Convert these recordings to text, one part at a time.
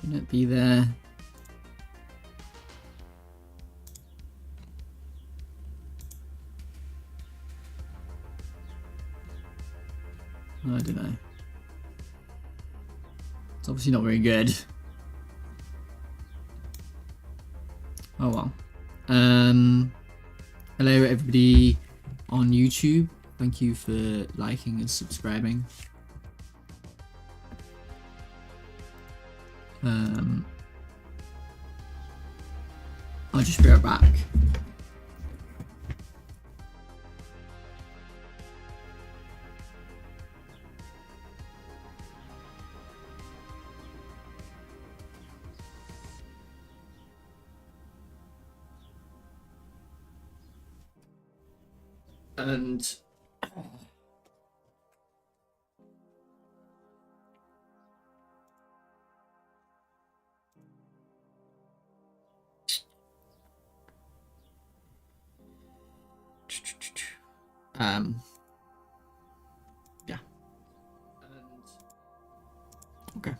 Shouldn't be there. I don't know. It's obviously not very good. Oh well. Hello everybody on YouTube. Thank you for liking and subscribing. I'll just be right back. And yeah. Okay.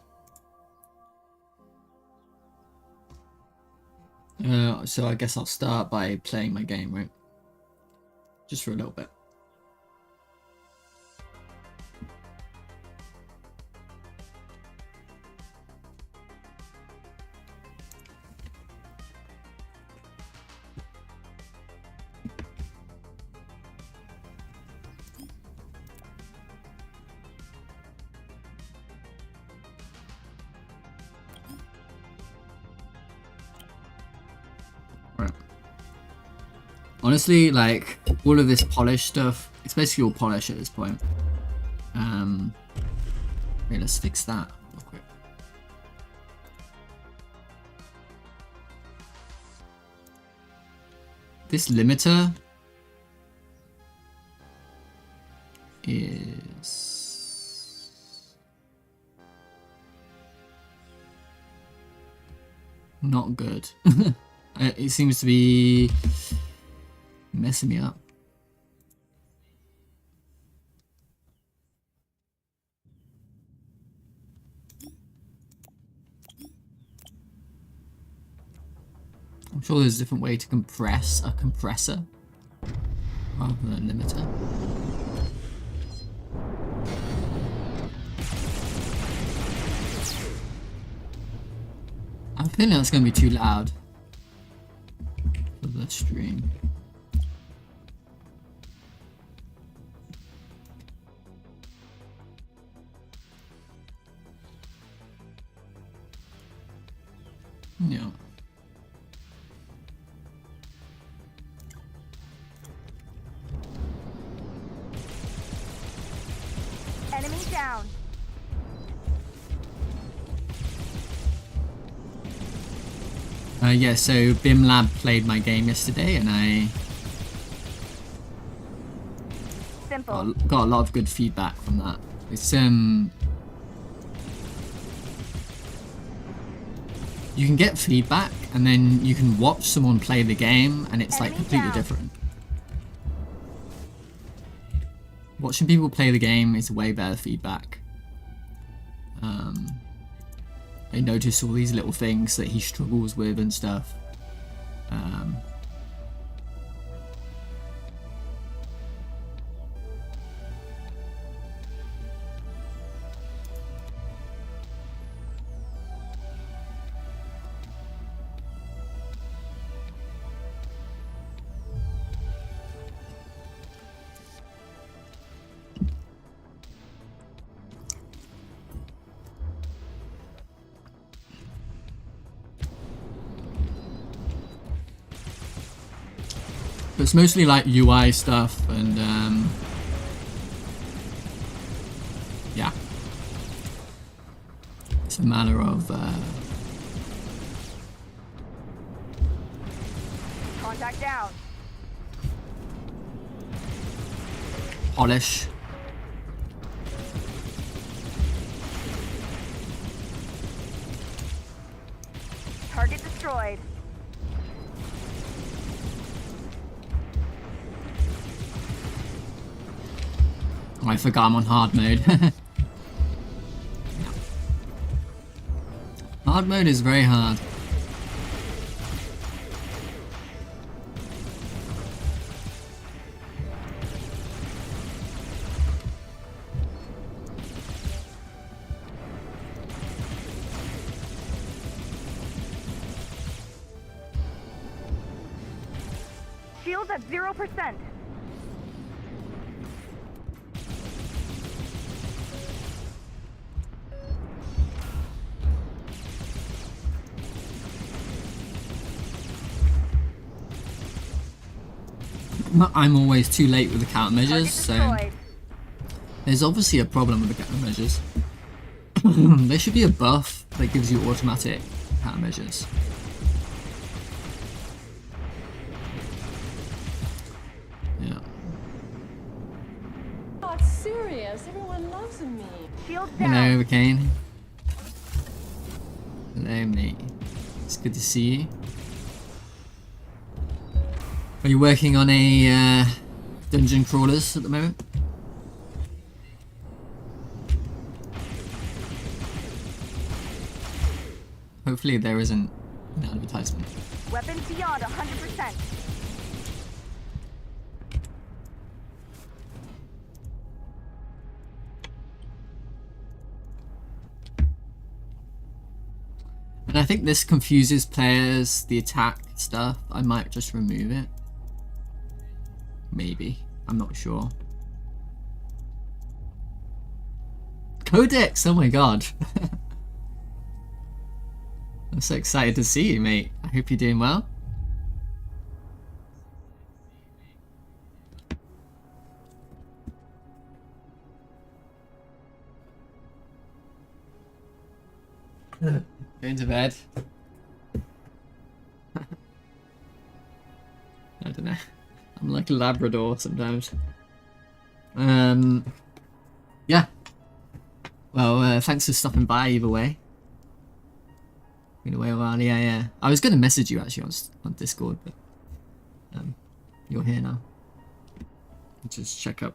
So I guess I'll start by playing my game, right? Just for a little bit. Honestly, like, all of this polish stuff, it's basically all polish at this point. Wait, let's fix that real quick. This limiter is not good. It seems to be messing me up. I'm sure there's a different way to compress a compressor rather than a limiter. I think that's going to be too loud for the stream. Yeah. Enemy down. Yeah, so BIM Lab played my game yesterday and I got a lot of good feedback from that. It's you can get feedback and then you can watch someone play the game and it's like completely different. Watching people play the game is way better feedback. I notice all these little things that he struggles with and stuff. But it's mostly like UI stuff and yeah. It's a matter of Contact down. polish. Target destroyed. Oh, I forgot I'm on hard mode. Hard mode is very hard. Shields at 0%. I'm always too late with the countermeasures, Target so destroyed. there's obviously a problem with the countermeasures. There should be a buff that gives you automatic countermeasures. Yeah. Not serious. Everyone loves me. Shields down. Hello, Kane. Hello, mate. It's good to see you. Are you working on a dungeon crawlers at the moment? Hopefully there isn't an advertisement. Weapons beyond 100%. And I think this confuses players, the attack stuff. I might just remove it. Maybe. I'm not sure. Codex! Oh my god. I'm so excited to see you, mate. I hope you're doing well. Going to bed. I don't know. I'm like a Labrador sometimes. Yeah. Well, thanks for stopping by either way. Been away a while, yeah. I was going to message you actually on Discord, but you're here now. Just check up.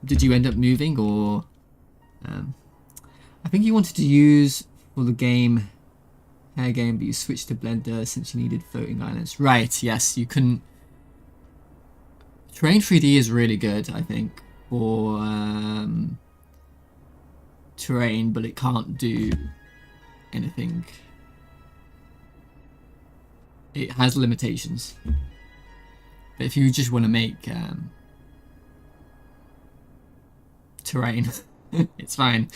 Did you end up moving, or I think you wanted to use for the game, hair game, but you switched to Blender since you needed floating islands. Right? Yes, you couldn't. Terrain 3D is really good, I think, for terrain, but it can't do anything. It has limitations. But if you just want to make terrain, it's fine.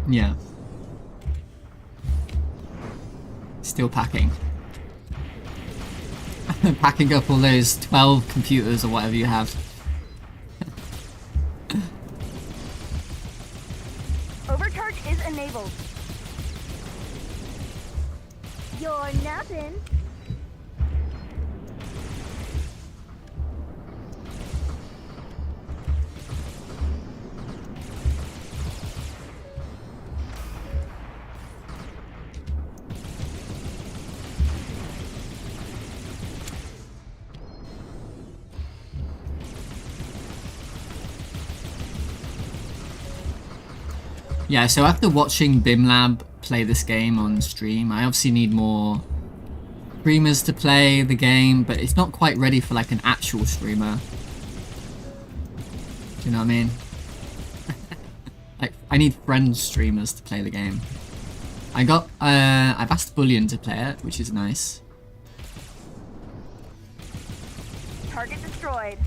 Yeah. Still packing. Packing up all those 12 computers or whatever you have. Overcharge is enabled. You're nothing. Yeah, so after watching BimLab play this game on stream, I obviously need more streamers to play the game, but it's not quite ready for like an actual streamer. Do you know what I mean? Like, I need friend streamers to play the game. I've asked Bullion to play it, which is nice. Target destroyed.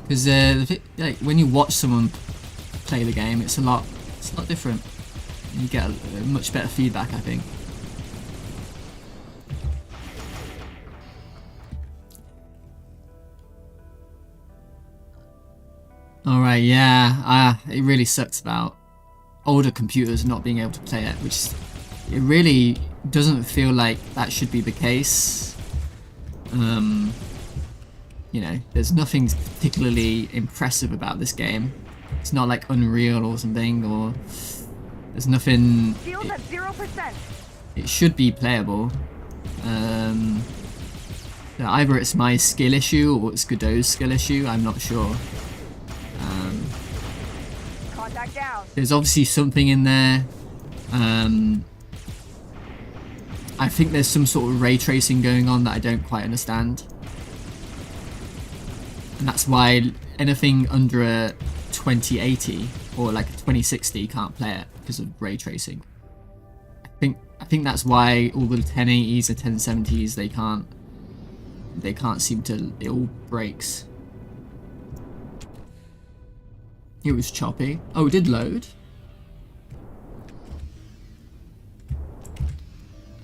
Because like, when you watch someone play the game, it's a lot different. You get a much better feedback, I think. Alright, yeah. It really sucks about older computers not being able to play it, which it really doesn't feel like that should be the case. You know, there's nothing particularly impressive about this game. It's not like Unreal or something, or there's nothing. Shields at 0%. It should be playable. Either it's my skill issue or it's Godot's skill issue. I'm not sure. Contact down. There's obviously something in there. I think there's some sort of ray tracing going on that I don't quite understand. And that's why anything under a 2080 or like a 2060 can't play it because of ray tracing. I think that's why all the 1080s and 1070s they can't seem to, it all breaks. It was choppy. Oh, it did load.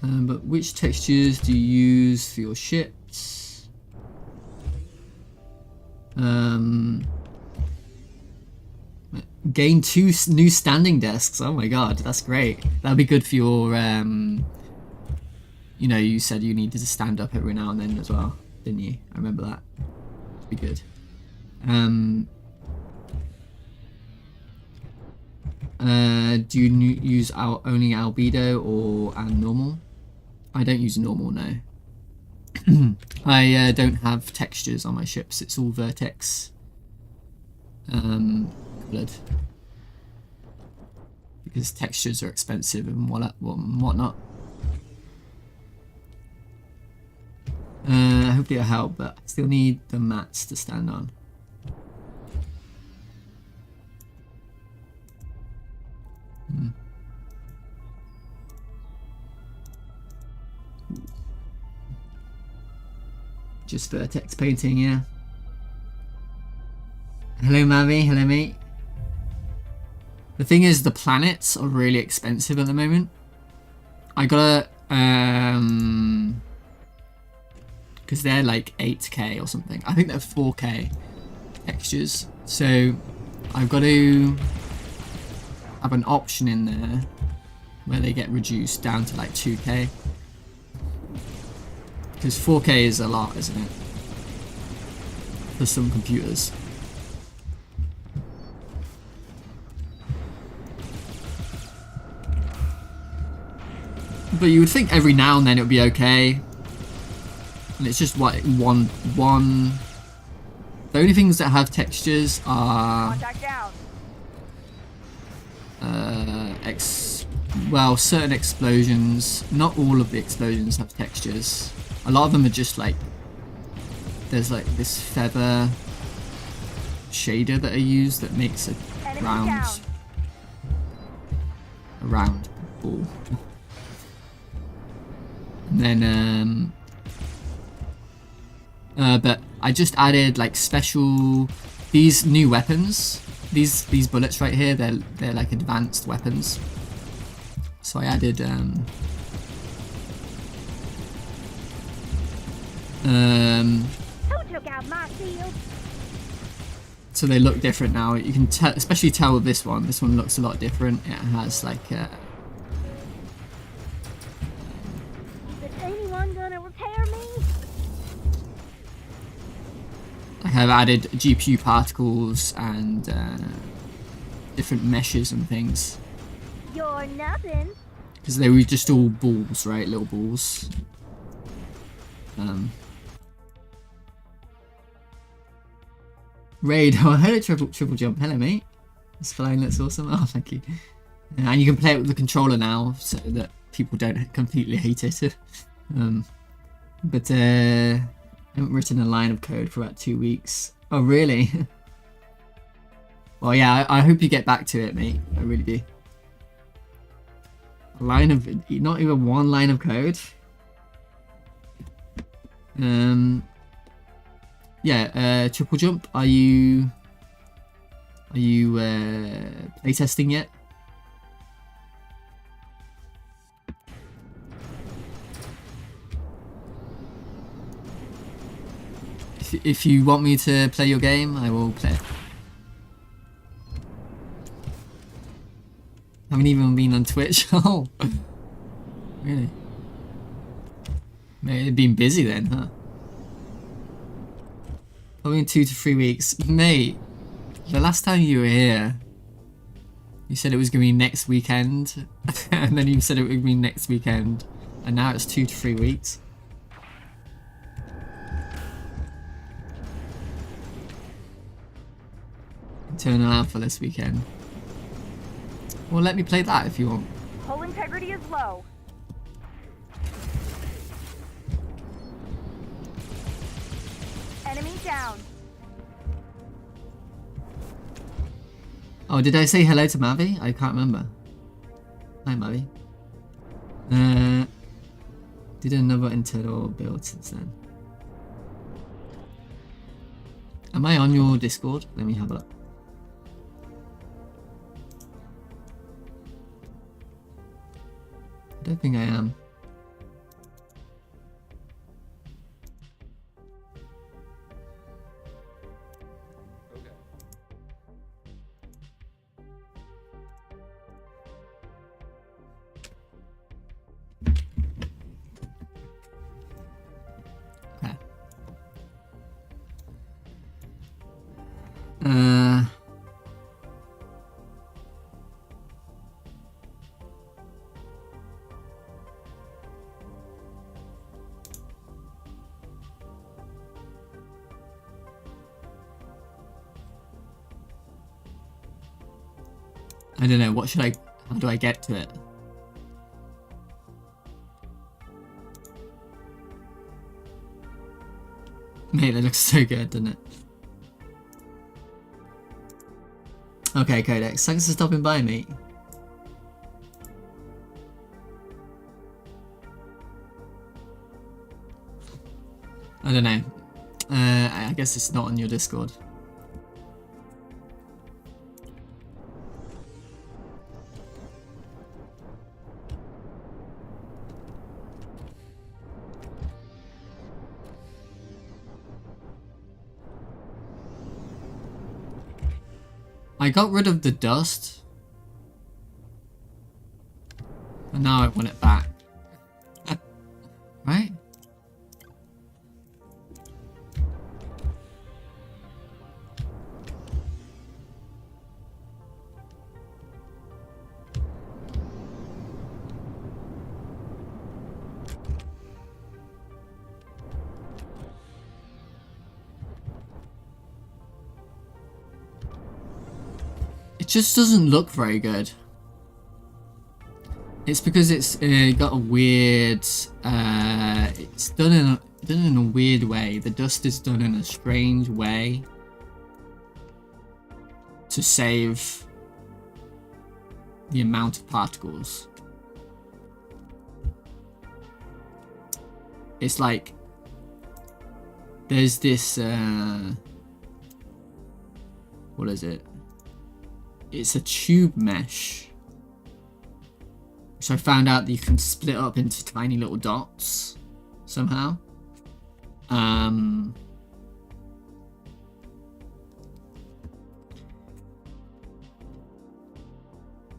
But which textures do you use for your ships? Gain 2 new standing desks. Oh my god, that's great. That'd be good for your, you know, you said you needed to stand up every now and then as well, didn't you? I remember that. That'd be good. Do you use only albedo or normal? I don't use normal, no. I don't have textures on my ships. It's all vertex coloured because textures are expensive and whatnot. Hopefully it'll help, but I still need the mats to stand on. Just vertex painting, yeah. Hello, Mavi. Hello, mate. The thing is, the planets are really expensive at the moment. I gotta, because they're like 8K or something. I think they're 4K textures. So I've got to have an option in there where they get reduced down to like 2K. Because 4K is a lot, isn't it? For some computers. But you would think every now and then it would be okay. And it's just what one. The only things that have textures are Contact down. well, certain explosions. Not all of the explosions have textures. A lot of them are just like, there's like this feather shader that I use that makes a round ball. And then but I just added like special, these new weapons, these bullets right here, they're like advanced weapons. So I added Who took out my shield? so they look different now. You can especially tell with this one. This one looks a lot different. It has like Is anyone gonna repair me? I have added GPU particles and different meshes and things. You're nothing. Because they were just all balls, right? Little balls. Raid, oh hello triple jump, hello mate. This flying looks awesome. Oh thank you. And you can play it with the controller now, so that people don't completely hate it. But I haven't written a line of code for about 2 weeks. Oh really? Well yeah, I hope you get back to it, mate. I really do. A line of, not even one line of code. Yeah, triple jump. Are you playtesting yet? If you want me to play your game, I will play it. Haven't even been on Twitch. Oh, really? Maybe you've been busy then, huh? Probably in 2 to 3 weeks, mate. The last time you were here, you said it was going to be next weekend, and then you said it would be next weekend, and now it's 2 to 3 weeks. Eternal Alpha this weekend. Well, let me play that if you want. Hull integrity is low. Enemy down. Oh, did I say hello to Mavi? I can't remember. Hi, Mavi. Did another internal build since then. Am I on your Discord? Let me have a look. I don't think I am. Okay. I don't know, what should I, how do I get to it? Mate, that looks so good, doesn't it? Okay, Codex, thanks for stopping by, mate. I don't know. I guess it's not on your Discord. I got rid of the dust, and now I want it back. Right? It just doesn't look very good. It's because it's got a weird. It's done in a weird way. The dust is done in a strange way to save the amount of particles. It's like there's this. What is it? It's a tube mesh, which I found out that you can split up into tiny little dots somehow.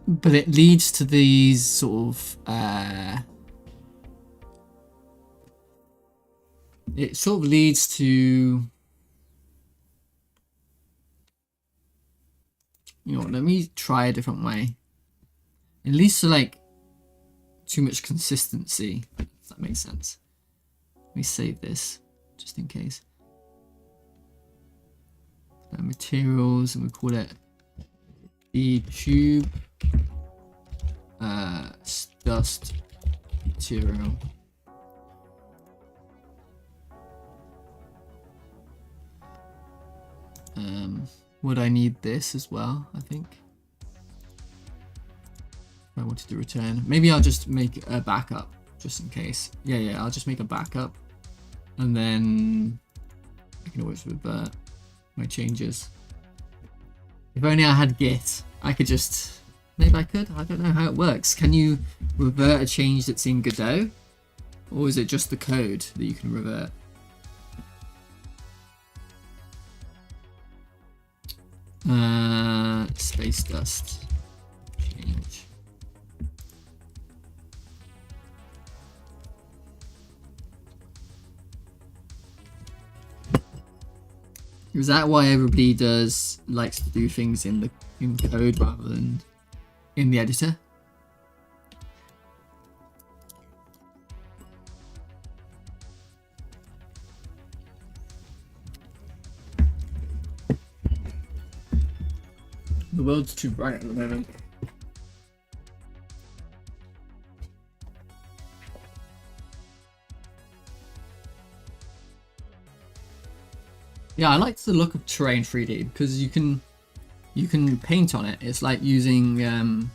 But it leads to these sort of it sort of leads to, you know, let me try a different way. It leads to like too much consistency, if that makes sense. Let me save this just in case. Materials, and we call it the tube dust material. Would I need this as well? I think. If I wanted to return, maybe I'll just make a backup just in case. Yeah, I'll just make a backup, and then I can always revert my changes. If only I had Git, I could just. Maybe I could. I don't know how it works. Can you revert a change that's in Godot, or is it just the code that you can revert? Space dust change. Is that why everybody likes to do things in code rather than in the editor? The world's too bright at the moment. Yeah, I like the look of terrain 3D because you can paint on it. It's like using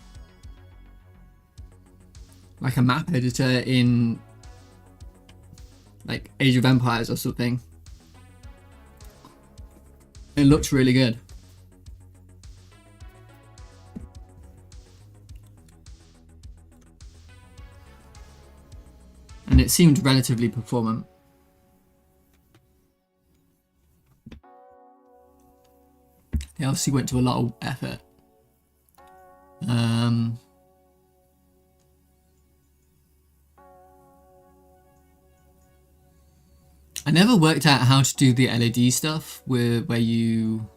like a map editor in like Age of Empires or something. It looks really good. And it seemed relatively performant. They obviously went to a lot of effort. I never worked out how to do the LED stuff where you...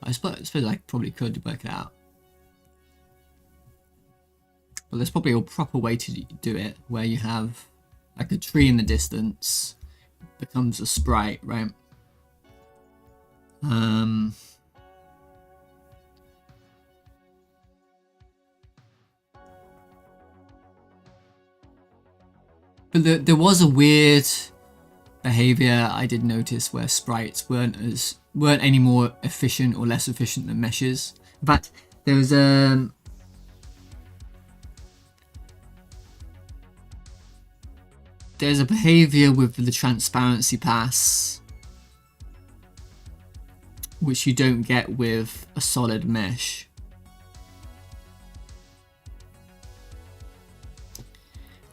I suppose I probably could work it out. But there's probably a proper way to do it where you have like a tree in the distance becomes a sprite, right? But there was a weird behavior I did notice where sprites weren't any more efficient or less efficient than meshes. In fact, there was there's a behavior with the transparency pass which you don't get with a solid mesh.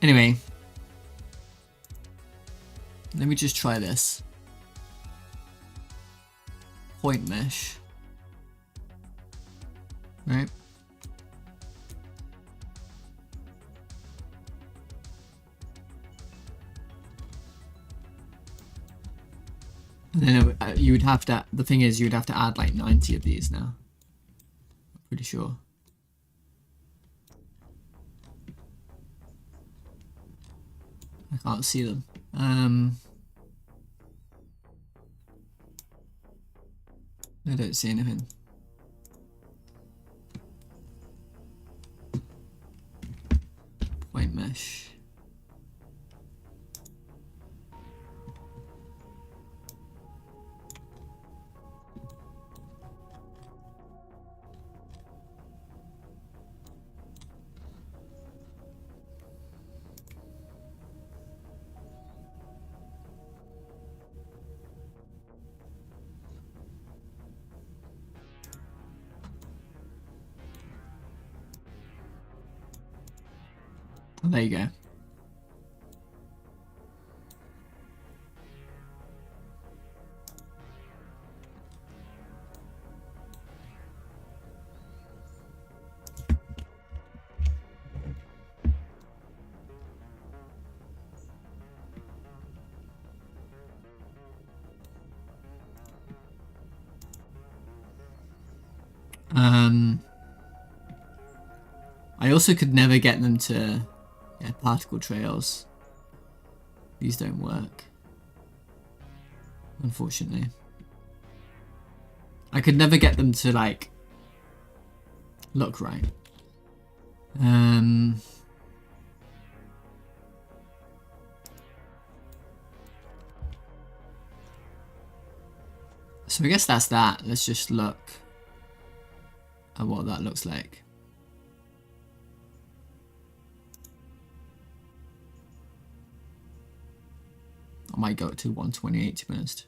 Anyway, let me just try this. Point mesh. Right. And then you would have to, the thing is you would have to add like 90 of these now. I'm pretty sure. I can't see them. I don't see anything. Point mesh. Oh, there you go. I also could never get them to particle trails. These don't work, unfortunately. I could never get them to like look right. So I guess that's that. Let's just look at what that looks like. I might go to 128 to be honest.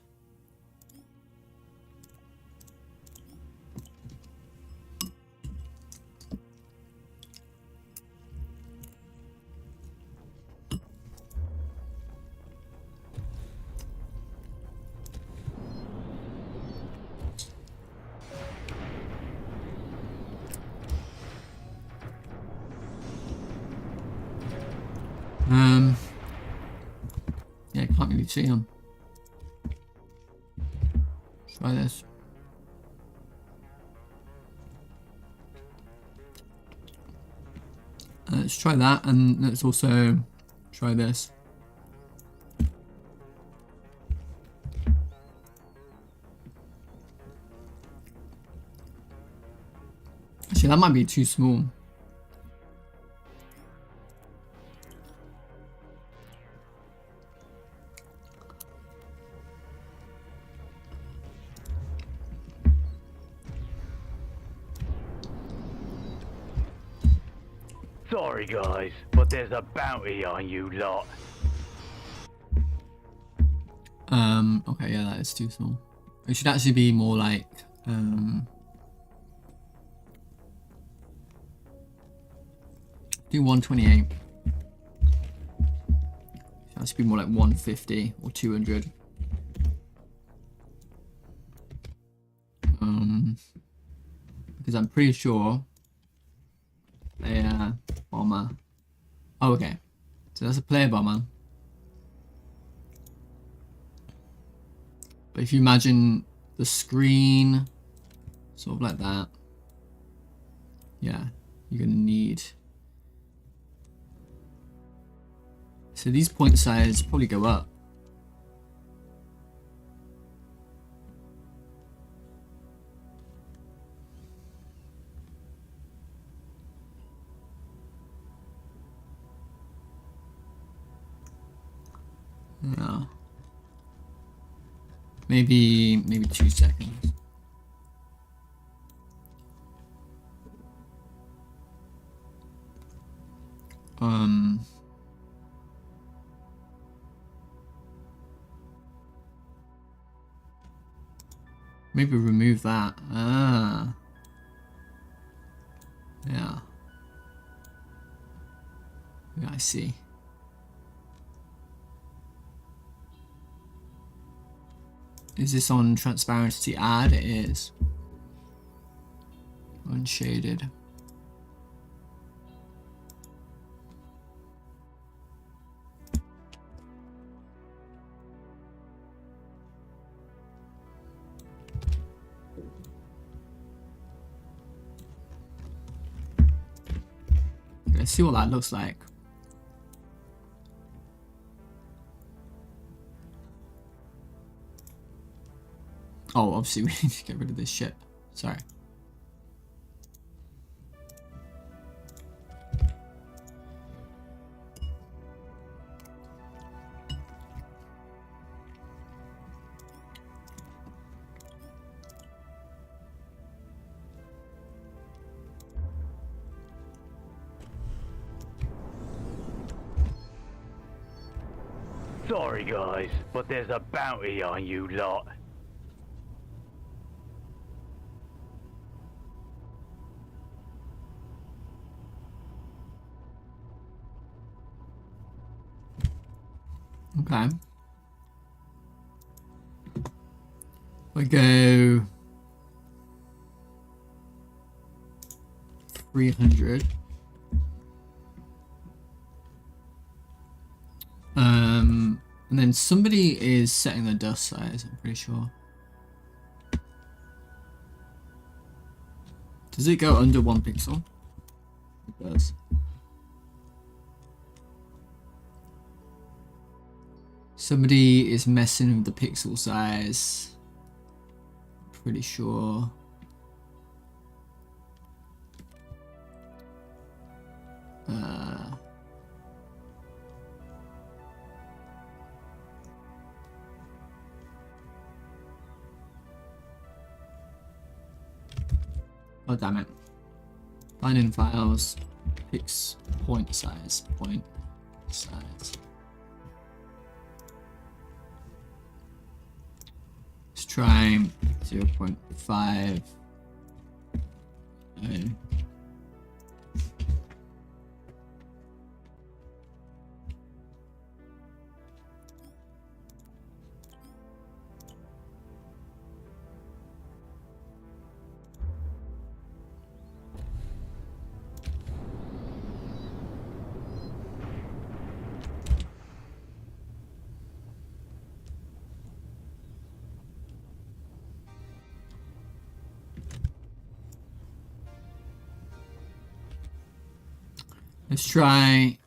Yeah, I can't really see them. Try this. Let's try that, and let's also try this. Actually, that might be too small. Sorry guys, but there's a bounty on you lot. Okay, yeah, that is too small. It should actually be more like, do 128. Should actually be more like 150 or 200. Because I'm pretty sure a bomber. Oh, okay. So that's a player bomber. But if you imagine the screen, sort of like that, yeah, you're gonna need. So these point size probably go up. Yeah. Maybe 2 seconds. Maybe remove that. Ah. Yeah. Yeah, I see. Is this on transparency add? It is. Unshaded. Let's see what that looks like. Oh, obviously we need to get rid of this shit. Sorry. Sorry guys, but there's a bounty on you lot. Okay. We go 300. And then somebody is setting the dust size, I'm pretty sure. Does it go under 1 pixel? It does. Somebody is messing with the pixel size. Pretty sure. Oh damn it. Find in files, pix point size, point size. Let's try 0.5. Let's try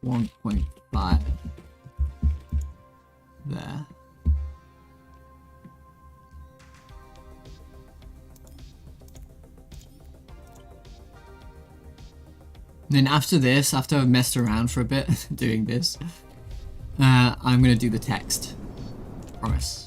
1.5 there. And then after this, after I've messed around for a bit doing this, I'm gonna do the text. Promise.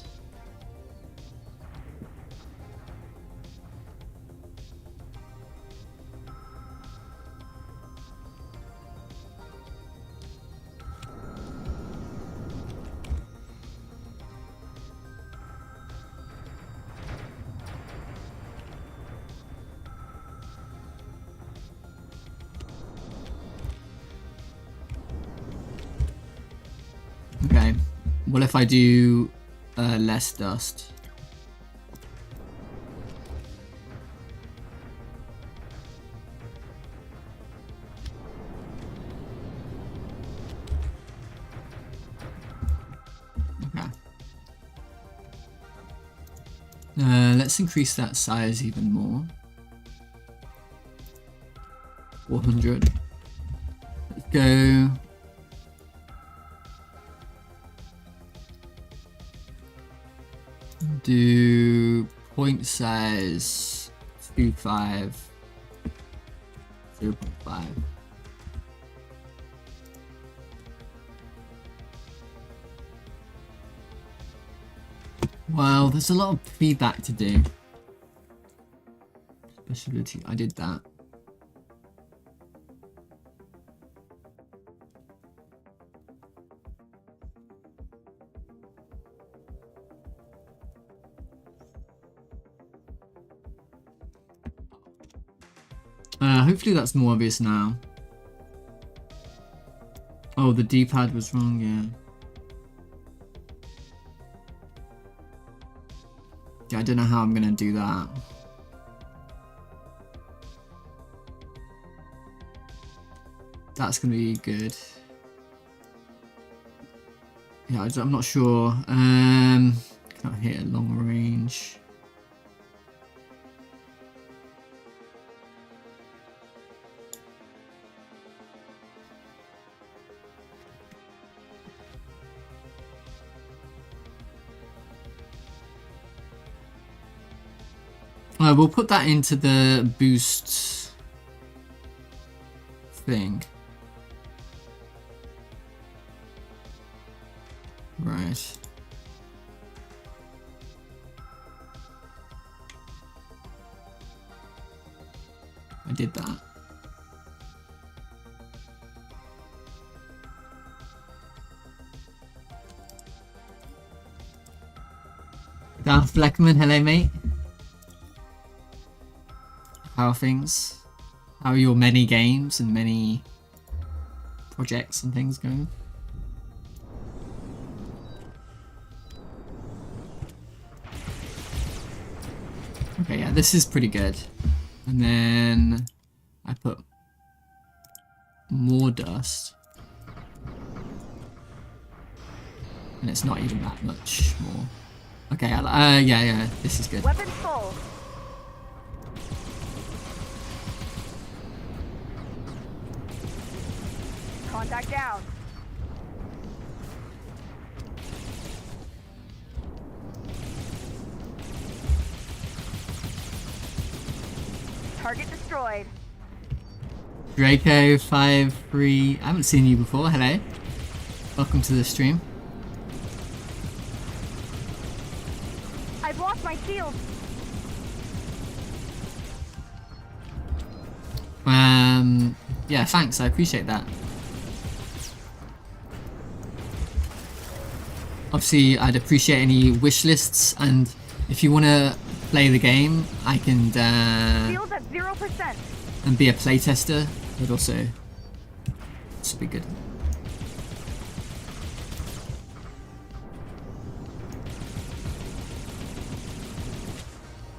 Okay, what if I do less dust? Okay. Let's increase that size even more. 400. Let's go. Do point size 2.5, 0.5. Wow, there's a lot of feedback to do. Specialty, I did that. Hopefully that's more obvious now. Oh, the D-pad was wrong, yeah. Yeah, I don't know how I'm gonna do that. That's gonna be good. Yeah, I'm not sure. Can't hit a long range. We'll put that into the boost thing. Right. I did that. Darth Fleckman, hello mate. How are things? How are your many games and many projects and things going? Okay, yeah, this is pretty good. And then I put more dust. And it's not even that much more. Okay, yeah, this is good. Weapons full. Contact down. Target destroyed. Draco53, I haven't seen you before, hello. Welcome to the stream. I've lost my shield. Yeah, thanks, I appreciate that. Obviously, I'd appreciate any wish lists, and if you want to play the game, I can Shield at 0%. and be a playtester. But also, this would be good.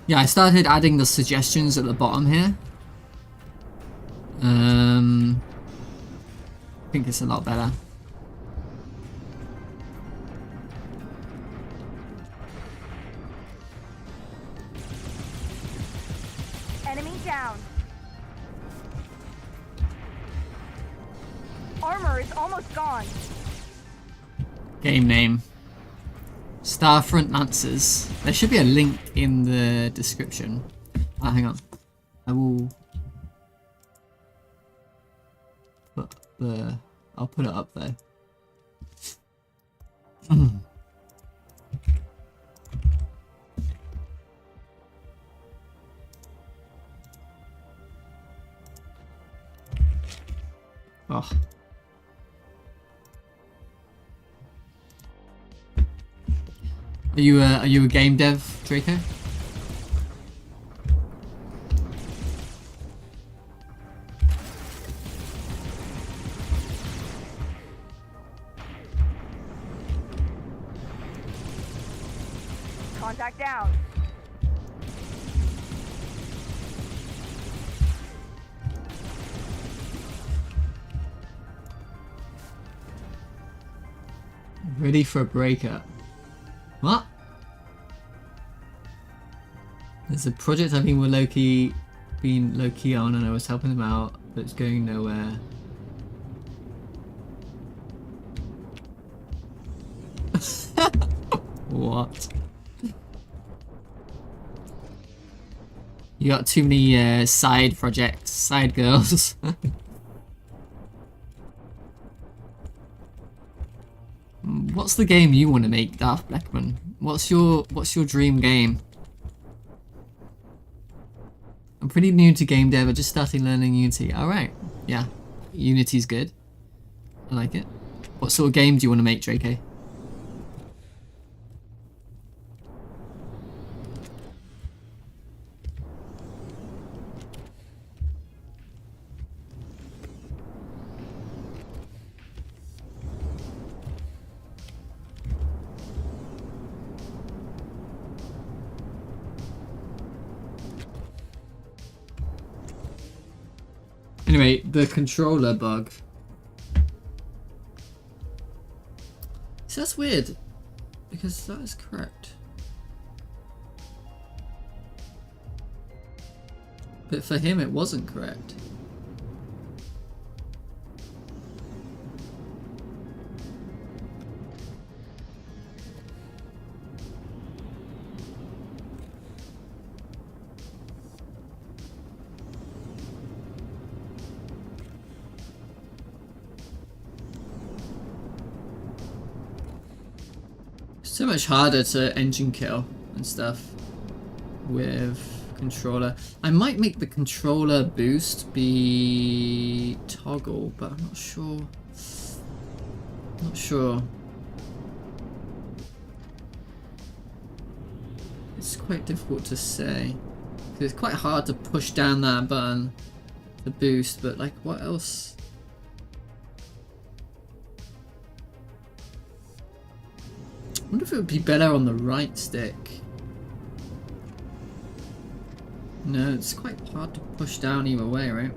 Yeah, I started adding the suggestions at the bottom here. I think it's a lot better. Enemy down. Armor is almost gone. Game name. Starfront Lancers. There should be a link in the description. Hang on. I will put I'll put it up there. Oh. Are you a game dev, Draco? Contact down. Ready for a breakup. What? There's a project I've been low-key on, and I was helping them out, but it's going nowhere. What? You got too many side projects, side girls. What's the game you want to make, Darth Blackman? What's your dream game? I'm pretty new to game dev. I just started learning Unity. All right, yeah, Unity's good. I like it. What sort of game do you want to make, Draco? Anyway, the controller bug. So that's weird, because that is correct. But for him it wasn't correct. So much harder to engine kill and stuff with controller. I might make the controller boost be toggle, but I'm not sure. Not sure. It's quite difficult to say. 'Cause it's quite hard to push down that button to boost, but like what else? I wonder if it would be better on the right stick. No, it's quite hard to push down either way, right?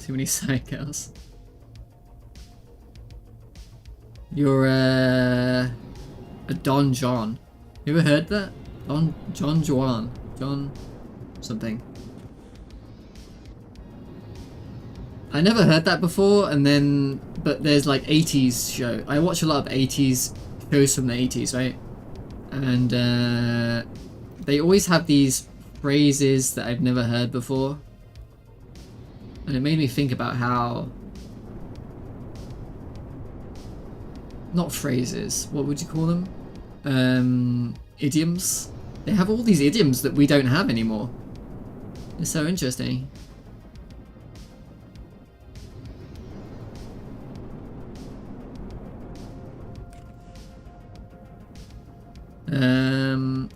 Too many side girls. You're a Don John. You ever heard that? John Juan. John something. I never heard that before, and then, but there's like 80s show. I watch a lot of 80s shows from the 80s, right? And they always have these phrases that I've never heard before. And it made me think about how... Not phrases, what would you call them? Idioms? They have all these idioms that we don't have anymore. It's so interesting.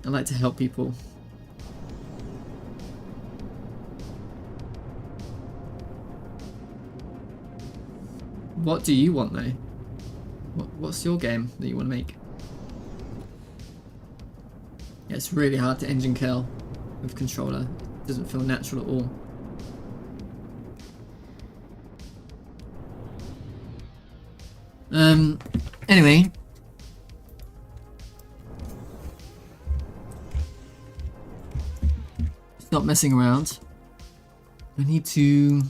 I like to help people. What do you want though? What's your game that you want to make? Yeah, it's really hard to engine kill with controller. It doesn't feel natural at all. Anyway. stop messing around. I need to...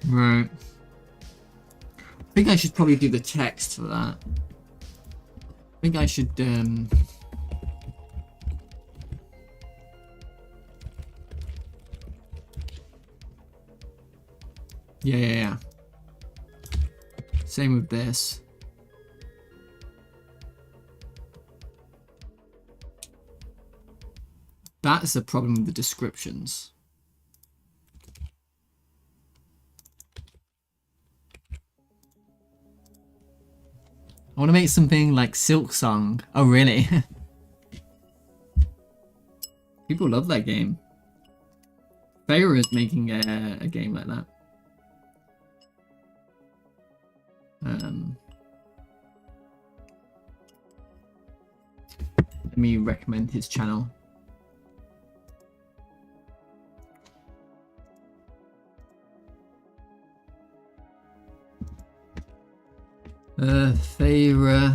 Right. I think I should probably do the text for that. I think I should yeah. Same with this. That's the problem with the descriptions. I want to make something like Silk Song. Oh, really? People love that game. Pharaoh is making a game like that. Let me recommend his channel. Pharaoh.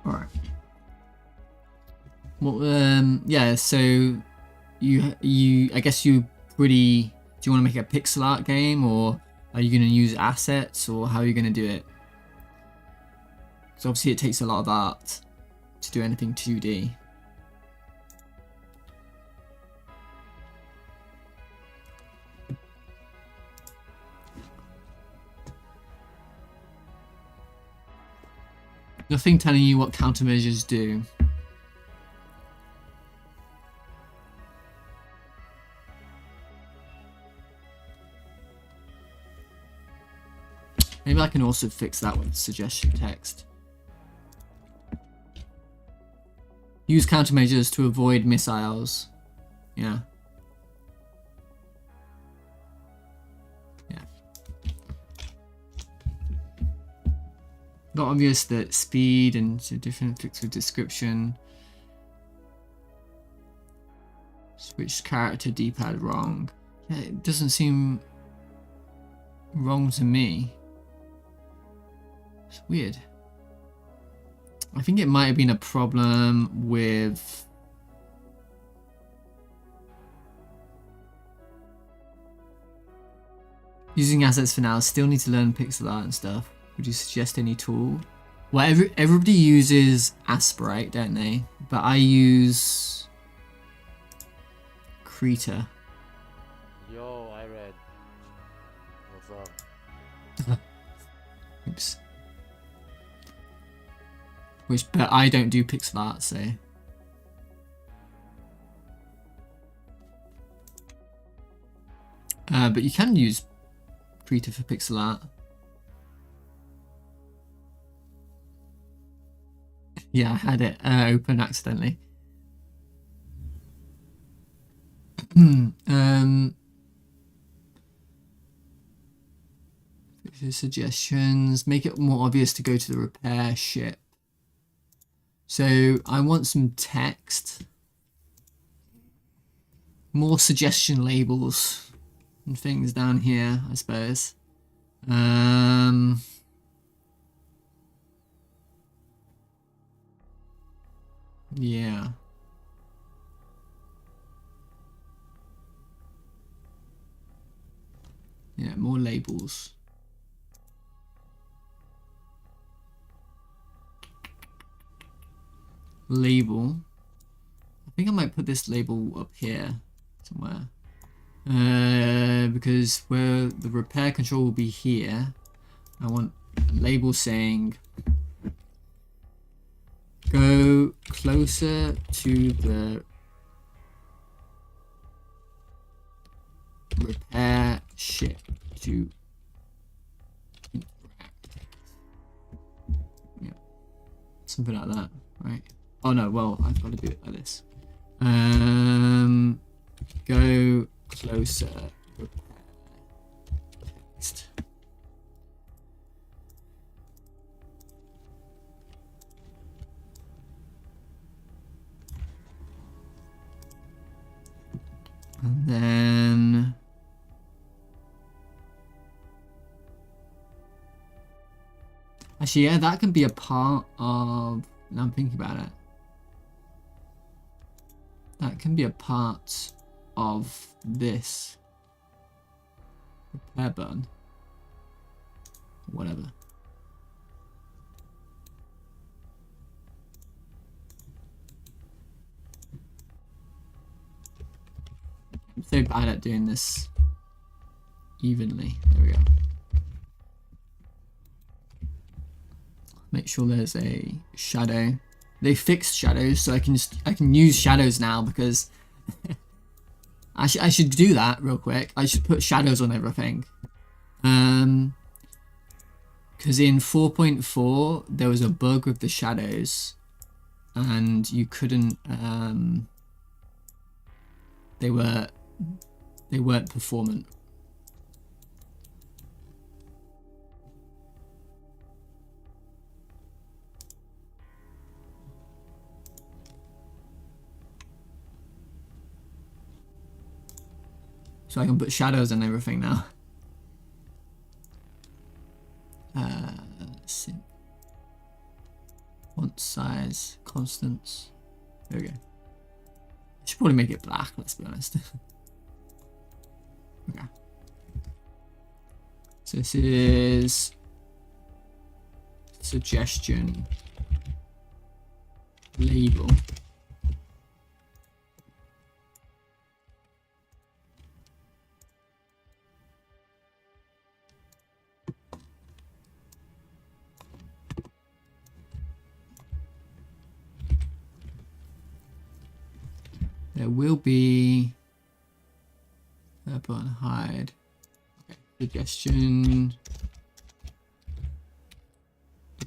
Alright. Well, yeah, so I guess do you want to make a pixel art game, or are you going to use assets, or how are you going to do it? So obviously it takes a lot of art to do anything 2D. Nothing telling you what countermeasures do. Maybe I can also fix that with suggestion text. Use countermeasures to avoid missiles. Yeah. Not obvious that speed and different pixel description. Switch character D-pad wrong. Yeah, it doesn't seem wrong to me. It's weird. I think it might have been a problem with using assets for now. Still need to learn pixel art and stuff. Would you suggest any tool? Well, everybody uses Aspirate, don't they? But I use Krita. Yo, I read. What's up? Oops. But I don't do pixel art, so. But you can use Krita for pixel art. Yeah, I had it open accidentally. Suggestions. Make it more obvious to go to the repair ship. So I want some text. More suggestion labels and things down here, I suppose. Yeah. Yeah, more labels. Label. I think I might put this label up here somewhere. Because where the repair control will be here, I want a label saying go closer to the repair ship to interact. Yeah, something like that, right? Oh no, well, I've got to do it like this. Go closer. Text. And then actually, yeah, that can be a part of. Now I'm thinking about it. That can be a part of this repair button. Whatever. I'm so bad at doing this evenly. There we go. Make sure there's a shadow. They fixed shadows, so I can use shadows now because I should do that real quick. I should put shadows on everything. Because in 4.4 there was a bug with the shadows, and you couldn't. They weren't performant. So I can put shadows and everything now. Sync. Font size, constants. There we go. I should probably make it black, let's be honest. Okay. So this is suggestion label. There will be button hide. Okay. Suggestion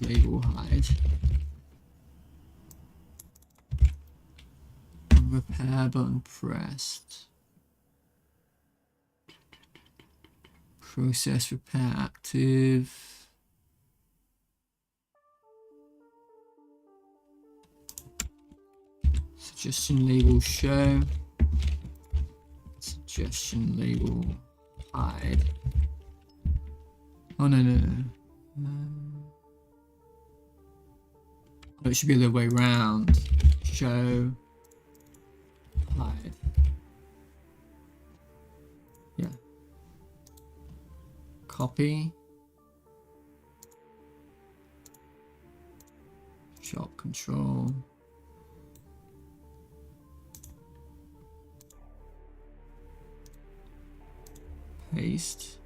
label hide. Repair button pressed. Process repair active. Suggestion label show. Suggestion label hide. Oh no. Oh, it should be the other way around. Show hide. Yeah. Copy. Shop control. Paste.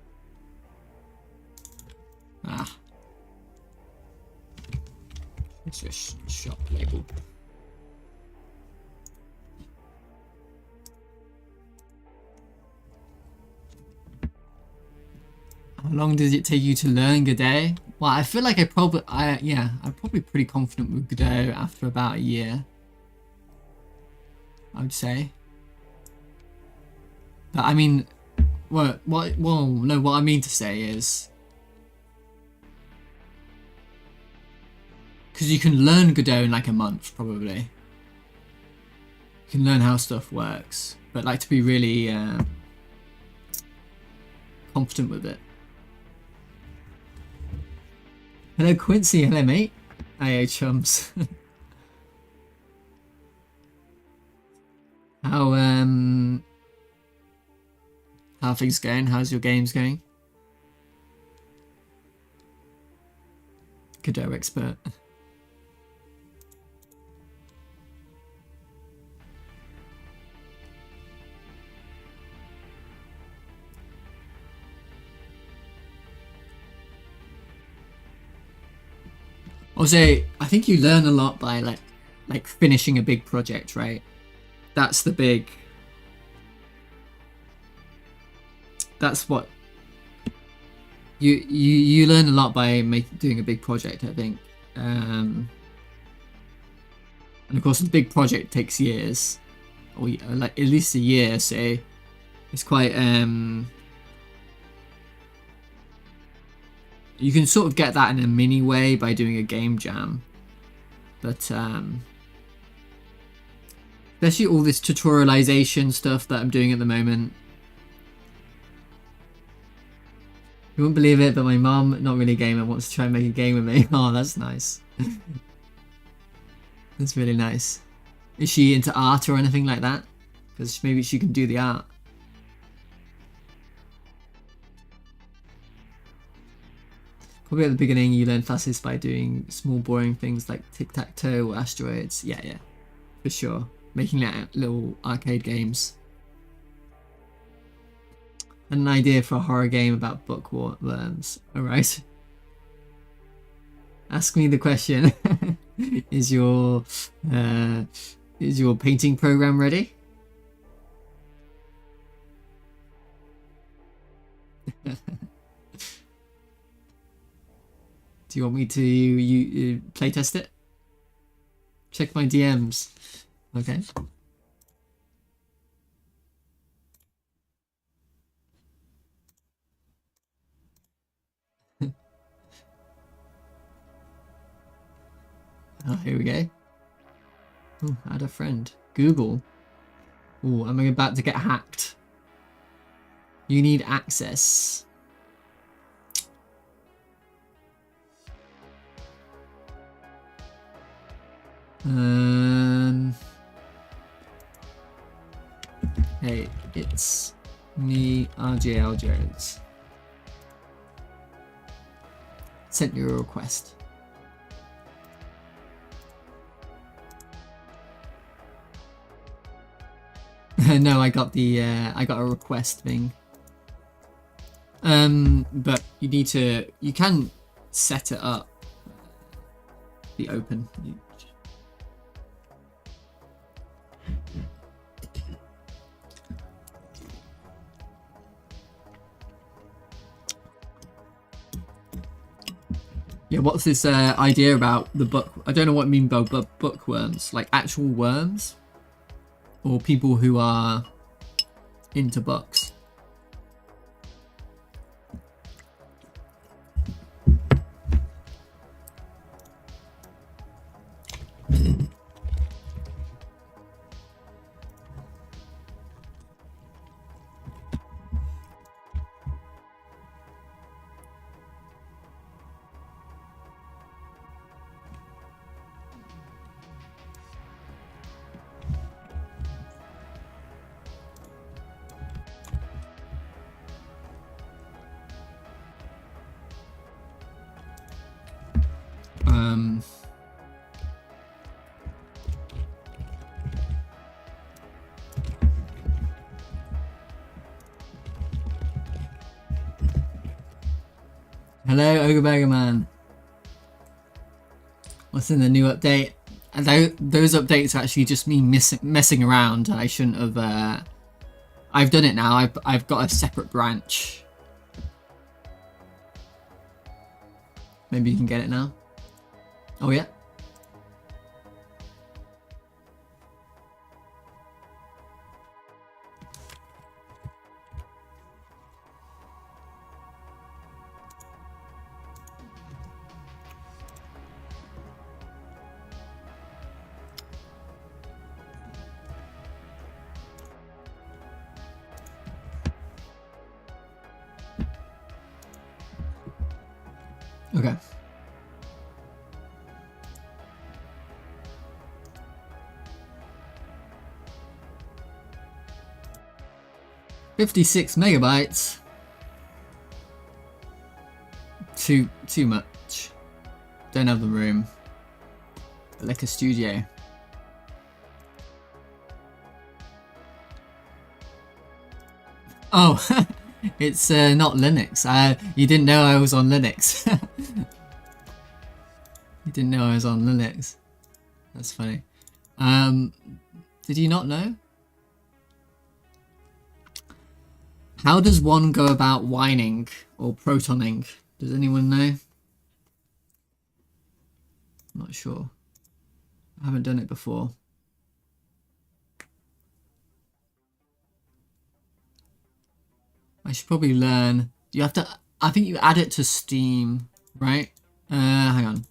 It's just shop label. How long does it take you to learn Godot? Well, I feel like I'm probably pretty confident with Godot after about a year, I would say. But I mean, what I mean to say is, because you can learn Godot in like a month, probably. You can learn how stuff works, but like to be really confident with it. Hello Quincy, hello mate. Hey chums. How are things going? How's your games going? Godot expert. Also, I think you learn a lot by like finishing a big project, right? That's the big. That's what you learn a lot by doing a big project, I think. And of course, the big project takes years, or like at least a year. So it's quite you can sort of get that in a mini way by doing a game jam, but especially all this tutorialization stuff that I'm doing at the moment. You won't believe it, but my mum, not really a gamer, wants to try and make a game with me. Oh, that's nice. That's really nice. Is she into art or anything like that? Because maybe she can do the art. Probably at the beginning you learn fastest by doing small boring things like tic-tac-toe or asteroids. Yeah, for sure. Making like little arcade games. An idea for a horror game about bookworms. Alright. Ask me the question. Is your painting program ready? Do you want me to playtest it? Check my DMs. Okay. Oh, here we go. Oh, add a friend. Google. Oh, I'm about to get hacked. You need access. Hey, it's me, RJL Jones. Sent you a request. No, I got a request thing. But you can set it up. Be open. Yeah, what's this idea about the book? I don't know what I mean by bookworms. Like actual worms? Or people who are into books? Hello, Ogre Burger Man. What's in the new update? And those updates are actually just me messing around. I shouldn't have. I've done it now. I've got a separate branch. Maybe you can get it now. Oh yeah. Okay. $56 megabytes. Too much. Don't have the room. Like a studio. Oh, it's not Linux. You didn't know I was on Linux. You didn't know I was on Linux. That's funny. Did you not know? How does one go about whining or protoning? Does anyone know? I'm not sure. I haven't done it before. I should probably learn. You have to, I think you add it to Steam, right? Hang on.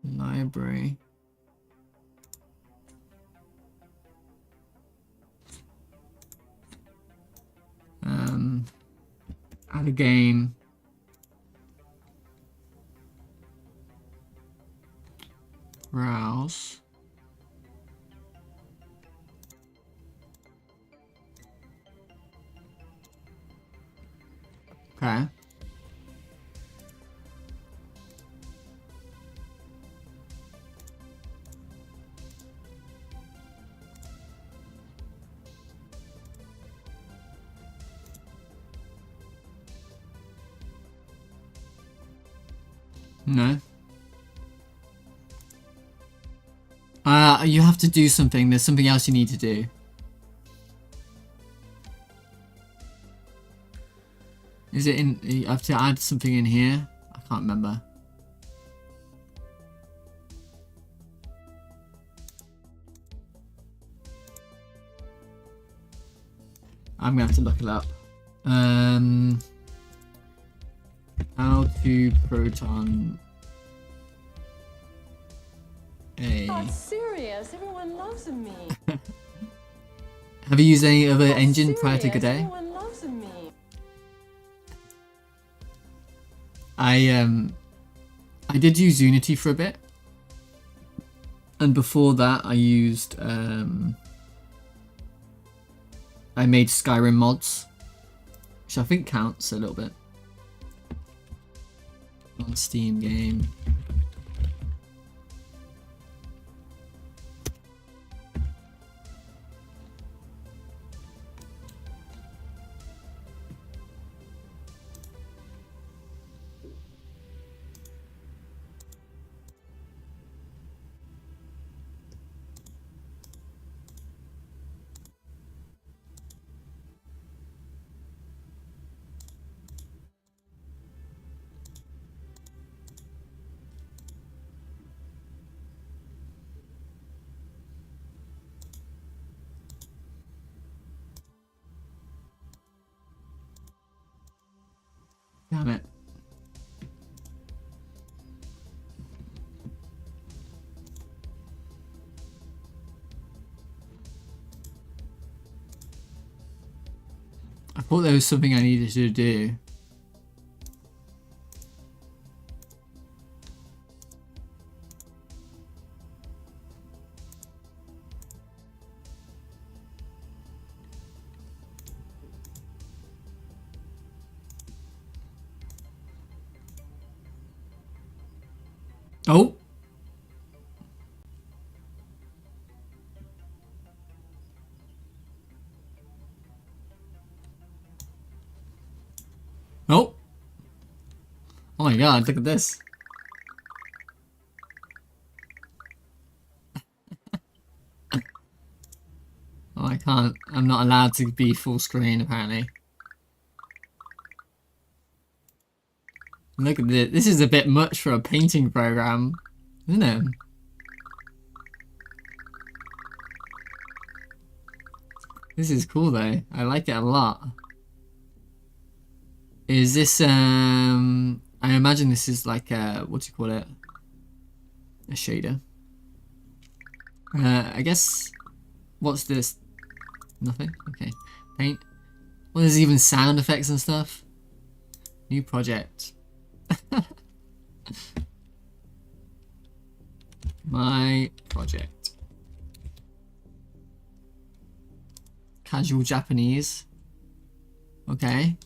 Library. Add a game. Browse. Okay. No. You have to do something. There's something else you need to do. Is it in? You have to add something in here? I can't remember. I'm gonna have to look it up. How to proton a. Not serious. Everyone loves me. Have you used any other Not engine prior to serious. Godot? Everyone loves me. I did use Unity for a bit, and before that I used I made Skyrim mods, which I think counts a little bit. On Steam game. Damn it. I thought there was something I needed to do. Oh! Oh! Oh my god, look at this. Oh, I can't. I'm not allowed to be full screen, apparently. Look at this. This is a bit much for a painting program, isn't it? This is cool though. I like it a lot. Is this I imagine this is like a, what do you call it? A shader. I guess, what's this? Nothing? Okay. Paint. Well, there's even sound effects and stuff. New project. My project. Casual Japanese. Okay.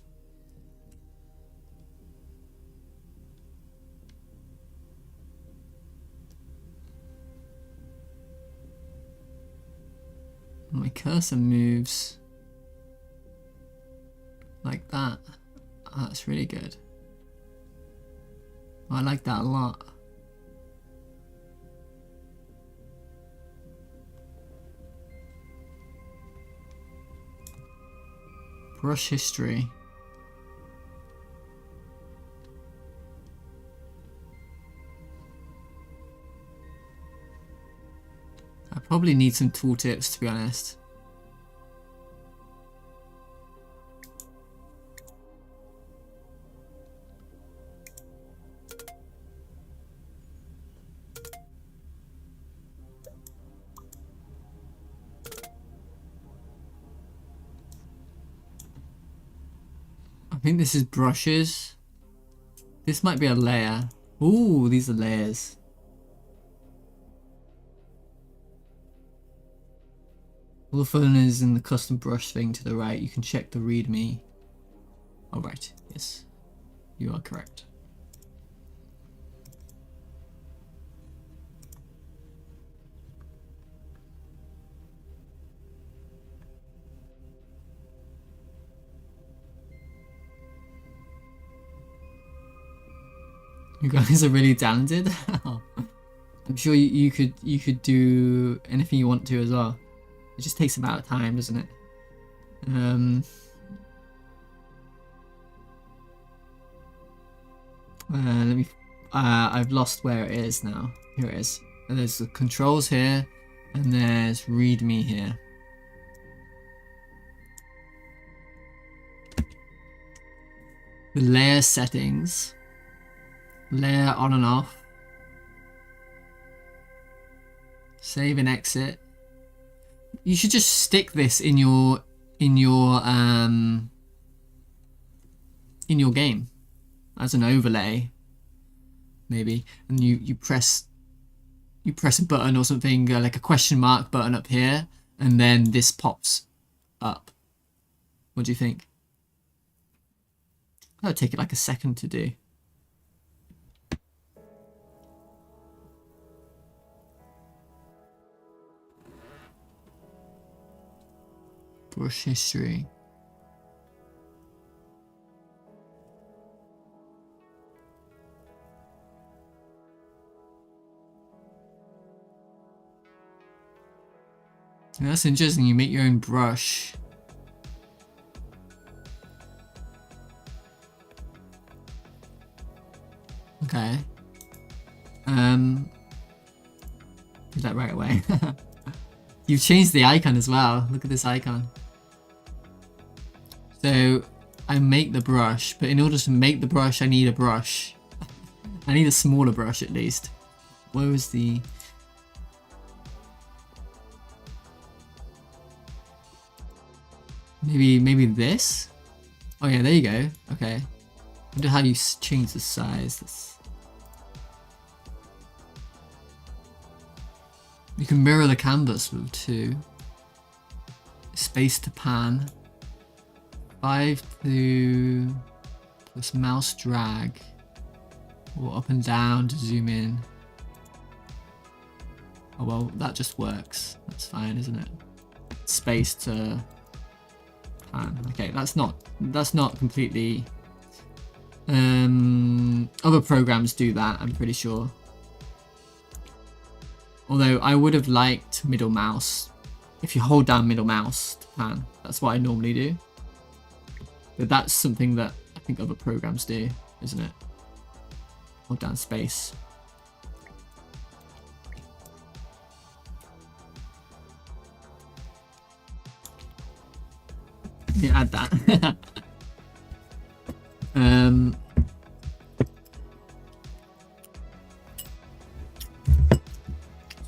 My cursor moves like that. Oh, that's really good. I like that a lot. Brush history. Probably need some tooltips, to be honest. I think this is brushes. This might be a layer. Ooh, these are layers. All the fun is in the custom brush thing to the right. You can check the readme. Oh, right. Yes. You are correct. You guys are really talented. I'm sure you could do anything you want to as well. It just takes a amount of time, doesn't it? Let me. I've lost where it is now. Here it is. And there's the controls here, and there's README here. The layer settings. Layer on and off. Save and exit. You should just stick this in your game as an overlay, maybe, and you press a button or something, like a question mark button up here, and then this pops up. What do you think? That would take it like a second to do. Brush history. Yeah, that's interesting. You make your own brush. Okay. Do that right away. You've changed the icon as well. Look at this icon. So I make the brush, but in order to make the brush, I need a brush. I need a smaller brush at least. Where was the... Maybe this? Oh yeah, there you go. Okay. I wonder how you change the size. You can mirror the canvas with 2. Space to pan. 5 to plus mouse drag. Or up and down to zoom in. Oh well, that just works. That's fine, isn't it? Space to pan. Okay, that's not completely... other programs do that, I'm pretty sure. Although I would have liked middle mouse. If you hold down middle mouse to pan, that's what I normally do. But that's something that I think other programs do, isn't it? Hold down space. Yeah, add that.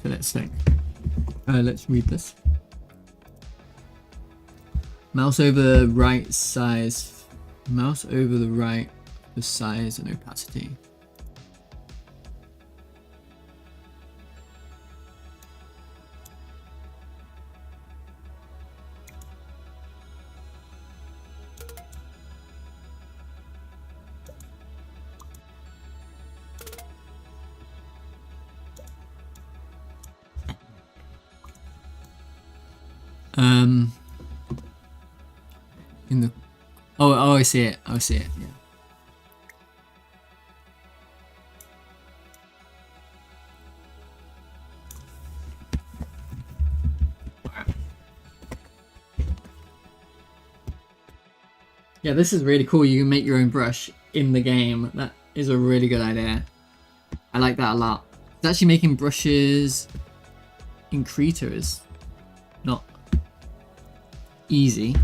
So let's think. Let's read this. Mouse over the right size. Mouse over the right for size and opacity. In the oh I see it. I see it. Yeah. Yeah, this is really cool. You can make your own brush in the game. That is a really good idea. I like that a lot. It's actually making brushes in Krita is not easy.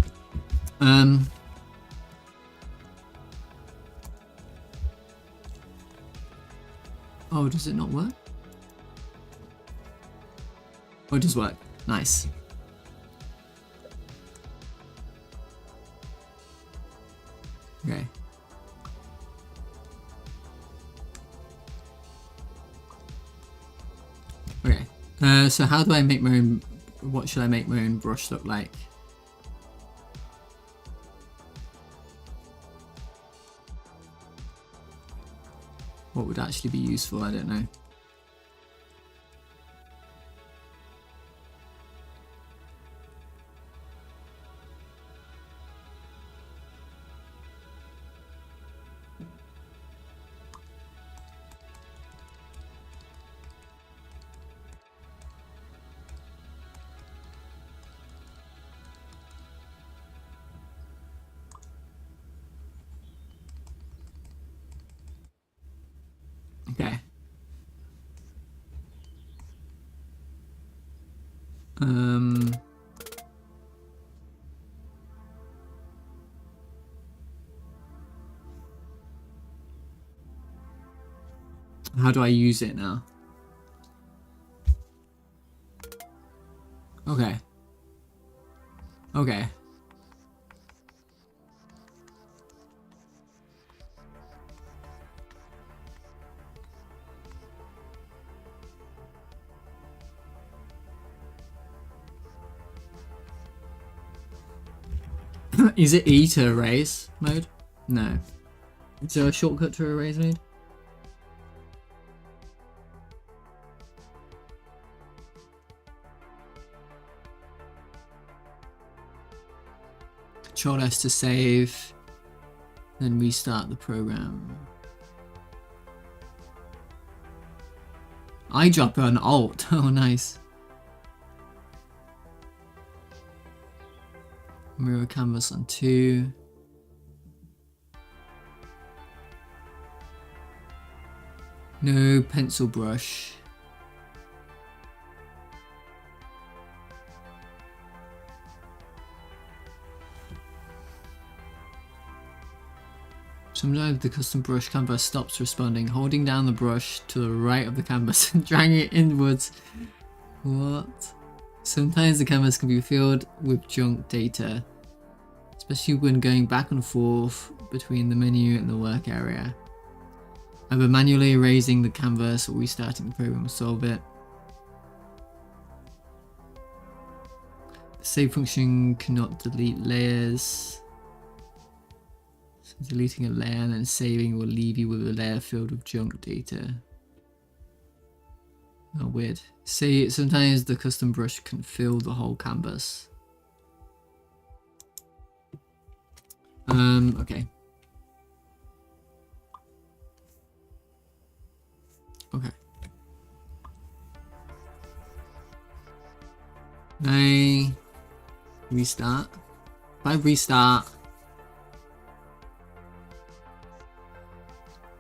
Oh, does it not work? Oh, it does work. Nice. Okay. Okay. So how do I make my own... What should I make my own brush look like? What would actually be useful? I don't know. Okay. How do I use it now? Okay. Okay. Is it E to erase mode? No. Is there a shortcut to erase mode? Control S to save, then restart the program. Eyedropper on Alt. Oh, nice. Mirror canvas on 2. No pencil brush. Sometimes the custom brush canvas stops responding. Holding down the brush to the right of the canvas and dragging it inwards. What? Sometimes the canvas can be filled with junk data, especially when going back and forth between the menu and the work area. Either manually erasing the canvas or restarting the program will solve it. The save function cannot delete layers. So deleting a layer and then saving will leave you with a layer filled with junk data. Oh, weird. See, sometimes the custom brush can fill the whole canvas. Okay. Okay. I restart. If I restart,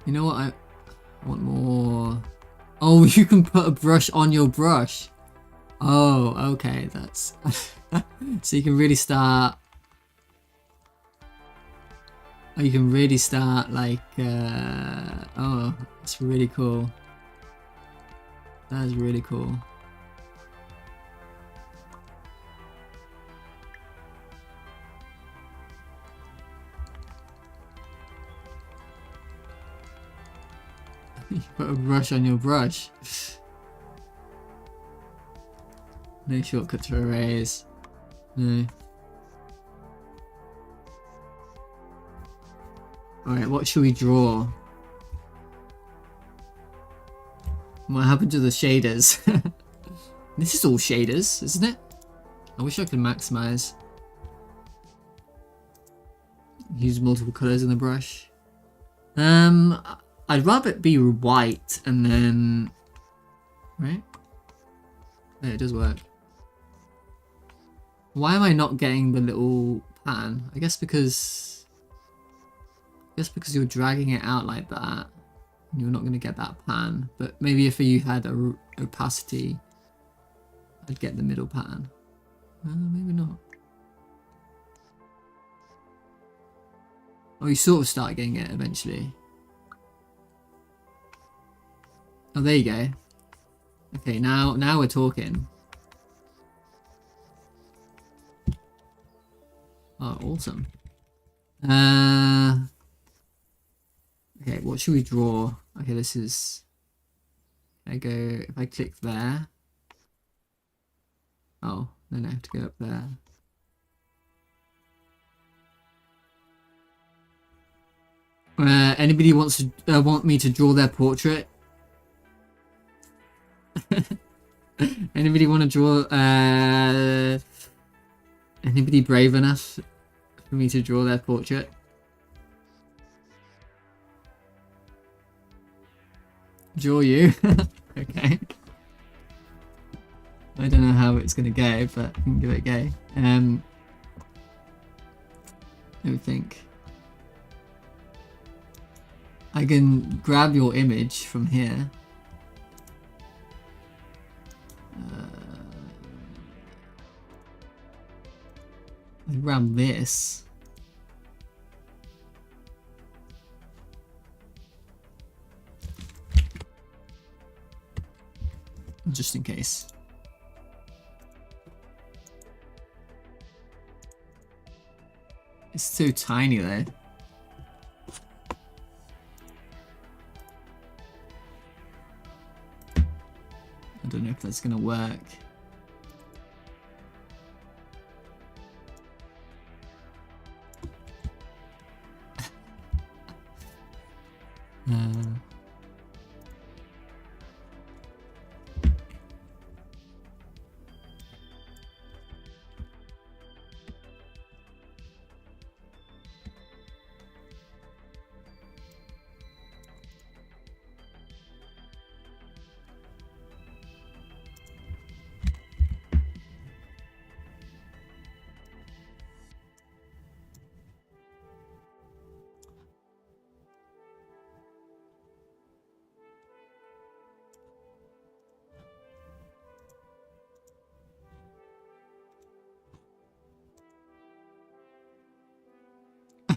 you know what? I want more. Oh, you can put a brush on your brush. Oh, okay, that's so you can really start. Oh, you can really start like. Oh, that's really cool. That is really cool. You put a brush on your brush. No shortcut to erase. No. Alright, what should we draw? What happened to the shaders? This is all shaders, isn't it? I wish I could maximize. Use multiple colors in the brush. I'd rather it be white and then... Right? Yeah, it does work. Why am I not getting the little pattern? I guess because you're dragging it out like that. You're not going to get that pan. But maybe if you had a opacity, I'd get the middle pattern. Maybe not. Oh, you sort of start getting it eventually. Oh, there you go. Okay, now we're talking. Oh, awesome. Okay, what should we draw? Okay, this is... if I click there... Oh, then I have to go up there. Anybody wants to want me to draw their portrait? Anybody want to draw? Anybody brave enough for me to draw their portrait? Draw you? Okay. I don't know how it's gonna go, but I can give it a go. Let me think. I can grab your image from here. I grab this. Just in case. It's so tiny though. I don't know if that's gonna work.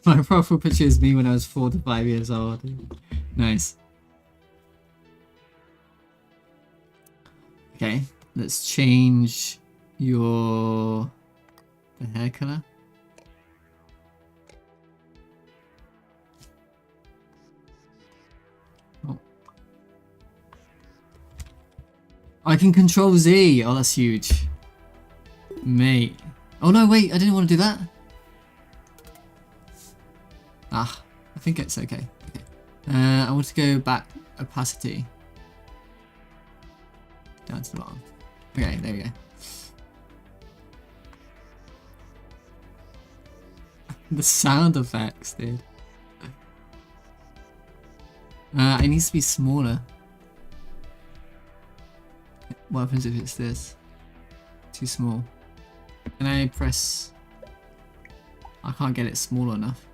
My profile picture is me when I was 4 to 5 years old. Nice. Okay, let's change the hair color. Oh. I can control Z. Oh, that's huge. Mate. Oh no, wait, I didn't want to do that. Ah, I think it's okay. Okay. I want to go back opacity. Down to the bottom. Okay, there we go. The sound effects, dude. It needs to be smaller. What happens if it's this? Too small. Can I press... I can't get it small enough.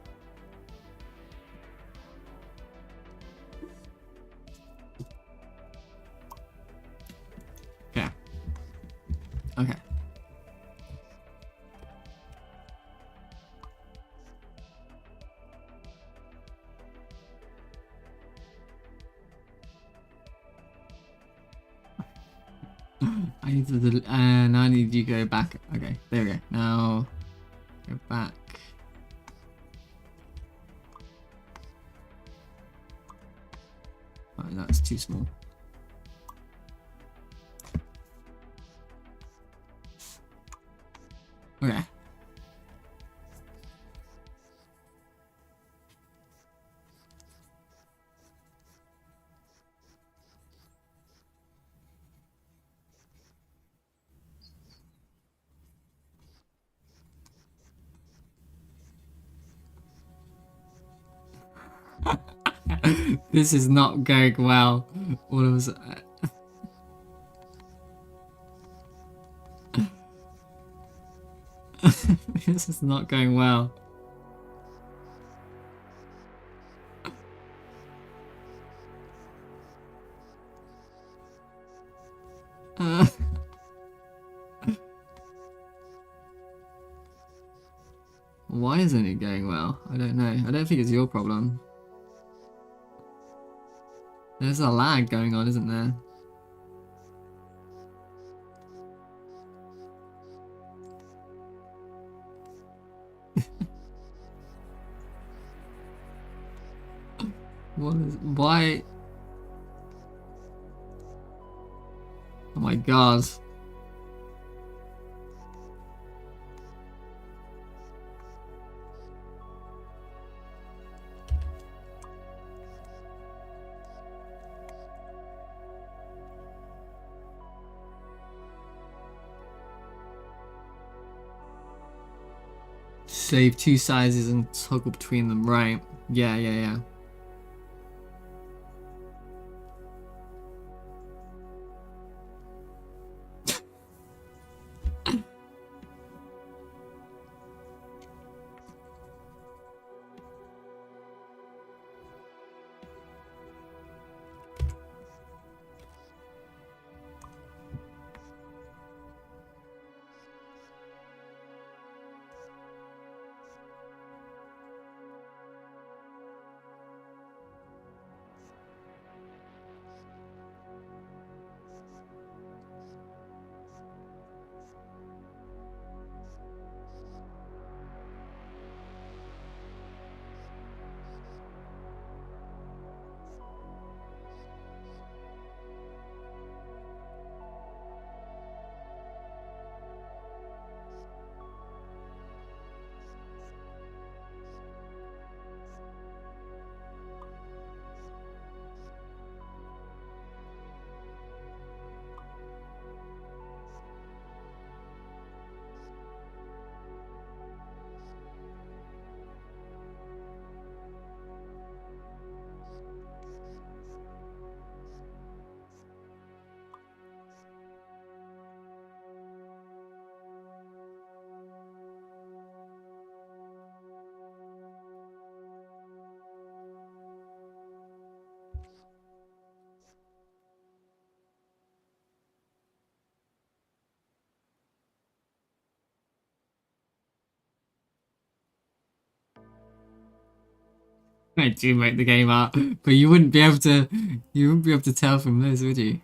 Yeah. Okay. I need to, now I need you to go back. Okay, there we go. Now, go back. Oh, that's too small. Okay. This is not going well. All of us. This is not going well. Why isn't it going well? I don't know. I don't think it's your problem. There's a lag going on, isn't there? Why? Oh my god. Save 2 sizes and toggle between them, right? Yeah. I do make the game up, but you wouldn't be able to tell from this, would you?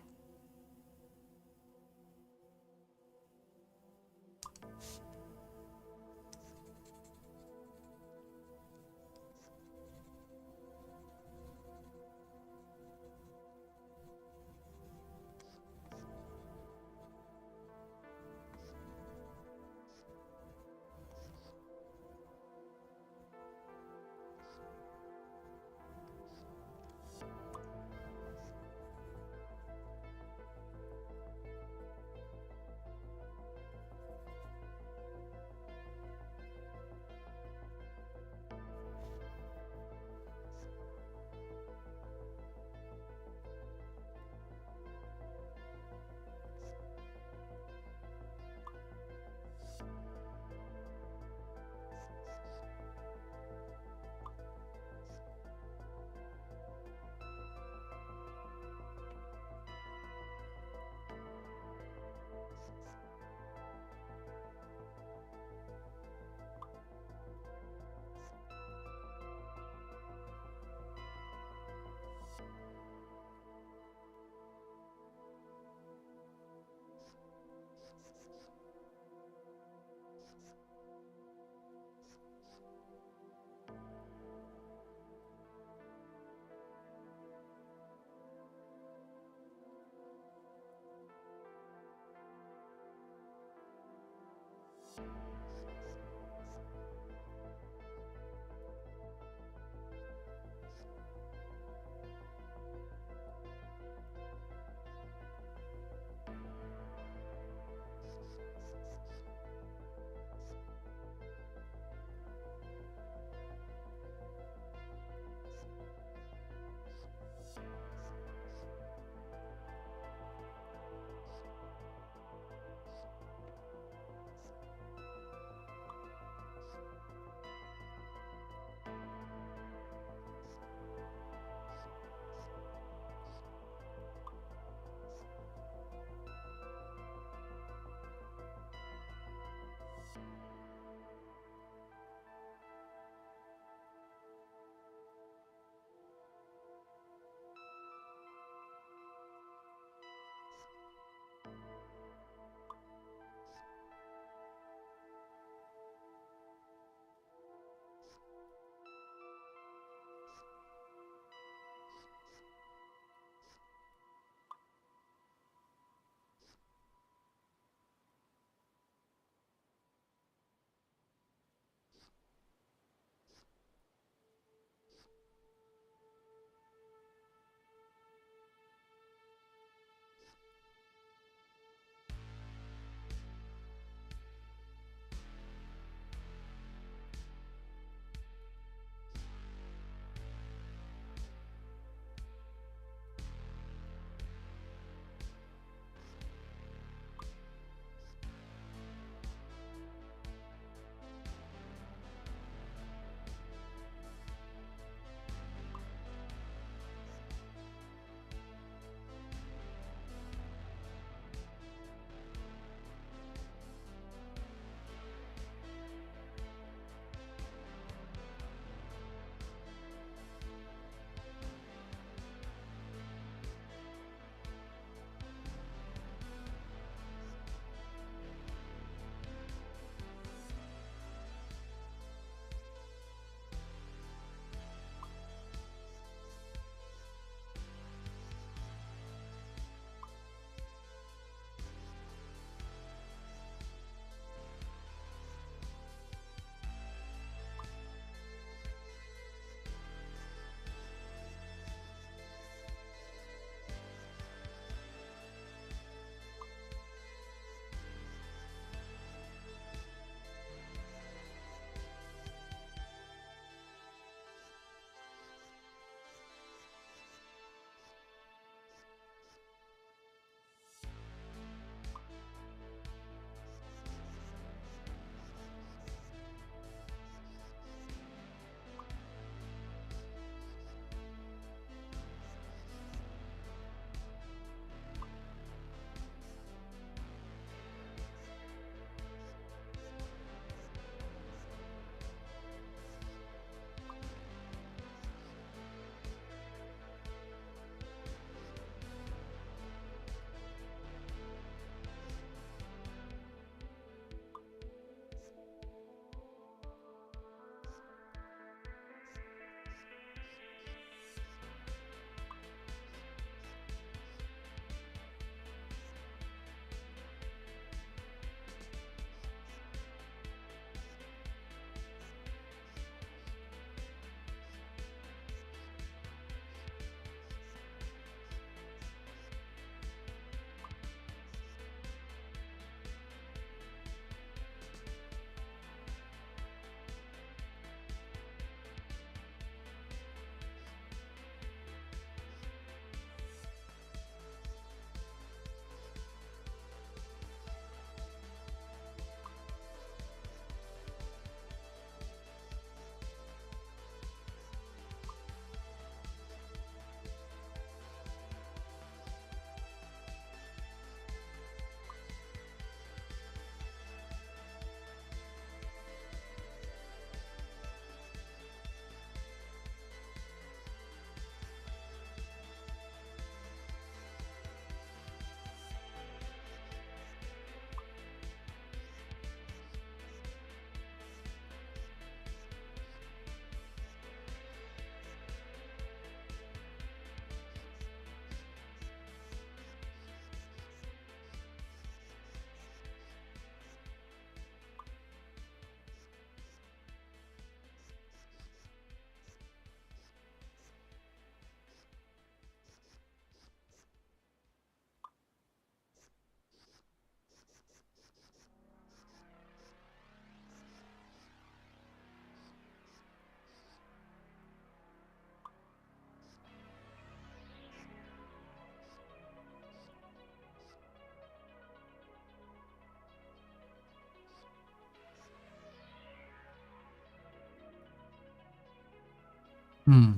Hmm.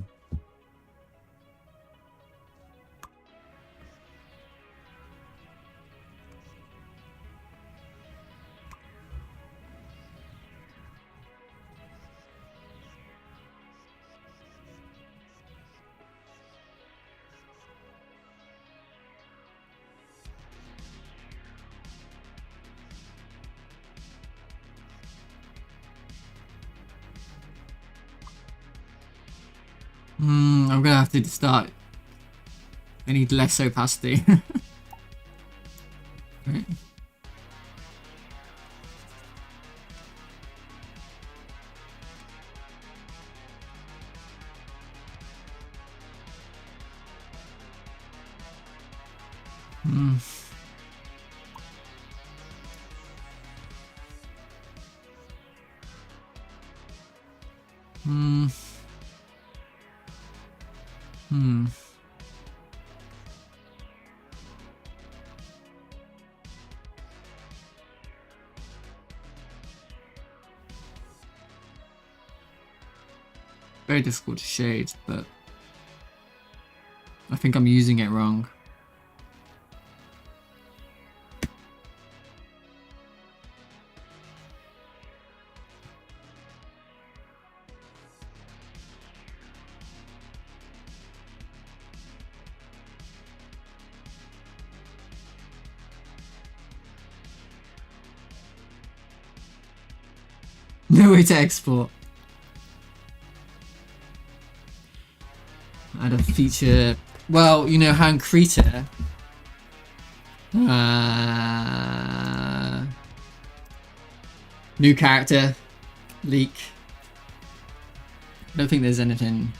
I'm gonna have to start. I need less opacity. Right. Hmm. Hmm. Hmm. Very difficult to shade, but I think I'm using it wrong. No way to export. Add a feature. Well, you know how in Krita, new character leak. I don't think there's anything.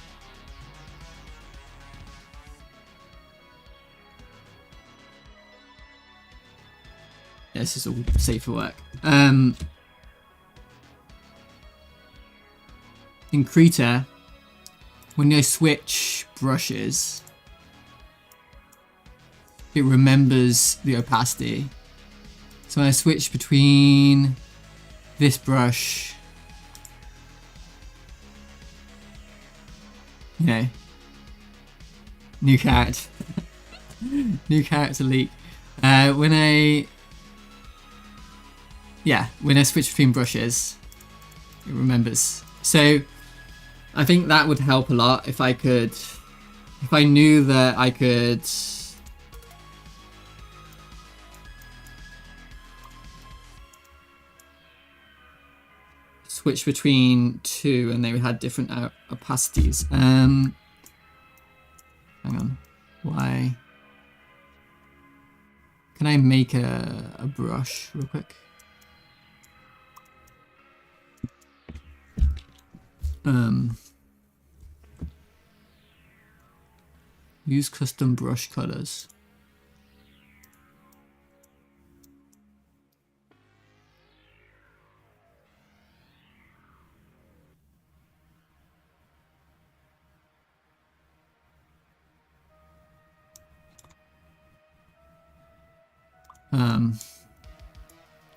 Yeah, this is all safe for work. In Krita, when I switch brushes, it remembers the opacity. So when I switch between this brush, you know, new character, new character leak. When I switch between brushes, it remembers. So I think that would help a lot if I knew that I could switch between two and they had different opacities. Hang on. Why? Can I make a brush real quick? Use custom brush colors.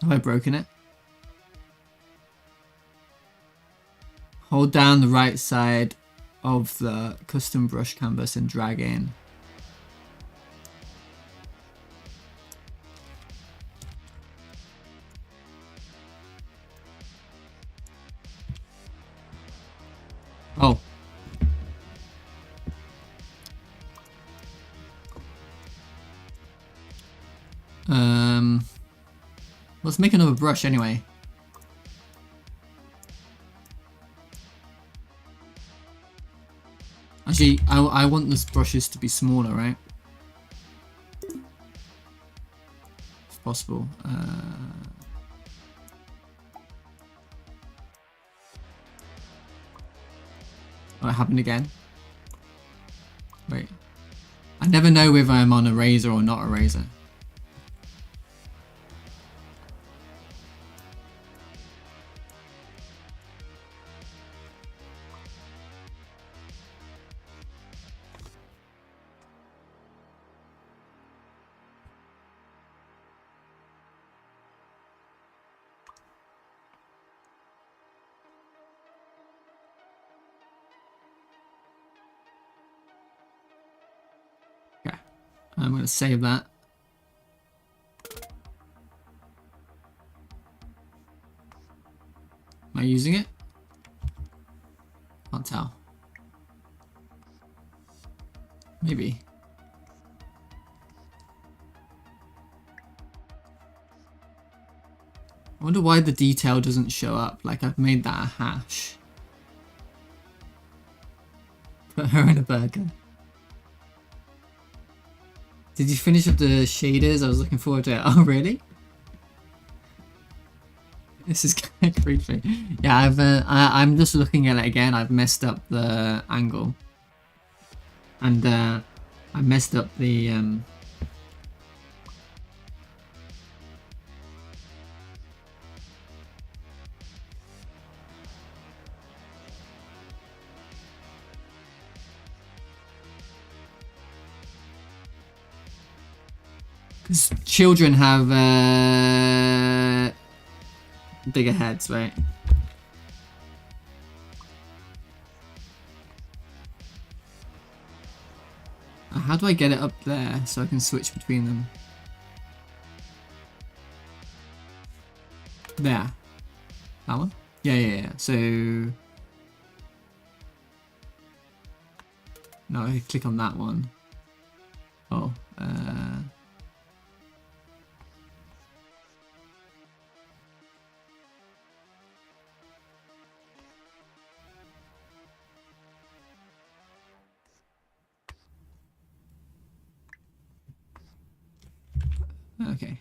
Have I broken it? Hold down the right side of the custom brush canvas and drag in. Oh. Let's make another brush anyway. Actually, I want these brushes to be smaller, right? If possible. Oh, it happened again. Wait. I never know whether I'm on a razor or not a razor. I'm gonna save that. Am I using it? Can't tell. Maybe. I wonder why the detail doesn't show up. Like I've made that a hash. Put her in a burger. Did you finish up the shaders? I was looking forward to it. Oh really? This is kind of creepy. Yeah, I'm just looking at it again. I've messed up the angle. And I messed up the because children have bigger heads, right? How do I get it up there so I can switch between them? There. That one? Yeah. So... No, I click on that one. Oh, okay.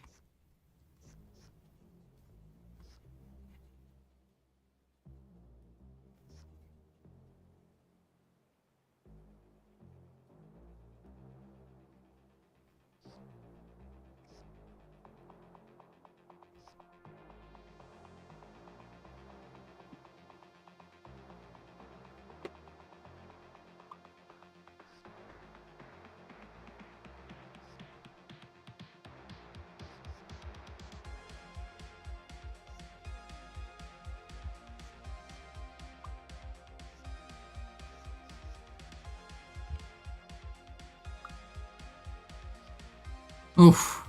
Oof.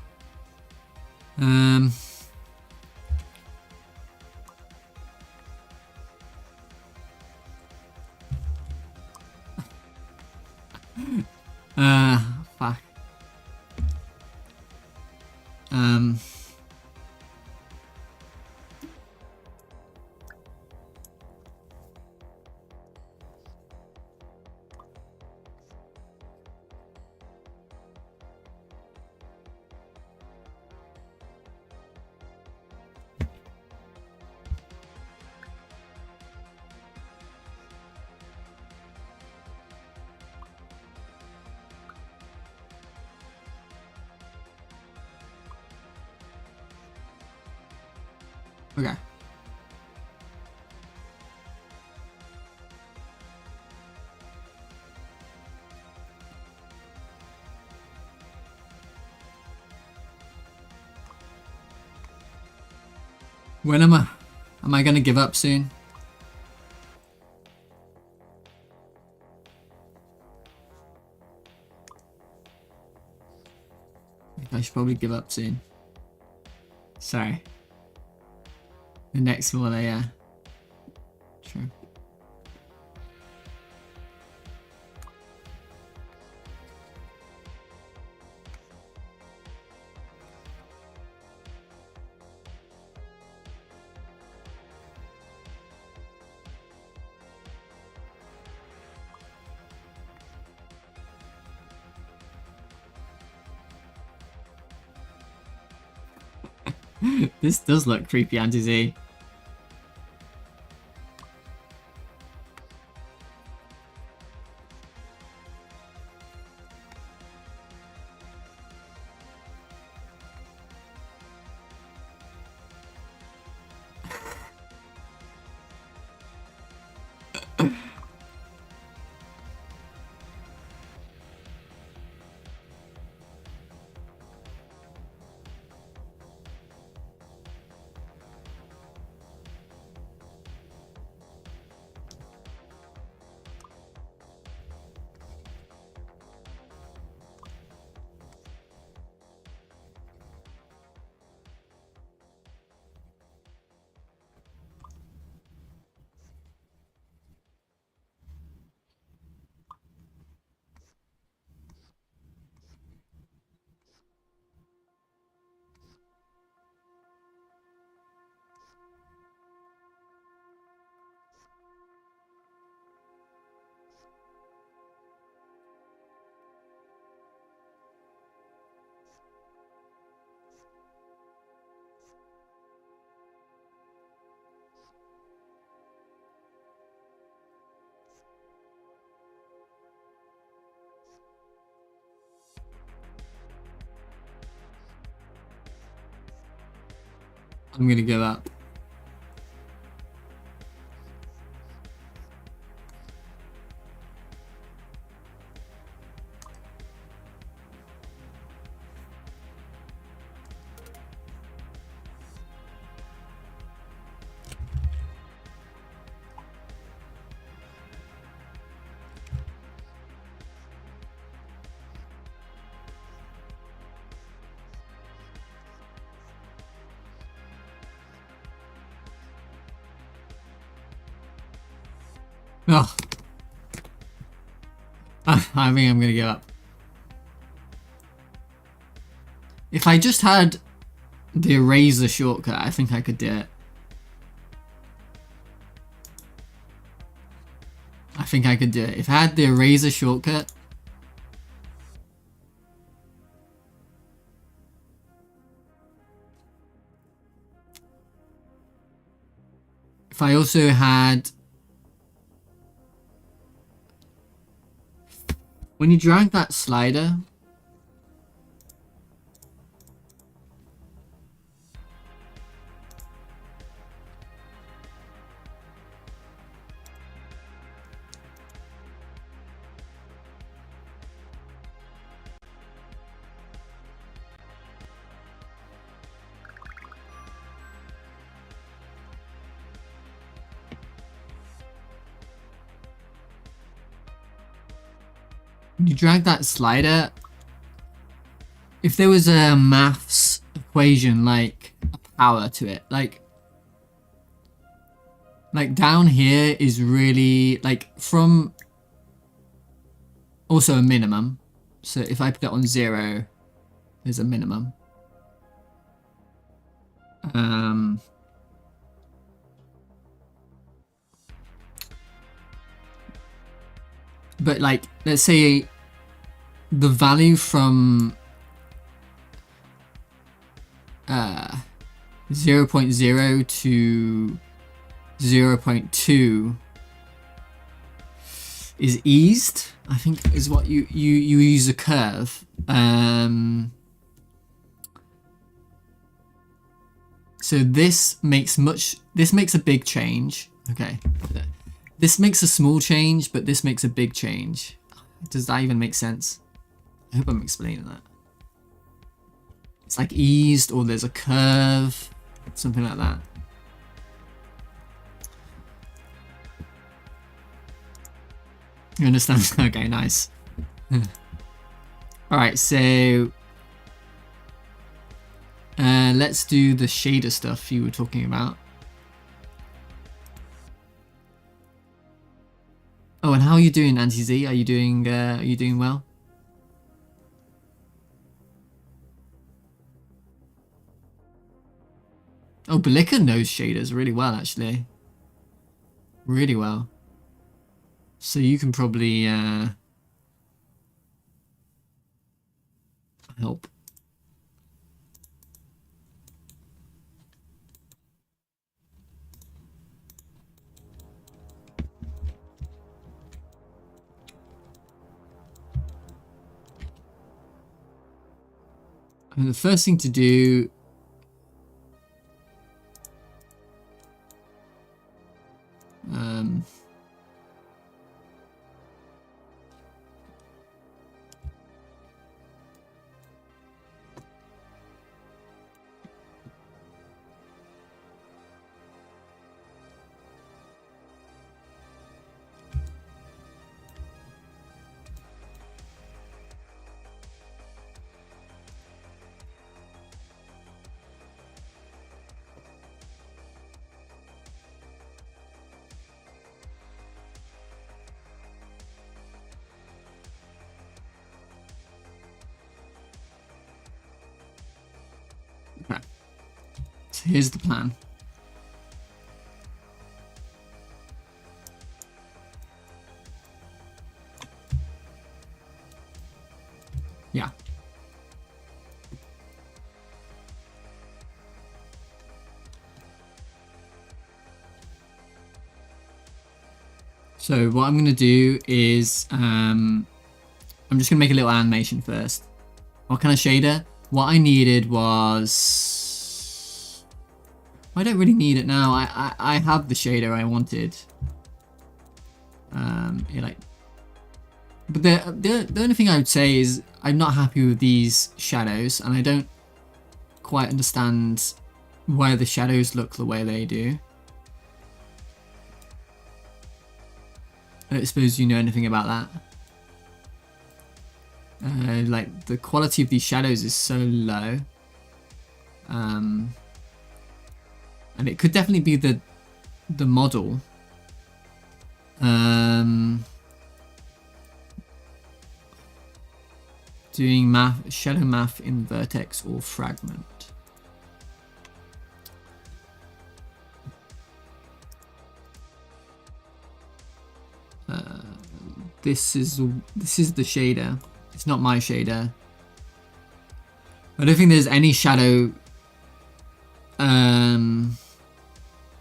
Fuck. Okay. When am I? Am I gonna give up soon? I should probably give up soon. Sorry. The next one, yeah. Sure. This does look creepy, Auntie Z. I'm gonna go up. Oh. I think I'm gonna give up. If I just had the eraser shortcut, I think I could do it. I think I could do it. If I had the eraser shortcut. If I also had... When you drag that slider... You drag that slider. If there was a maths equation like a power to it, like down here is really like from also a minimum. So if I put it on 0, there's a minimum. But like, let's say the value from 0.0 to 0.2 is eased, I think is what you use a curve. So this makes a big change. Okay. This makes a small change, but this makes a big change. Does that even make sense? I hope I'm explaining that. It's like eased, or there's a curve, something like that. You understand? Okay, nice. Alright, so... let's do the shader stuff you were talking about. Oh, and how are you doing, Anti-Z? Are you doing well? Oh, Belika knows shaders really well, actually. Really well. So you can probably help. And the first thing to do okay. So here's the plan. Yeah. So what I'm going to do is I'm just going to make a little animation first. What kind of shader? What I needed was I don't really need it now. I have the shader I wanted. Yeah, like, but the only thing I would say is I'm not happy with these shadows, and I don't quite understand why the shadows look the way they do. I don't suppose you know anything about that. Like, the quality of these shadows is so low. And it could definitely be the model. Doing shadow math in vertex or fragment. This is the shader. It's not my shader. I don't think there's any shadow.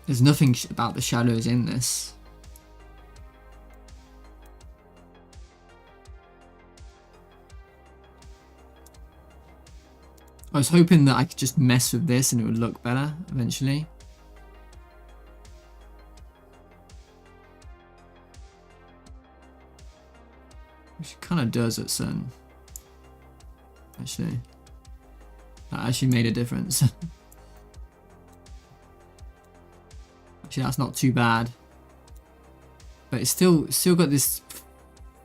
There's nothing about the shadows in this. I was hoping that I could just mess with this and it would look better eventually. Which it kind of does at certain. Actually, that actually made a difference. Actually, that's not too bad. But it's still got this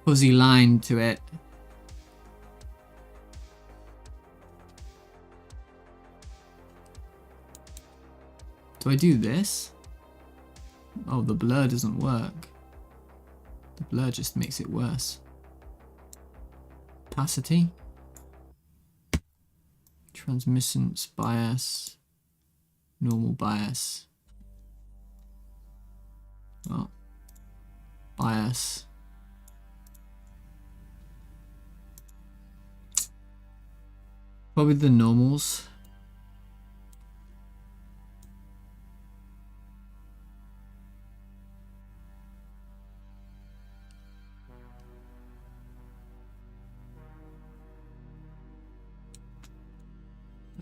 fuzzy line to it. Do I do this? Oh, the blur doesn't work. The blur just makes it worse. Opacity. Transmittance bias. Normal bias. Oh. Bias. Probably the normals.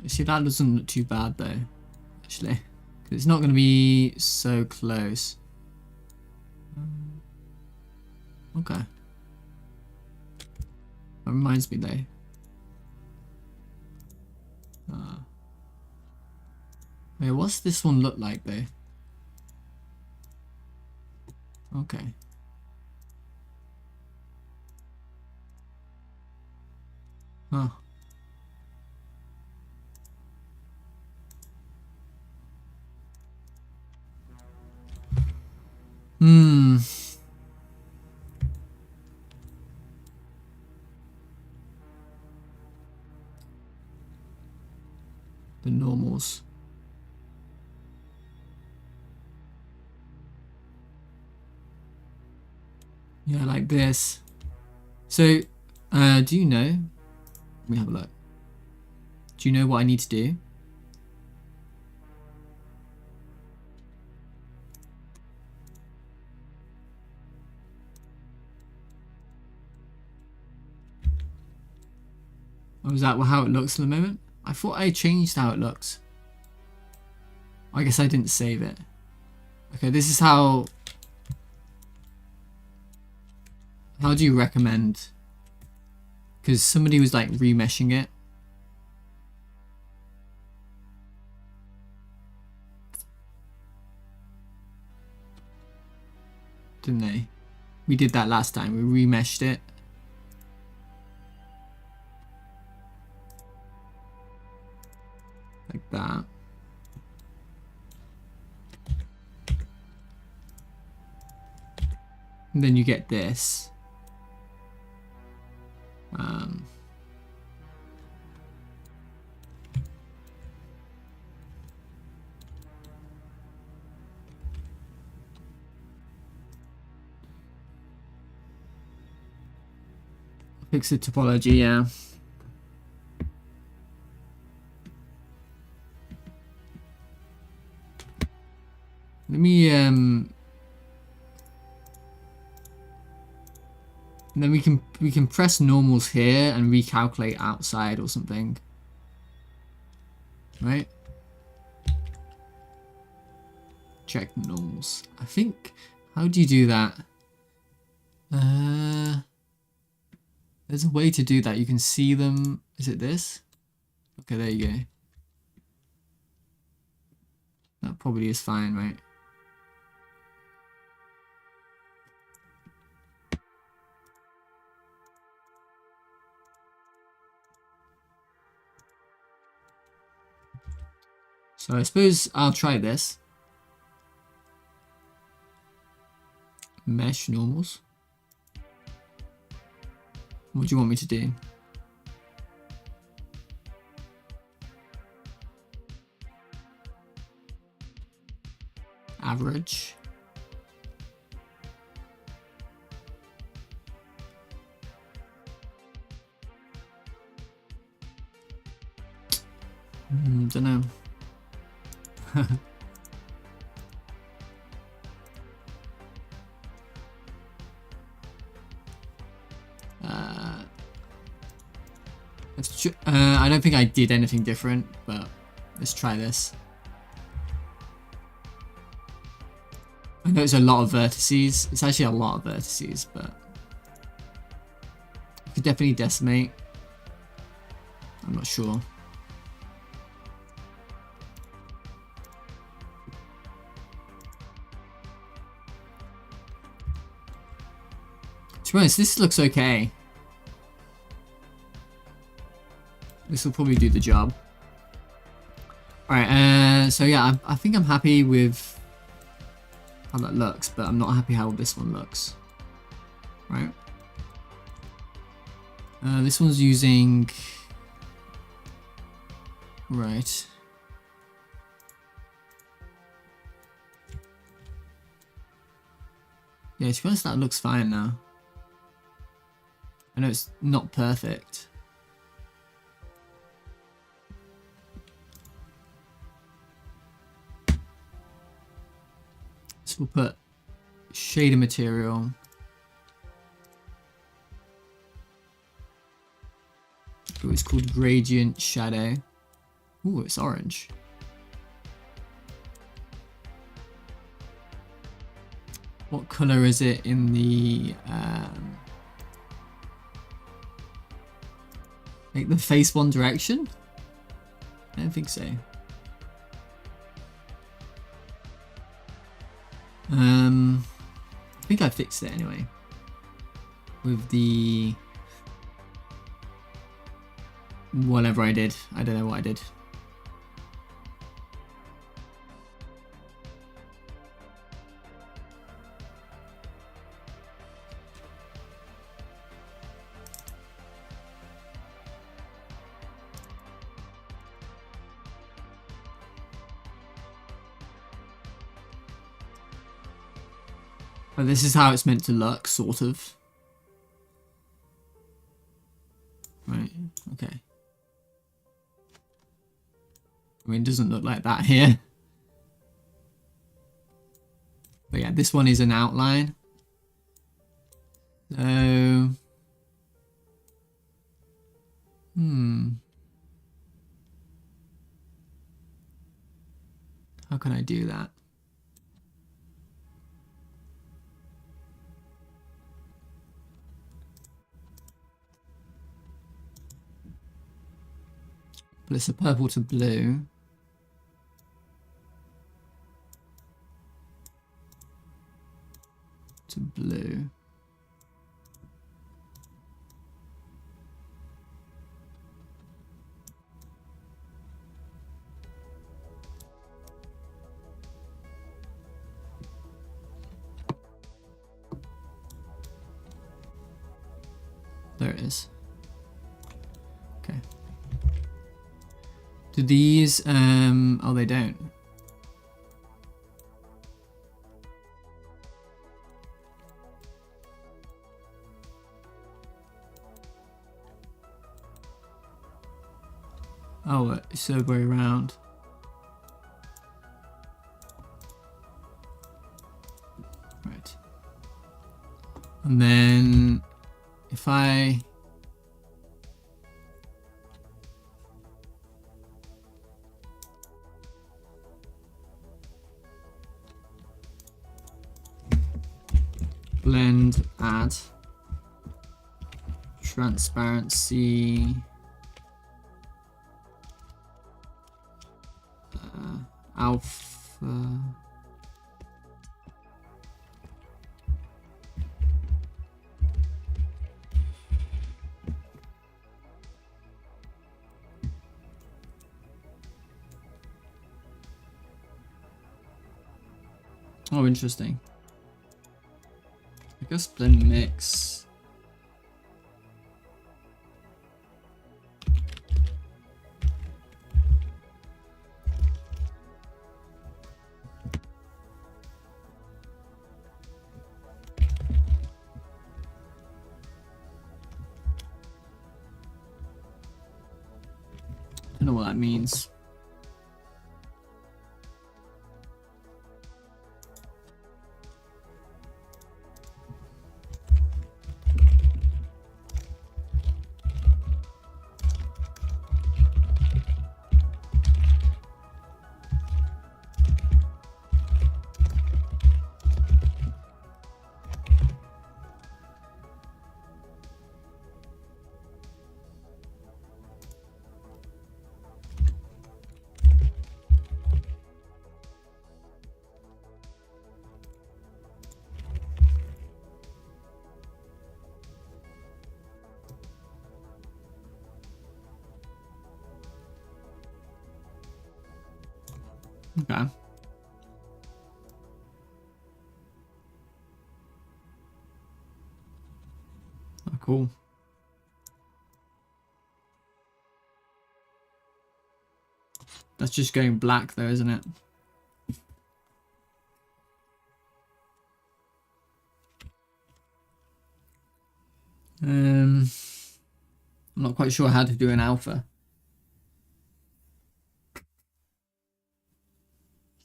See, that doesn't look too bad though, actually, 'cause it's not going to be so close. Okay. That reminds me though. Wait, what's this one look like though? Okay. Huh. The normals. Yeah, like this. So, do you know? Let me have a look. Do you know what I need to do? Oh, is that how it looks at the moment? I thought I changed how it looks. I guess I didn't save it. Okay, this is how... How do you recommend? Because somebody was like remeshing it. Didn't they? We did that last time. We remeshed it. Like that. And then you get this. Fix the topology, yeah. Let me and then we can press normals here and recalculate outside or something. Right? check normals. I think, how do you do that? There's a way to do that. You can see them. Is it this? Okay, there you go. That probably is fine, right? So I suppose I'll try this. Mesh normals. What do you want me to do? Average. Don't know. I don't think I did anything different, but let's try this. I know it's a lot of vertices. It's actually a lot of vertices, but you could definitely decimate. I'm not sure. To be honest, this looks okay. This will probably do the job. Alright, so yeah, I think I'm happy with how that looks, but I'm not happy how this one looks. Right? This one's using... Right. Yeah, to be honest, that looks fine now. I know it's not perfect. So we'll put shader material. Ooh, it's called gradient shadow. Ooh, it's orange. What color is it in the like the face one direction? I don't think so. I think I fixed it anyway. With the whatever I did. I don't know what I did. But this is how it's meant to look, sort of. Right, okay. I mean, it doesn't look like that here. But yeah, this one is an outline. So... How can I do that? But it's a purple to blue. To blue. There it is. Okay. Do these, oh, they don't. Oh, it's the other way around. Right. And then if I... transparency, alpha. Oh, interesting. I guess blend mix. I don't know what that means. Okay. Oh, cool. That's just going black though, isn't it? I'm not quite sure how to do an alpha.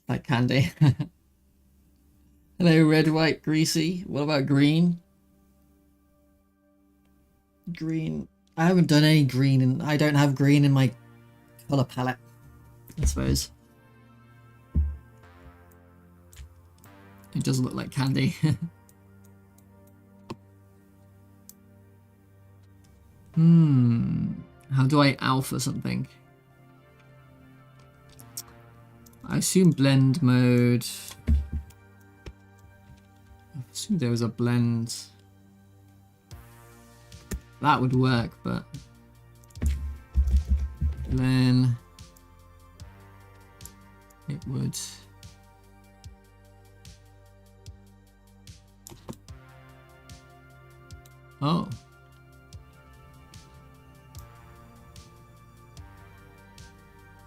Like candy. Hello, red, white, greasy. What about green? Green. I haven't done any green, and I don't have green in my color palette, I suppose. It does look like candy. How do I alpha something? I assume blend mode. I assume there was a blend. That would work, but then it would. Oh.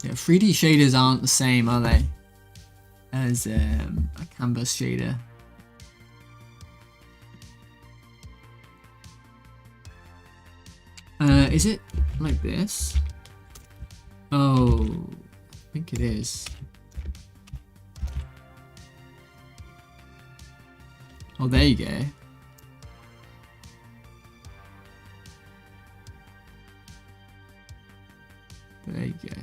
Yeah, 3D shaders aren't the same, are they? As a canvas shader. Is it like this? Oh, I think it is. Oh, there you go. There you go.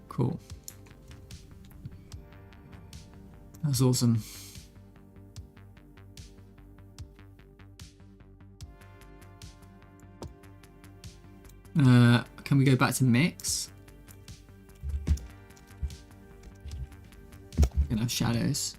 Cool. That's awesome. Can we go back to mix? We're gonna have shadows.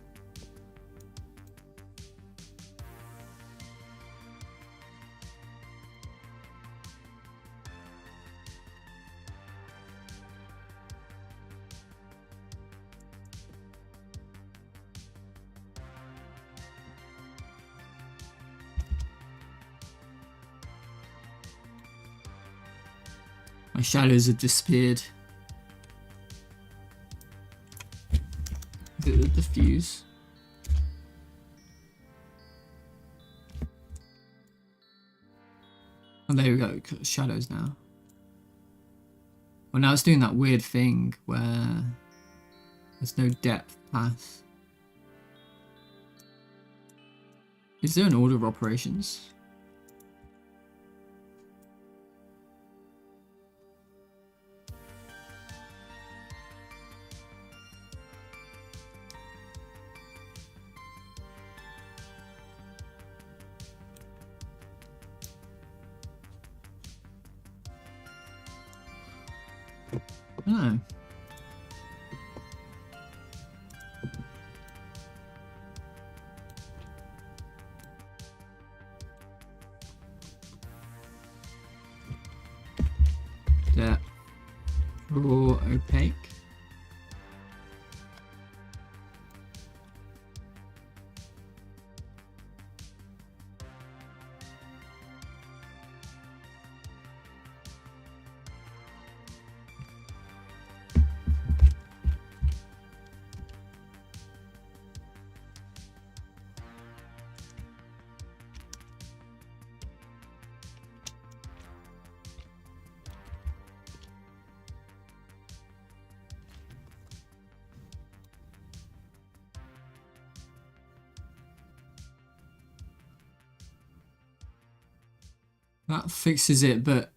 My shadows have disappeared. Is it the diffuse? Oh, there we go. Shadows now. Well, now it's doing that weird thing where there's no depth path. Is there an order of operations? Oh. That raw opaque. That fixes it, but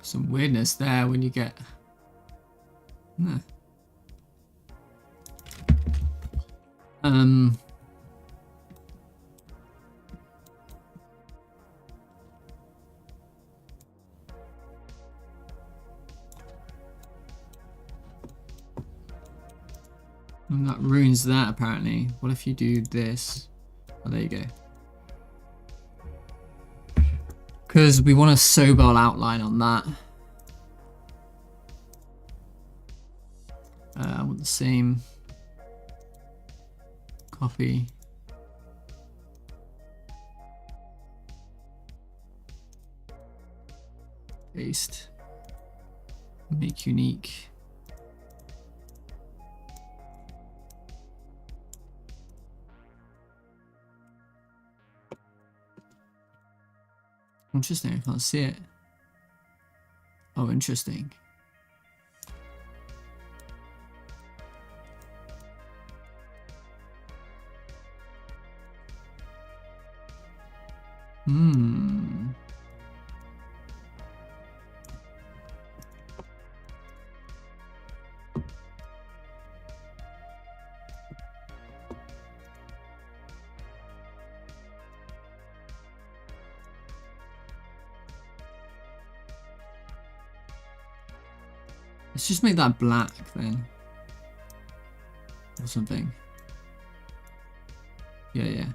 some weirdness there when you get. Nah. And that ruins that apparently. What if you do this? Oh, there you go. Because we want a Sobel outline on that. I want the same. Copy. Paste. Make unique. Interesting, I can't see it. Oh, interesting. Let's just make that black then. Or something. Yeah.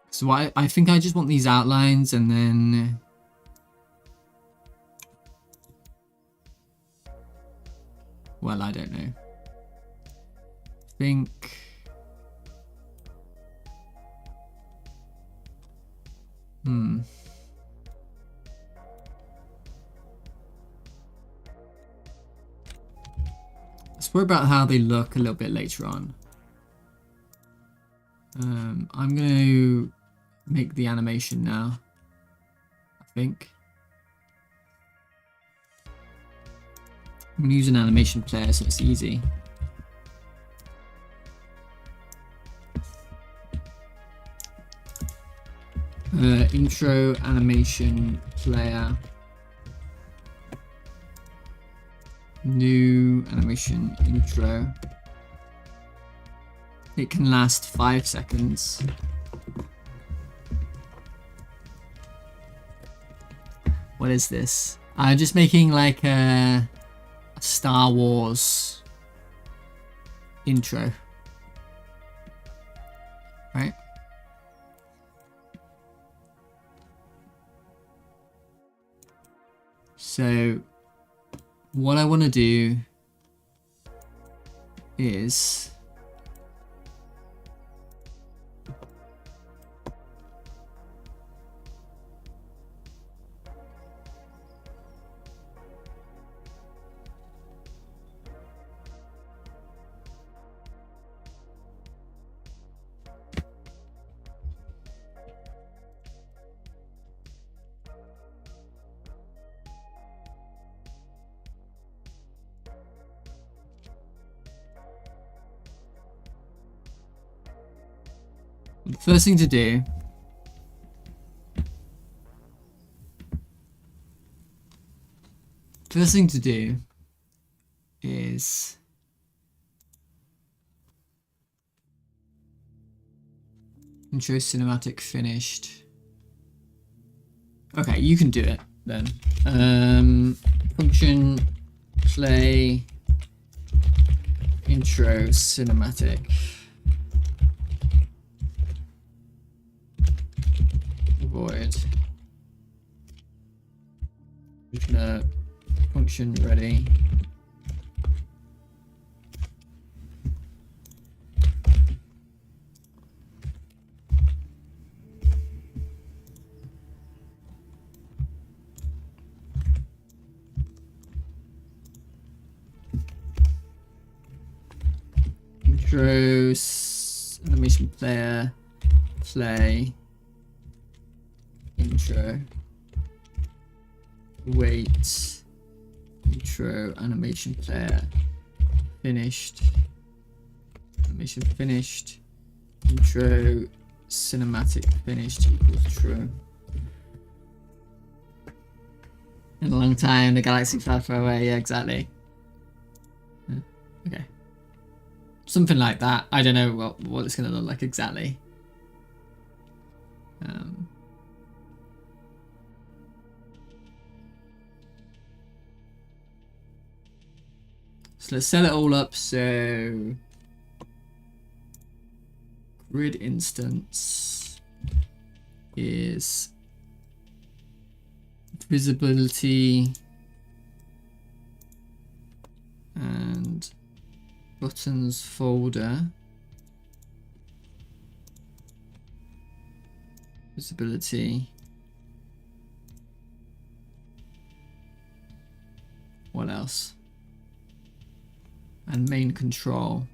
So I think I just want these outlines and then... Well, I don't know. I think... Let's worry about how they look a little bit later on. I'm going to make the animation now, I think. I'm going to use an animation player so it's easy. Intro animation player. New animation intro. It can last 5 seconds. What is this? Just making like a Star Wars intro. Right? So what I want to do is The first thing to do is intro cinematic finished. Okay, you can do it then. Function play intro cinematic. Void. Function ready. Intro animation player play intro wait intro animation player finished animation finished intro cinematic finished equals true. In a long time the galaxy far far away. Yeah, exactly. Okay, something like that. I don't know what it's gonna look like exactly. So let's set it all up. So grid instance is visibility and buttons folder visibility. What else? And main control.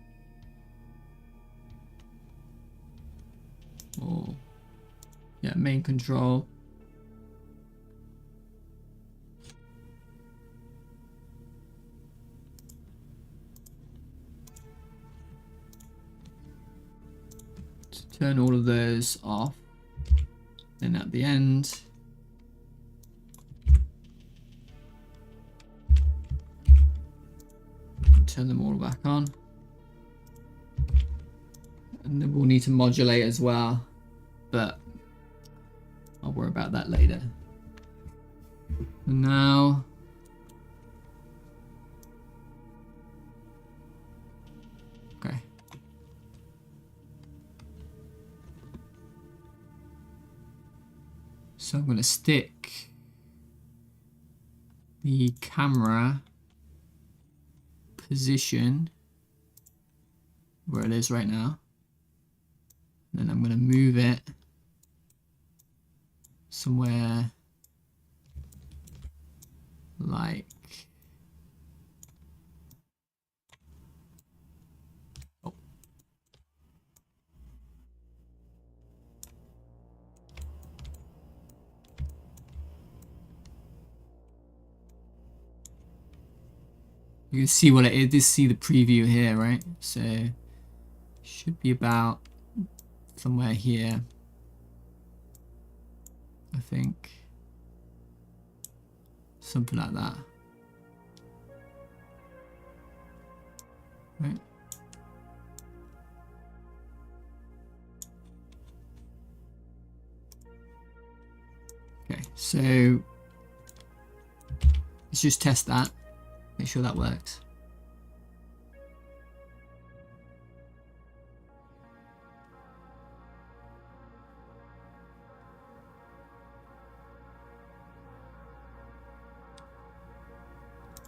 Or yeah, main control. To turn all of those off. Then at the end, turn them all back on. And then we'll need to modulate as well, but I'll worry about that later. And now okay. So I'm going to stick the camera position where it is right now. Then I'm going to move it somewhere like you can see what it is. Just see the preview here, right? So should be about somewhere here, I think. Something like that. Right? Okay, so let's just test that. Make sure that works.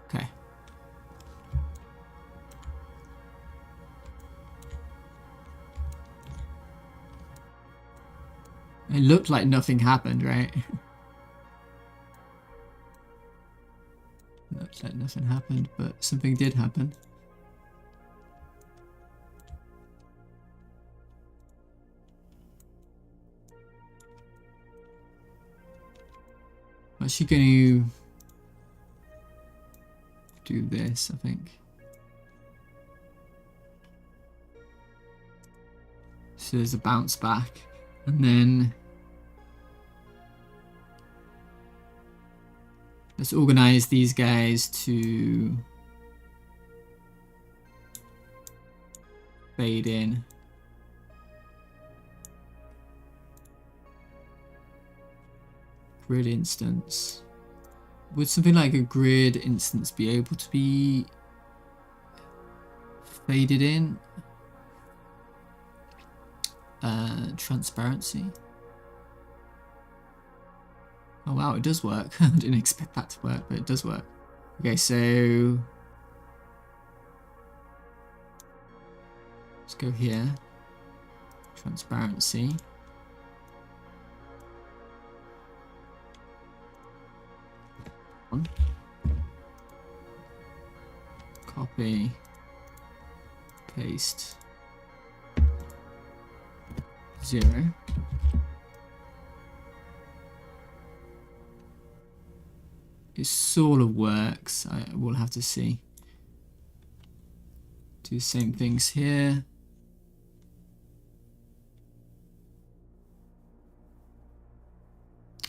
Okay. It looked like nothing happened, right? Looks like nothing happened, but something did happen. I'm actually going to do this, I think. So there's a bounce back. And then let's organize these guys to fade in. Grid instance. Would something like a grid instance be able to be faded in? Transparency. Oh wow, it does work. I didn't expect that to work, but it does work. Okay, so let's go here. Transparency. Copy. Paste. 0. It sort of works. I will have to see. Do the same things here.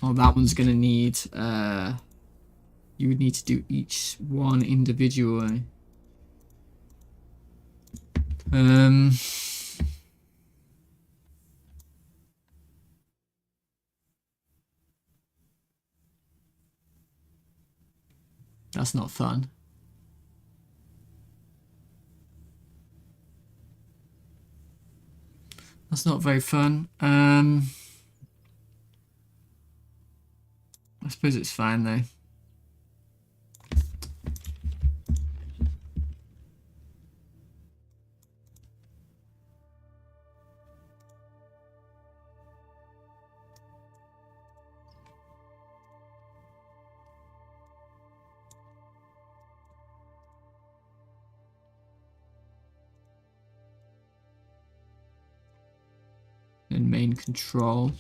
Oh, that one's gonna need you would need to do each one individually. That's not fun. That's not very fun. I suppose it's fine though. And main control.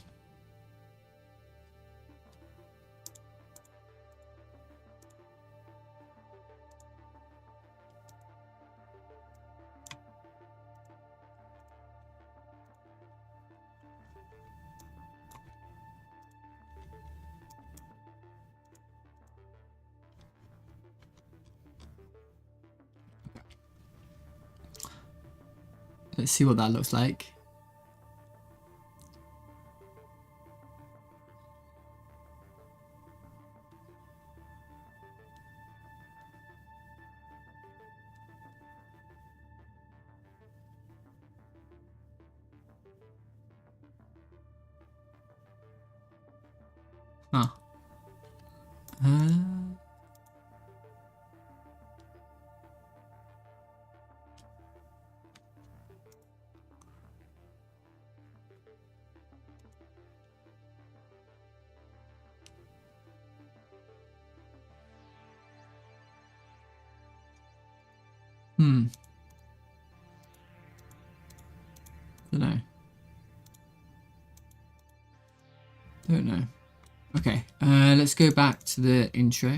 Let's see what that looks like. Huh. Don't know. Okay, let's go back to the intro.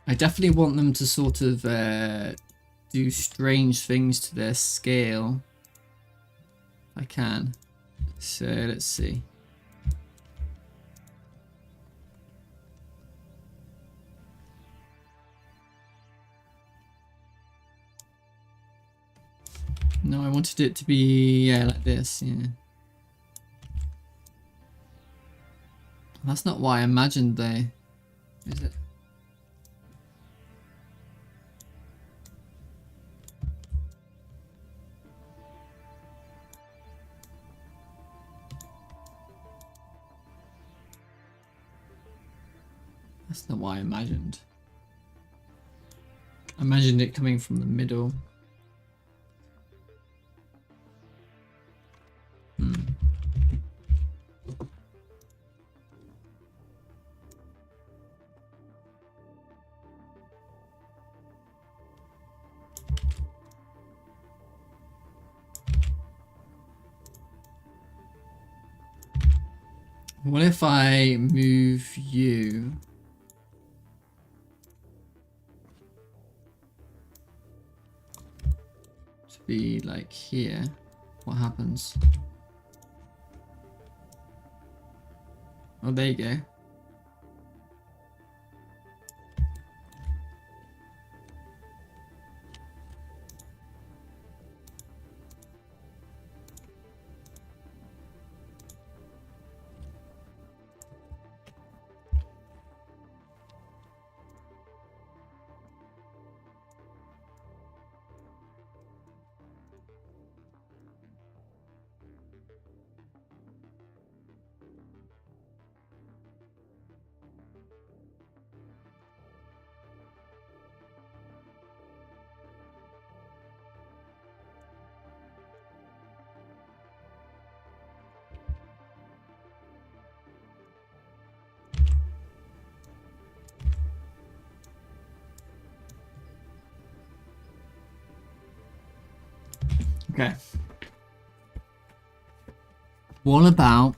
I definitely want them to sort of do strange things to their scale. If I can. So let's see. No, I wanted it to be, yeah, like this, yeah. That's not what I imagined though, is it? That's not what I imagined. I imagined it coming from the middle. What if I move you? To be like here. What happens? Oh, there you go. Okay. What about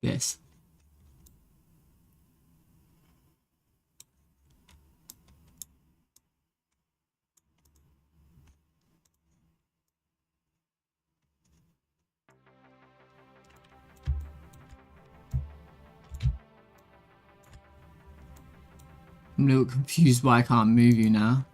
this? I'm a little confused why I can't move you now.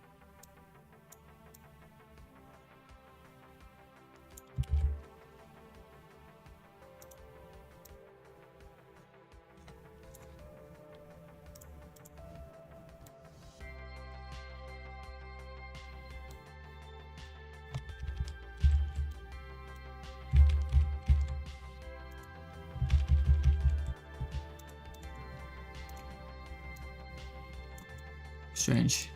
Strange.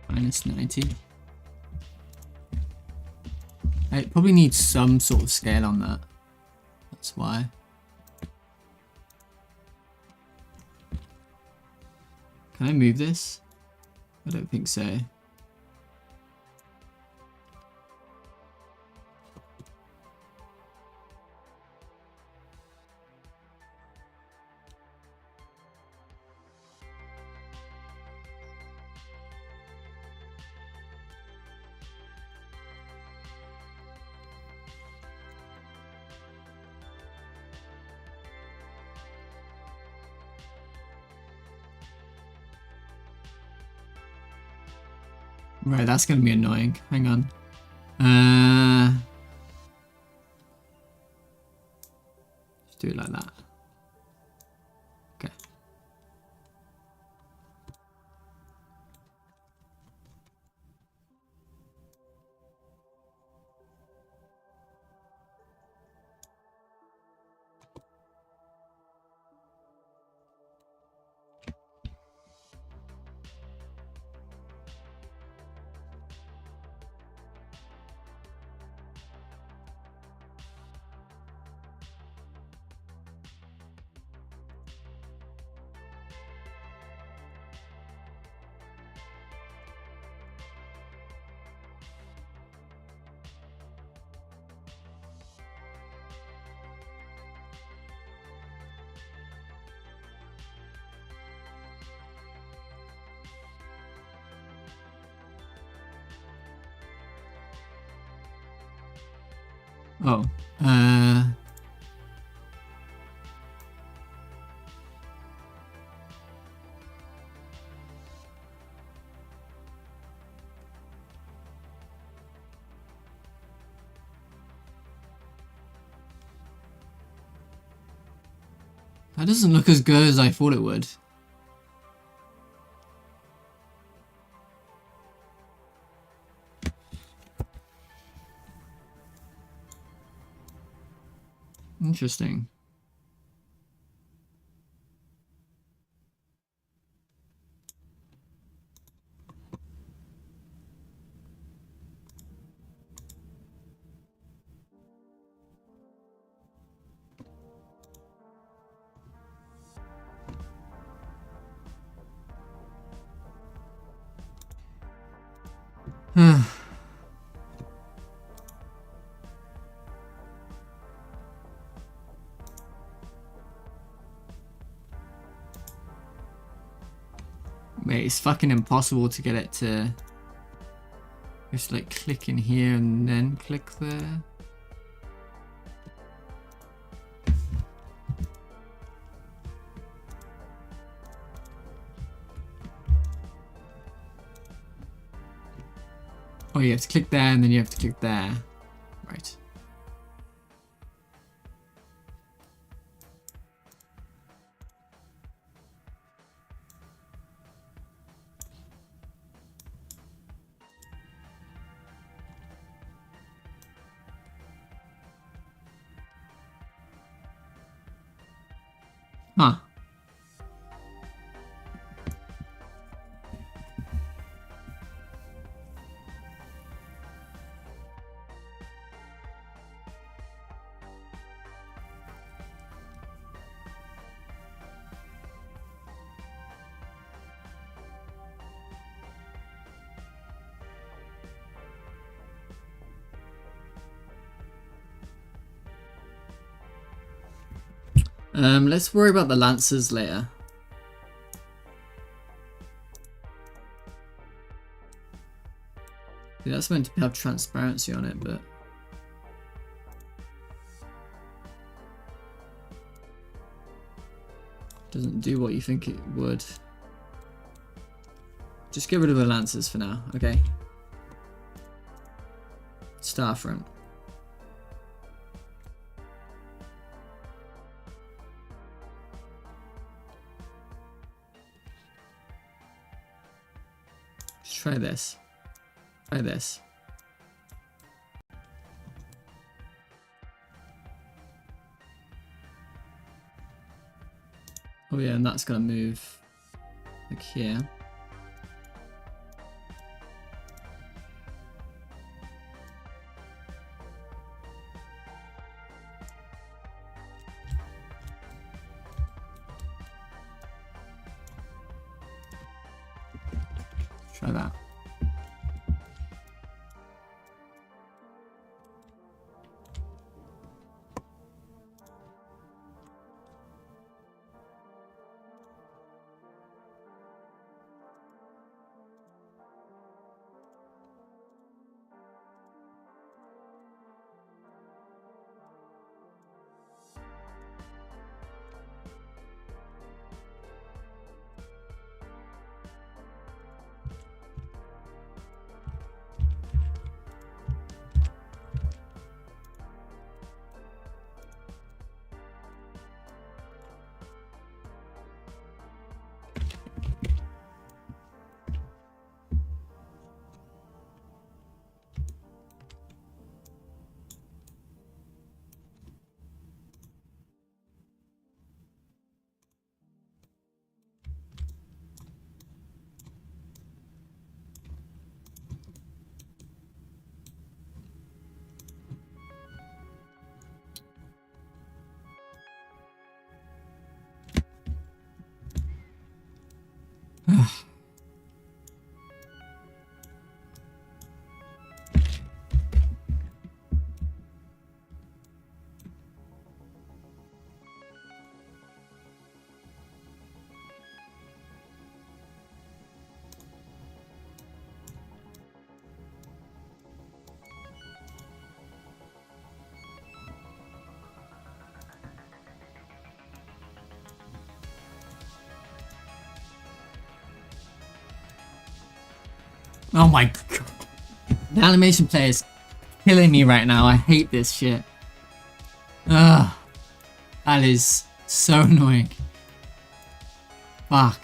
Minus 90. It probably needs some sort of scale on that. That's why. Can I move this? I don't think so. Right, that's gonna be annoying. Hang on. Just do it like that. Okay. Oh. That doesn't look as good as I thought it would. Interesting. Mate, it's fucking impossible to get it to just like click in here and then click there. Oh, you have to click there and then you have to click there. Right. Huh. Let's worry about the Lancers later. Yeah, that's meant to have transparency on it, but doesn't do what you think it would. Just get rid of the Lancers for now, okay? Starfront. Try this. Try this. Oh yeah, and that's gonna move like here. Try that. Oh my god. The animation player is killing me right now. I hate this shit. Ugh. That is So annoying. Fuck.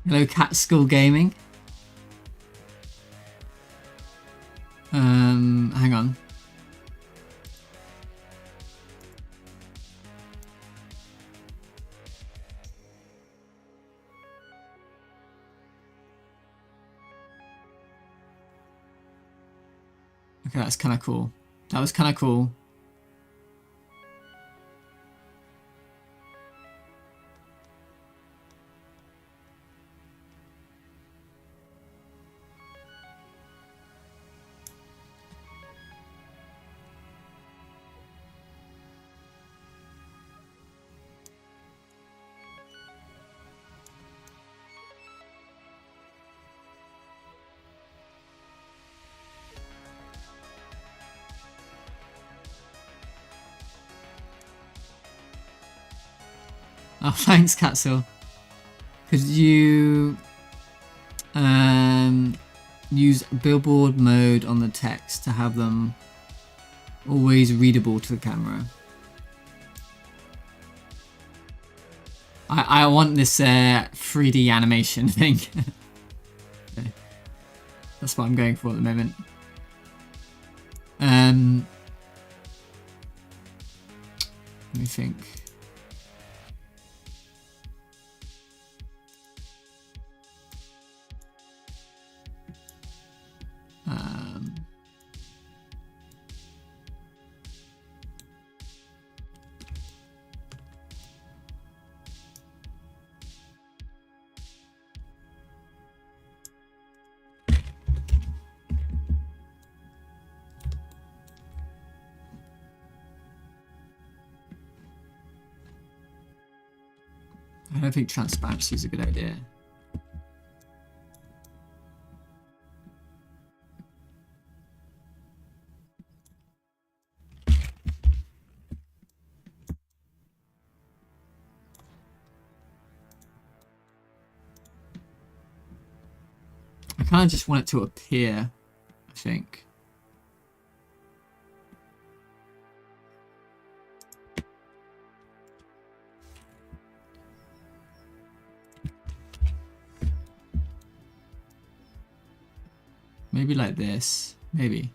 Hello, Cat School Gaming. Hang on. Okay, that's kind of cool. That was kind of cool. Oh, thanks, Katsul. Could you use billboard mode on the text to have them always readable to the camera? I want this 3D animation thing. Okay. That's what I'm going for at the moment. Let me think. I don't think transparency is a good idea. I kind of just want it to appear, I think. Maybe like this. Maybe.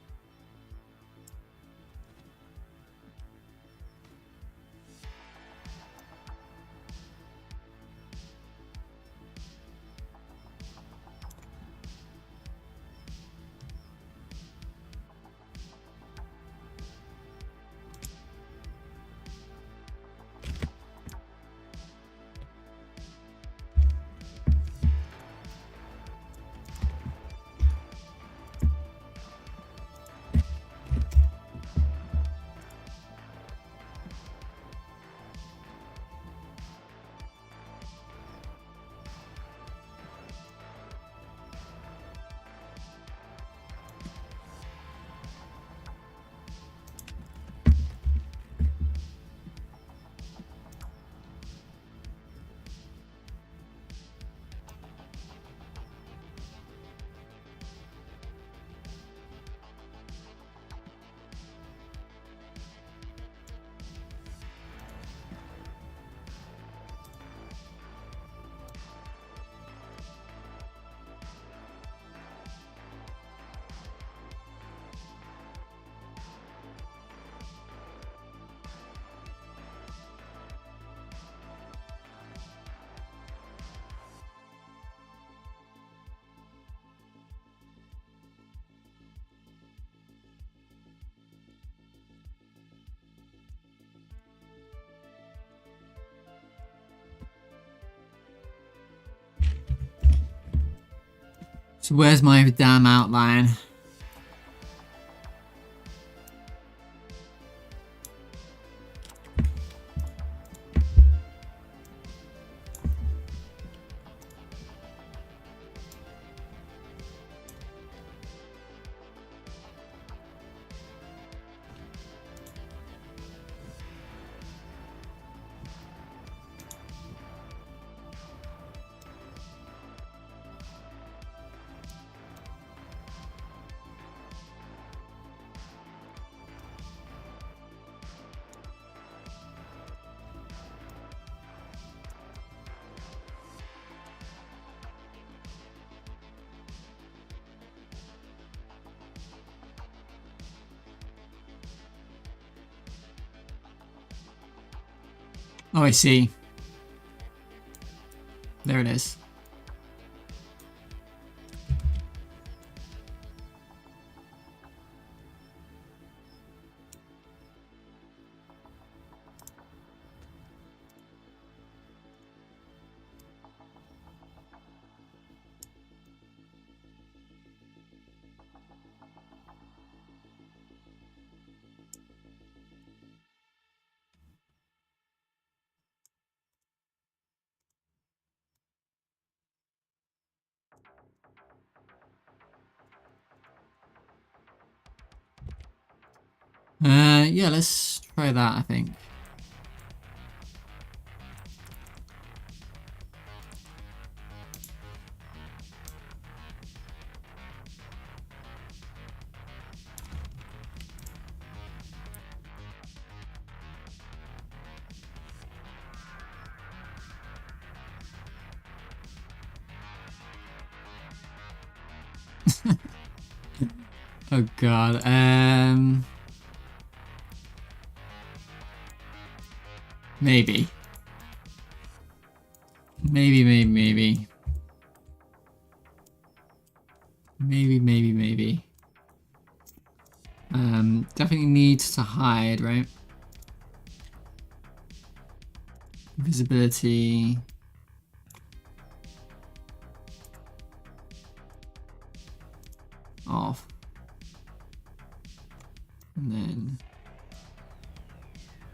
So where's my damn outline? Oh, I see. There it is. Yeah, let's try that, I think. Oh god, maybe. Maybe. Definitely needs to hide, right? Visibility. Off. And then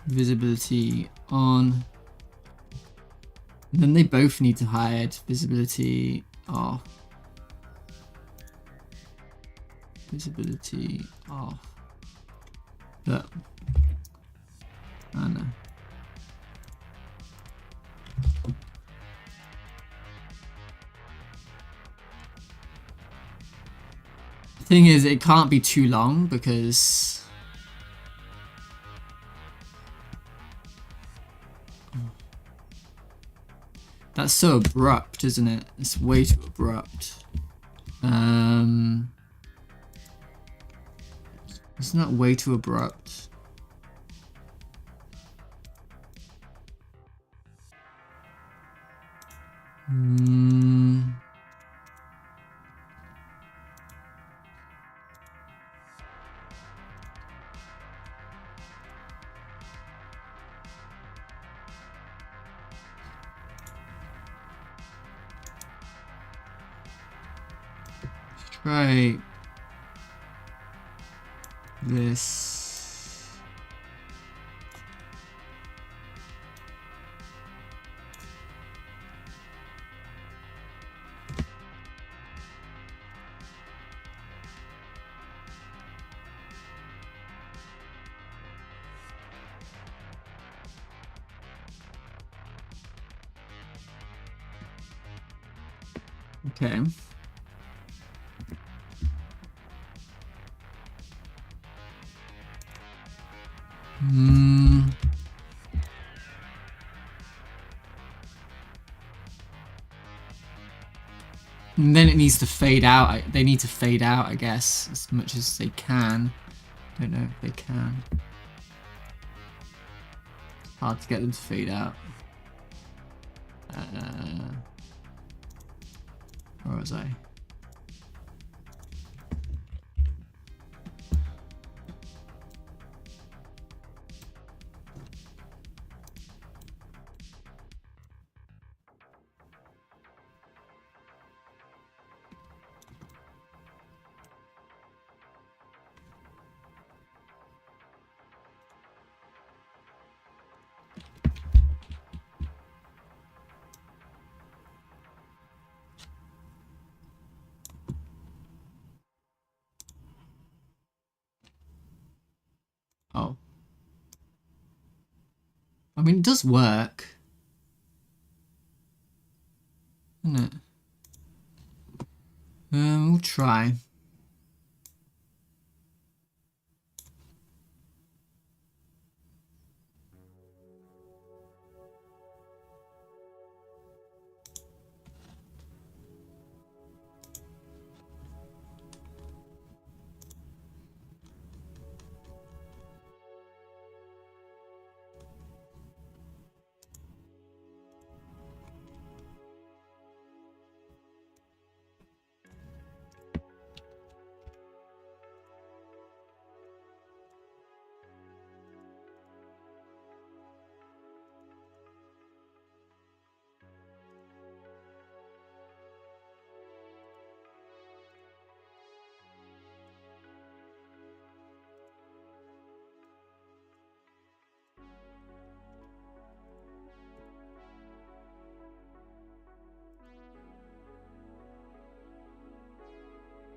visibility on. And then they both need to hide. Visibility off. Visibility off. But I don't know. The thing is, it can't be too long because that's so abrupt, isn't it? It's way too abrupt. Isn't that way too abrupt? Try this. Okay. And then it needs to fade out. They need to fade out, I guess, as much as they can. Don't know if they can. Hard to get them to fade out. Where was I? Oh. I mean, it does work. Doesn't it? We'll try.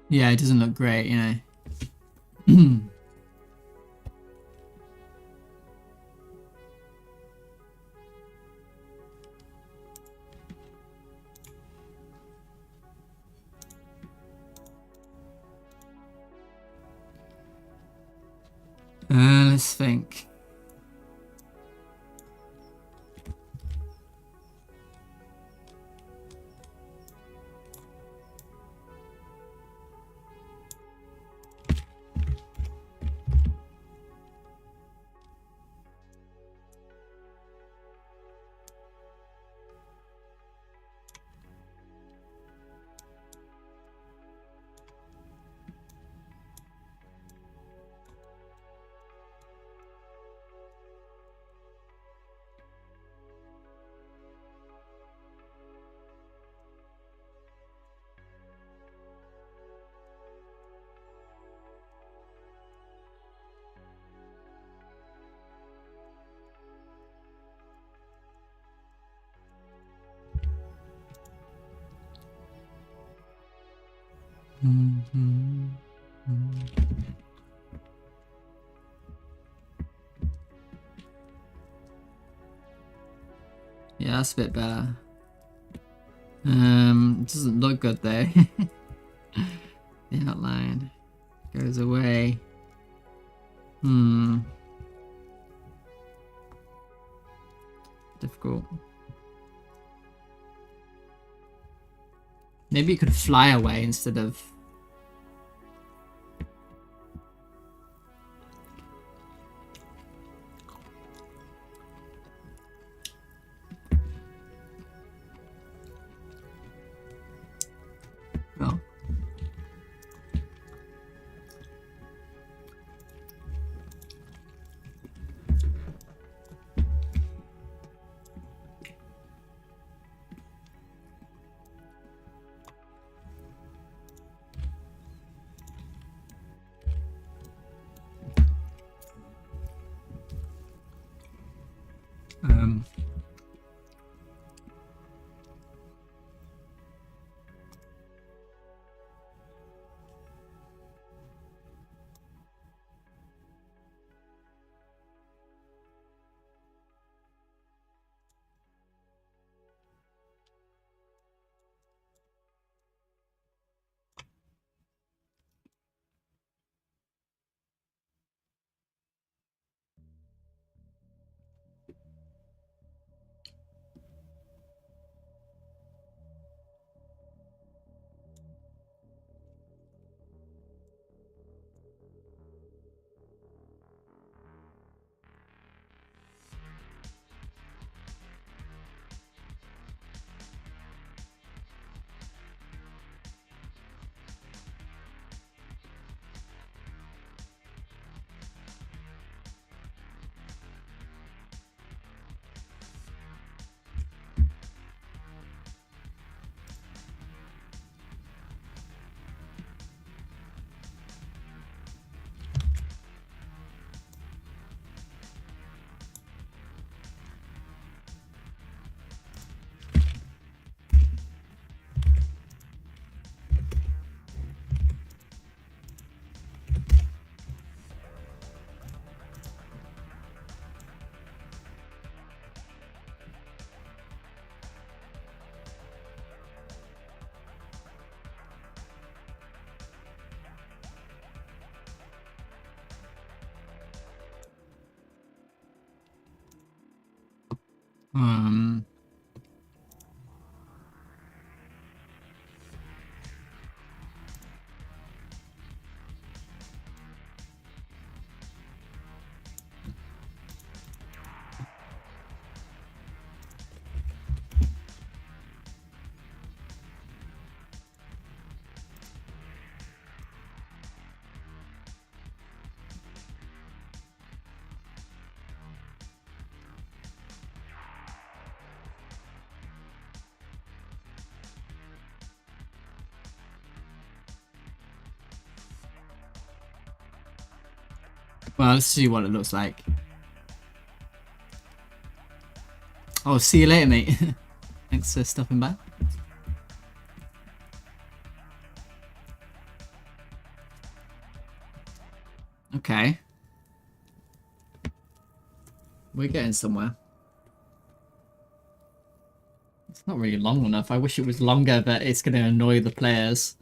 Yeah, it doesn't look great, you know. Let's think. Yeah, that's a bit better. It doesn't look good though. The outline goes away. Difficult. Maybe you could fly away instead of... Oh. Um. Well, let's see what it looks like. Oh, see you later, mate. Thanks for stopping by. Okay. We're getting somewhere. It's not really long enough. I wish it was longer, but it's going to annoy the players.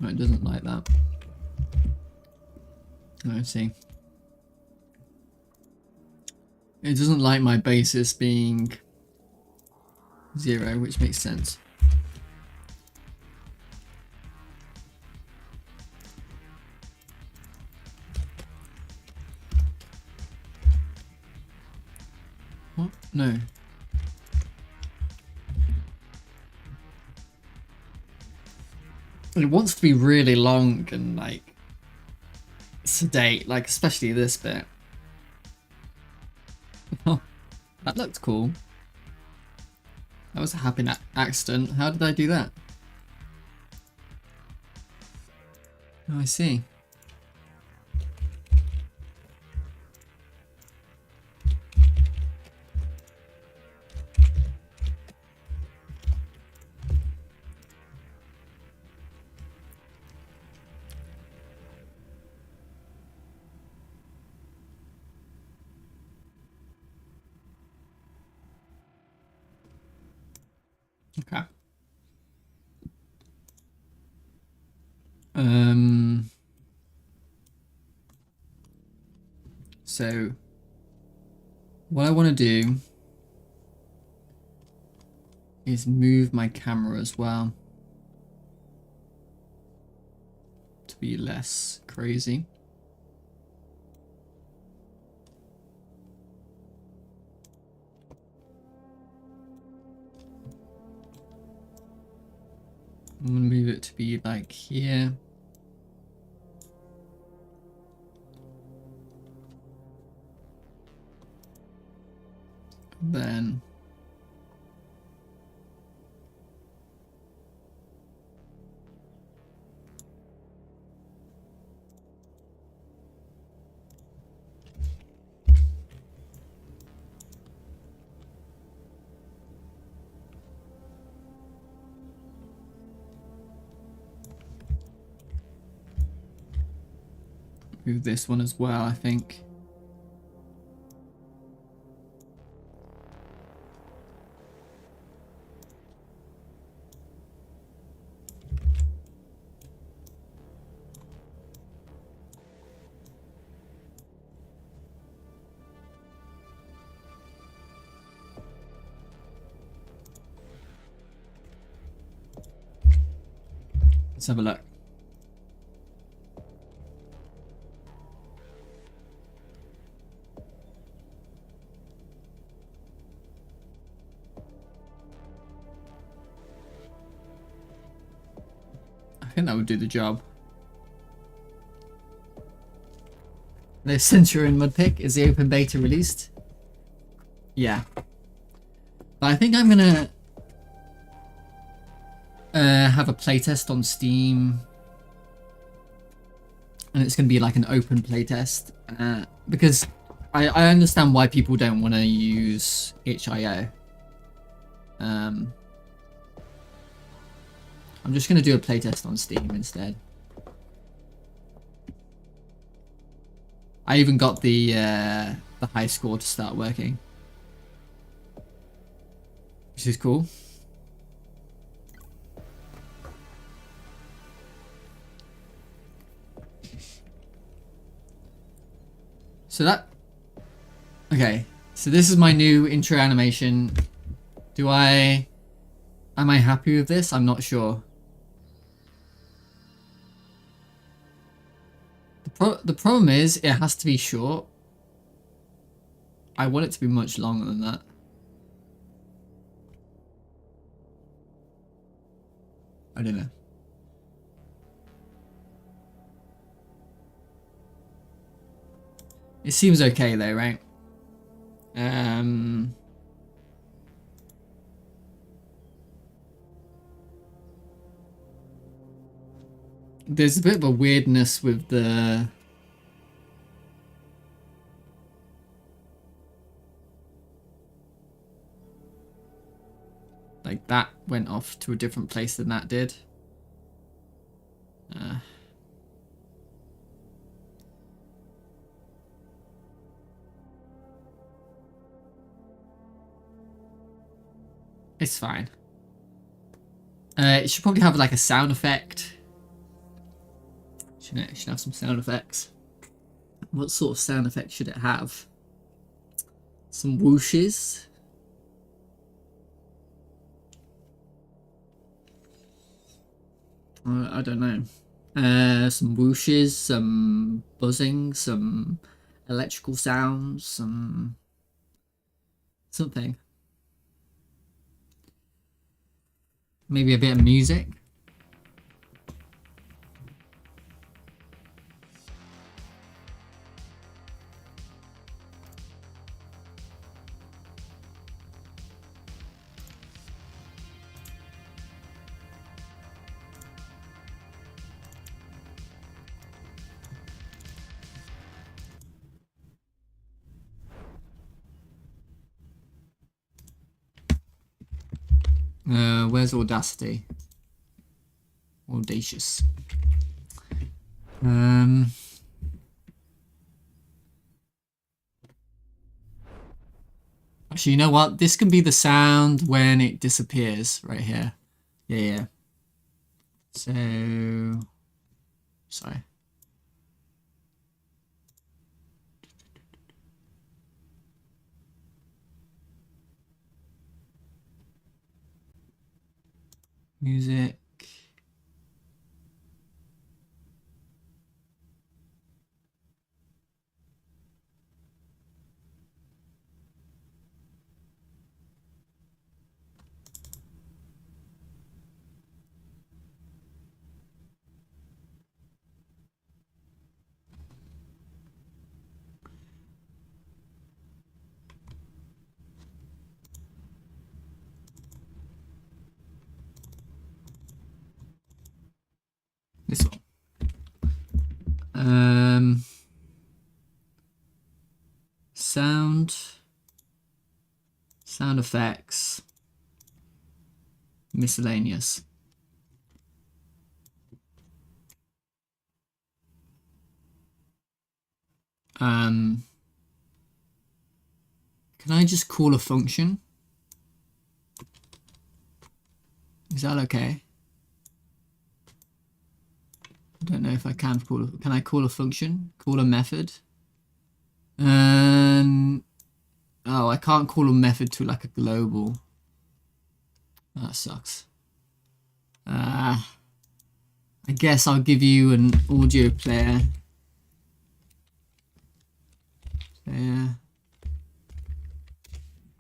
No, it doesn't like that. Let's see. It doesn't like my basis being 0, which makes sense. What? No. It wants to be really long and like sedate, like especially this bit. Oh, that looked cool. That was a happy accident. How did I do that? Oh, I see. Okay. So what I want to do is move my camera as well to be less crazy. I'm gonna move it to be like here. Then move this one as well, I think. Let's have a look. I think that would do the job. The Censure in Mudpick, is the open beta released? Yeah. But I think I'm gonna have a playtest on Steam, and it's gonna be like an open playtest because I understand why people don't want to use itch.io. I'm just going to do a playtest on Steam instead. I even got the high score to start working, which is cool. So that... Okay, so this is my new intro animation. Am I happy with this? I'm not sure. The problem is it has to be short. I want it to be much longer than that. I don't know. It seems okay though, right? There's a bit of a weirdness with the... Like that went off to a different place than that did. It's fine. It should probably have like a sound effect. Should have some sound effects. What sort of sound effect should it have? Some whooshes. I don't know. Some whooshes, some buzzing, some electrical sounds, something. Maybe a bit of music. Where's Audacity? Audacious. Actually, you know what? This can be the sound when it disappears right here. Yeah. So, sorry. Music. This one. Sound effects, miscellaneous. Can I just call a function? Is that okay? I don't know if I can can I call a function? Call a method? Oh, I can't call a method to like a global. That sucks. I guess I'll give you an audio player. There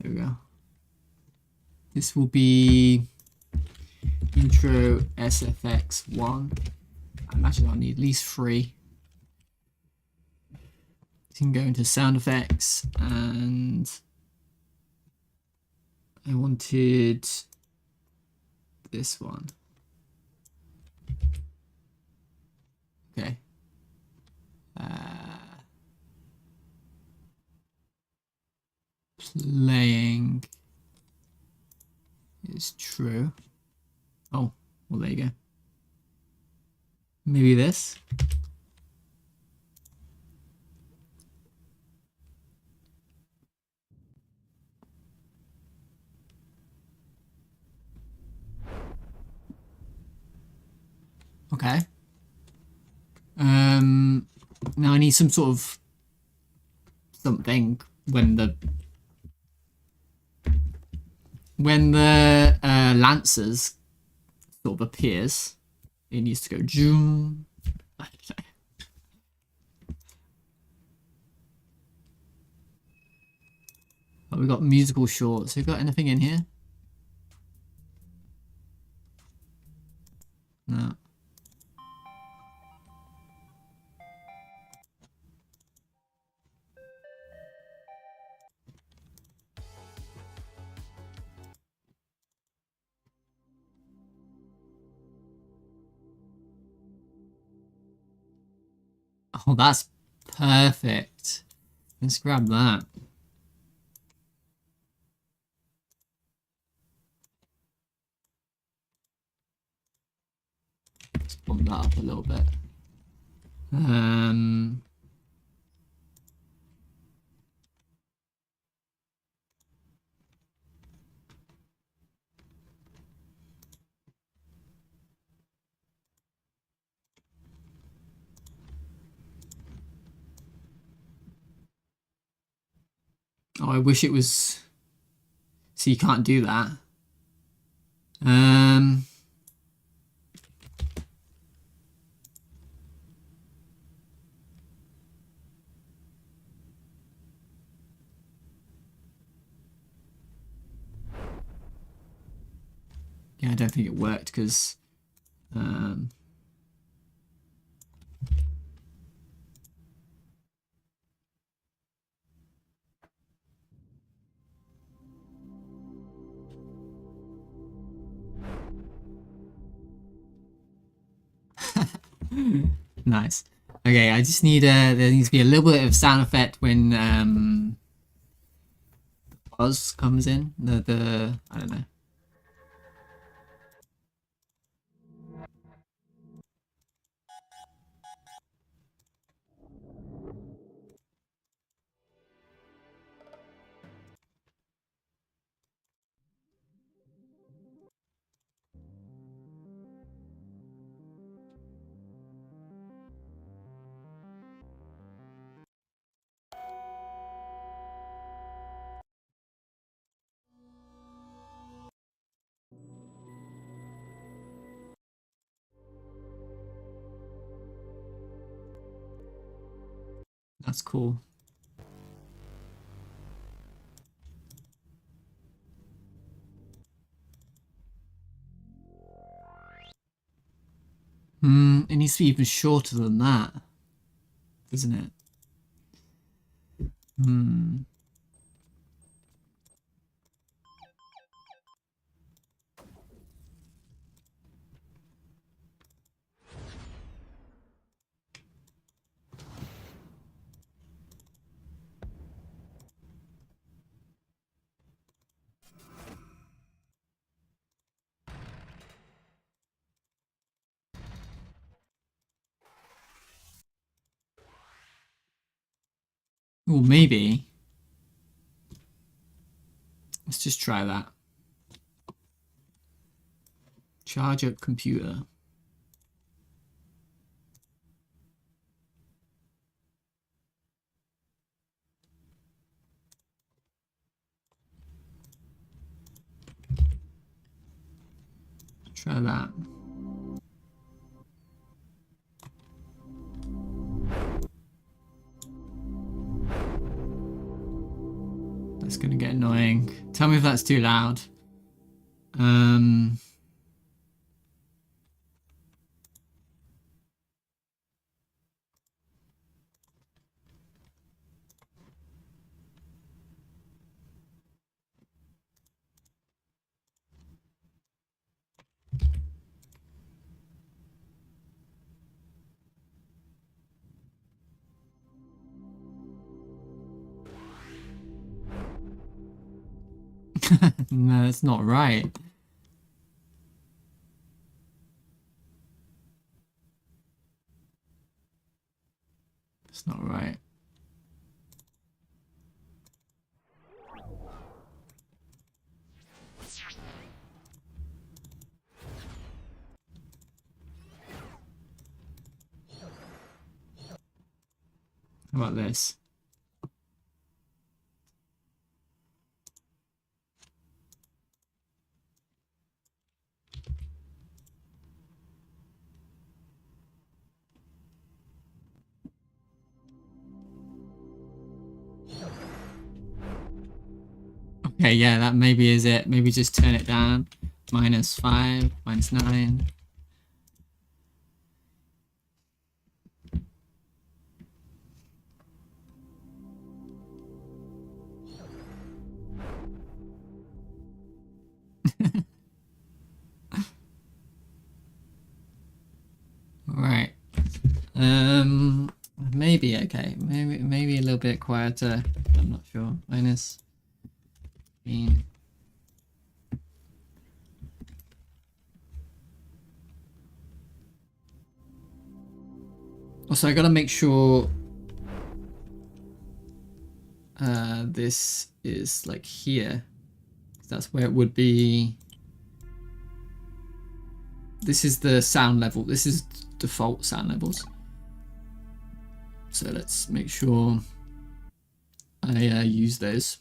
we go. This will be intro SFX1. I imagine I'll need at least 3. You can go into sound effects, and I wanted this one. Okay. Playing is true. Oh, Well, there you go. Maybe this. Okay. Now I need some sort of something when the Lancers sort of appears. It needs to go zoom. Oh, we got musical shorts. We got anything in here? No. Oh, that's perfect. Let's grab that. Let's bump that up a little bit. Oh, I wish it was. So you can't do that. Yeah, I don't think it worked because. Nice. Okay, I just need there needs to be a little bit of sound effect when Oz comes in. The I don't know. That's cool. It needs to be even shorter than that, doesn't it? Well, maybe. Let's just try that. Charge up computer. Try that. That's gonna get annoying. Tell me if that's too loud. No, it's not right. It's not right. How about this? Okay, yeah, that maybe is it. Maybe just turn it down. -5, -9. Right. Maybe okay. Maybe a little bit quieter. I'm not sure. -15. Also, I gotta make sure this is like here. That's where it would be. This is the sound level. This is default sound levels. So let's make sure I use those.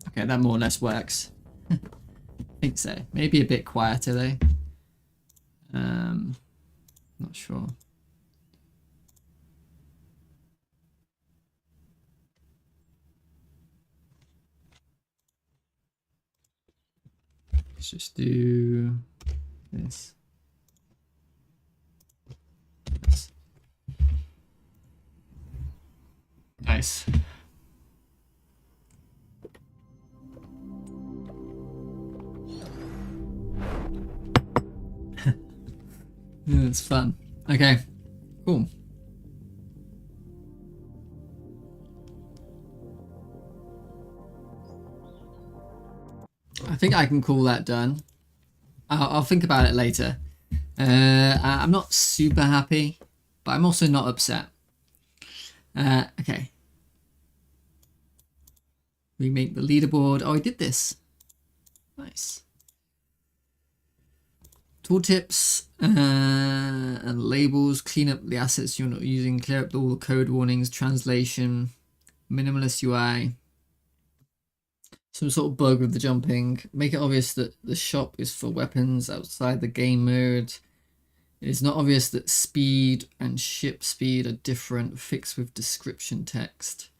Okay, that more or less works. I think so. Maybe a bit quieter though. Not sure. Let's just do this. Nice. Yeah, it's fun. Okay, cool. I think I can call that done. I'll think about it later. I'm not super happy, but I'm also not upset. Okay. Remake the leaderboard. Oh, I did this. Nice. Tooltips and labels. Clean up the assets you're not using. Clear up all the code warnings. Translation. Minimalist UI. Some sort of bug with the jumping. Make it obvious that the shop is for weapons outside the game mode. It is not obvious that speed and ship speed are different. Fix with description text.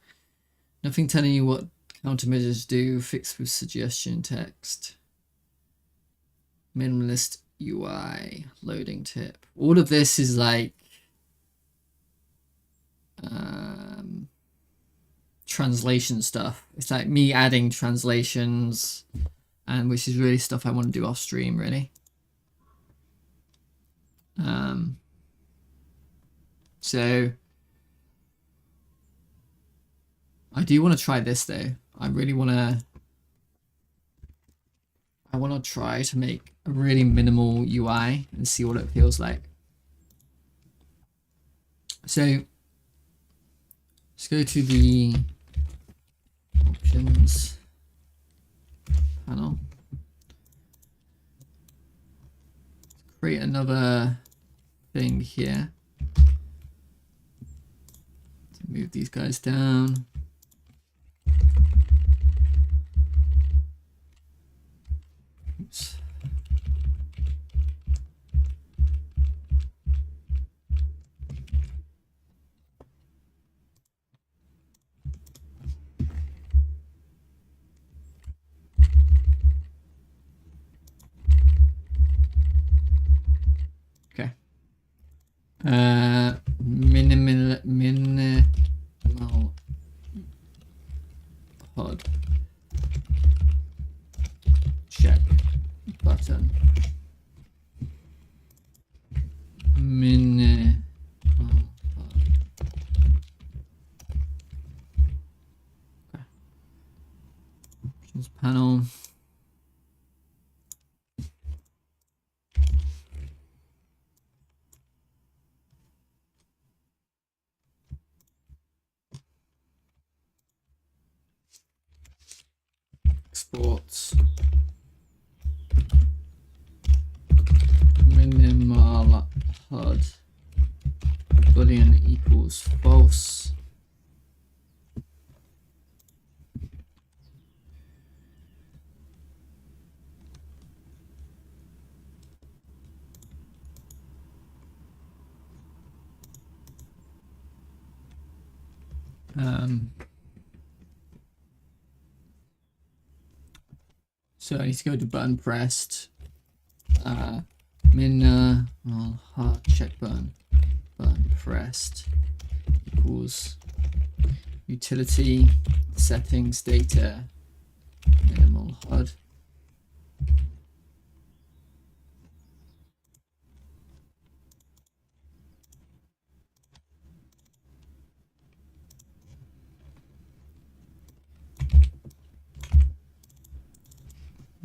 Nothing telling you what countermeasures do. Fix with suggestion text. Minimalist UI. Loading tip. All of this is like translation stuff. It's like me adding translations, and which is really stuff I want to do off stream, really. So I do want to try this though. I really want to. I want to try to make a really minimal UI and see what it feels like. So let's go to the options panel. Create another thing here. Move these guys down. Oops. Okay. Minimal pod check button. Minimal pod. Okay. export minimal HUD boolean equals false. So I need to go to button pressed. Min hard check button pressed equals utility settings data minimal HUD.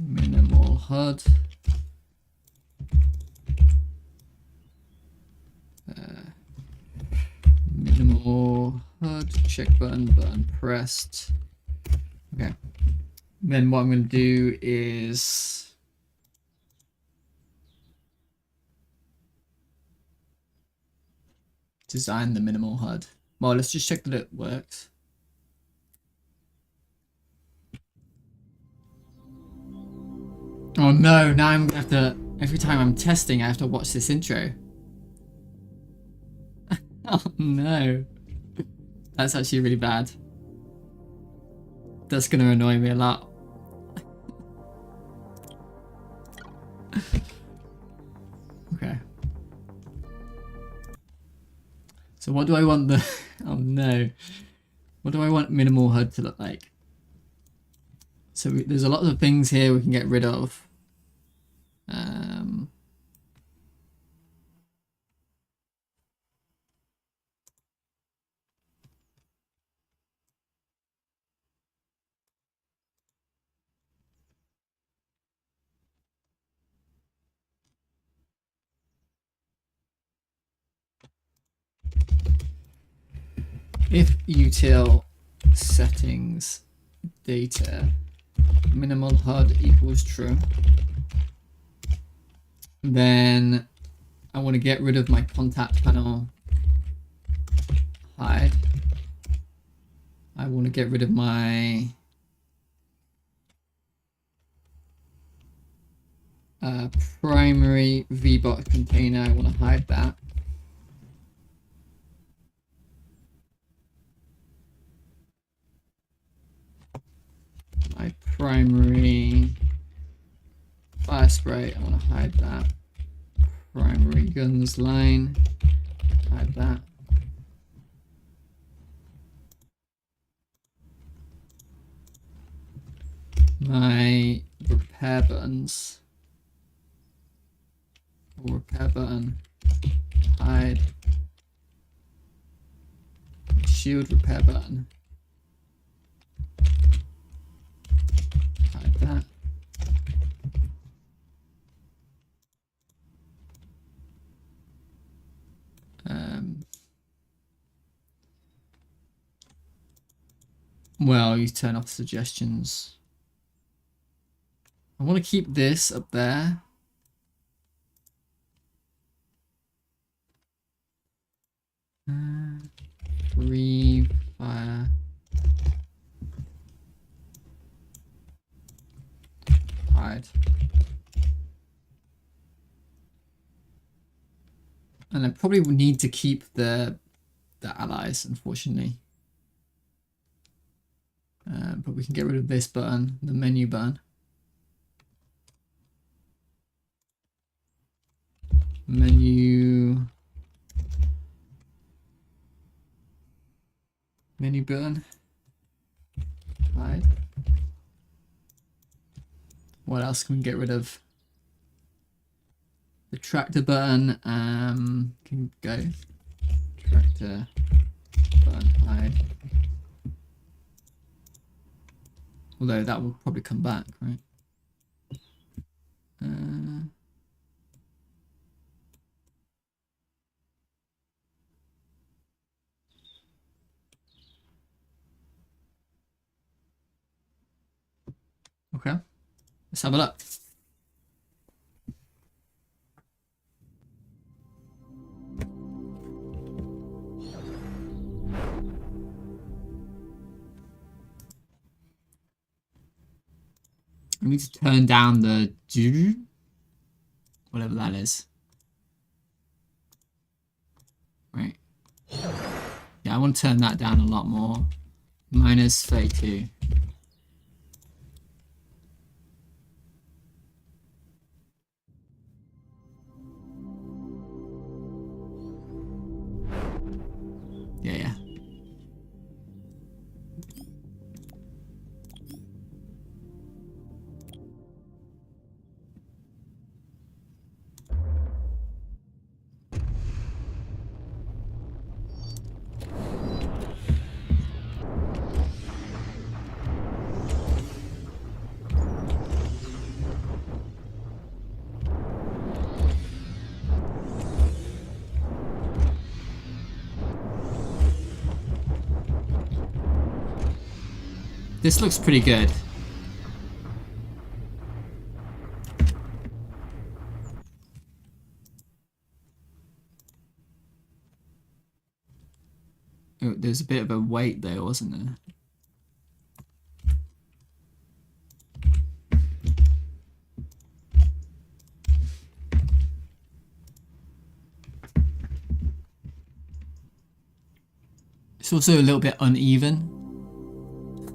Minimal HUD. Minimal HUD check button pressed. Okay. Then what I'm going to do is design the minimal HUD. Well, let's just check that it works. Oh no, now I'm gonna have to, every time I'm testing, I have to watch this intro. Oh no. That's actually really bad. That's gonna annoy me a lot. Okay. So what do I want the, oh no. What do I want minimal HUD to look like? So there's a lot of things here we can get rid of. If util settings data minimal HUD equals true, then I want to get rid of my contact panel hide. I want to get rid of my primary VBot container. I want to hide that. My primary fire spray, I want to hide that. Primary guns line, hide that. My repair buttons, repair button, hide. Shield repair button, hide that. Well, you turn off suggestions. I want to keep this up there. Free fire. Hide. And I probably will need to keep the allies, unfortunately. But we can get rid of this button, the menu button. Menu button. Hide. What else can we get rid of? The tractor button. Can go. Tractor button hide. Although that will probably come back, right? Okay. Let's have a look. I need to turn down the whatever that is. Right. Yeah, I want to turn that down a lot more. Minus 32. Yeah. This looks pretty good. Oh, there's a bit of a wait there, wasn't there? It's also a little bit uneven.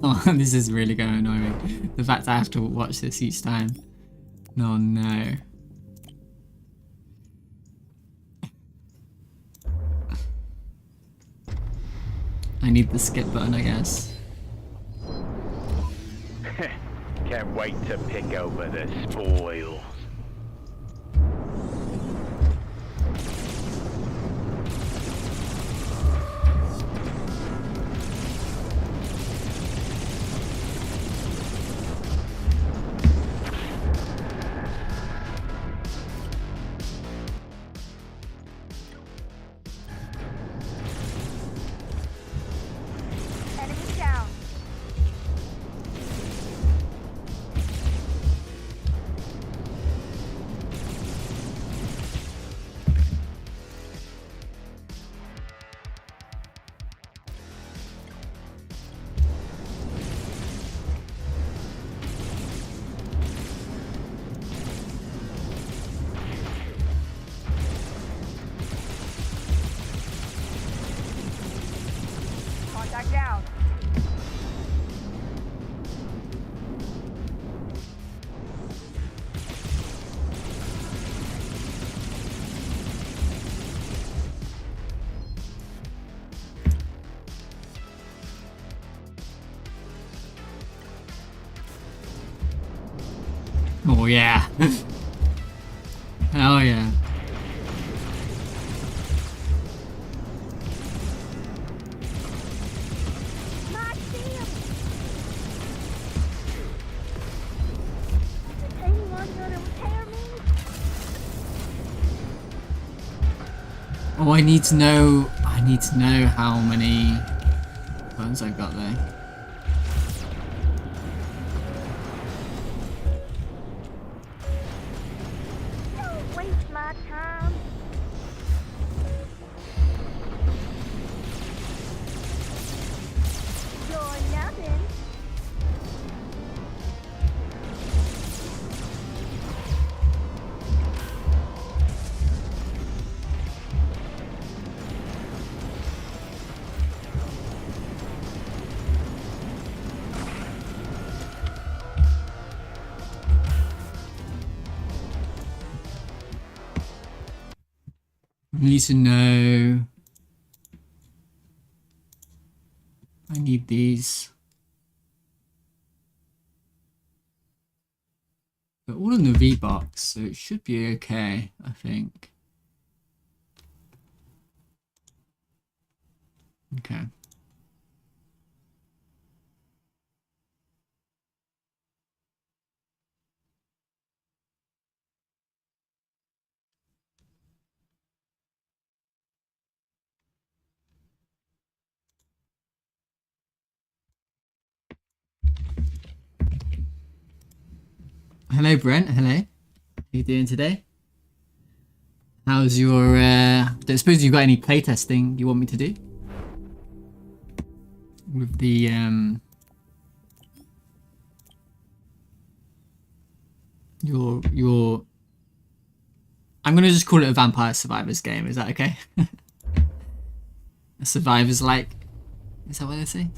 Oh, this is really going to annoy me. The fact I have to watch this each time. Oh no. I need the skip button, I guess. Can't wait to pick over the spoils. Enemy down. Contact down. Oh yeah. Hell yeah. My damn. Is anyone gonna repair me? Oh, I need to know how many buttons I've got there. Don't waste my time. You're nothing. I need to know. I need these. They're all in the V box, so it should be okay, I think. Okay. Hello, Brent. Hello. How you doing today? How's your, don't suppose you've got any playtesting you want me to do? With the, your, I'm gonna just call it a Vampire Survivors game, is that okay? A Survivors like, is that what they say?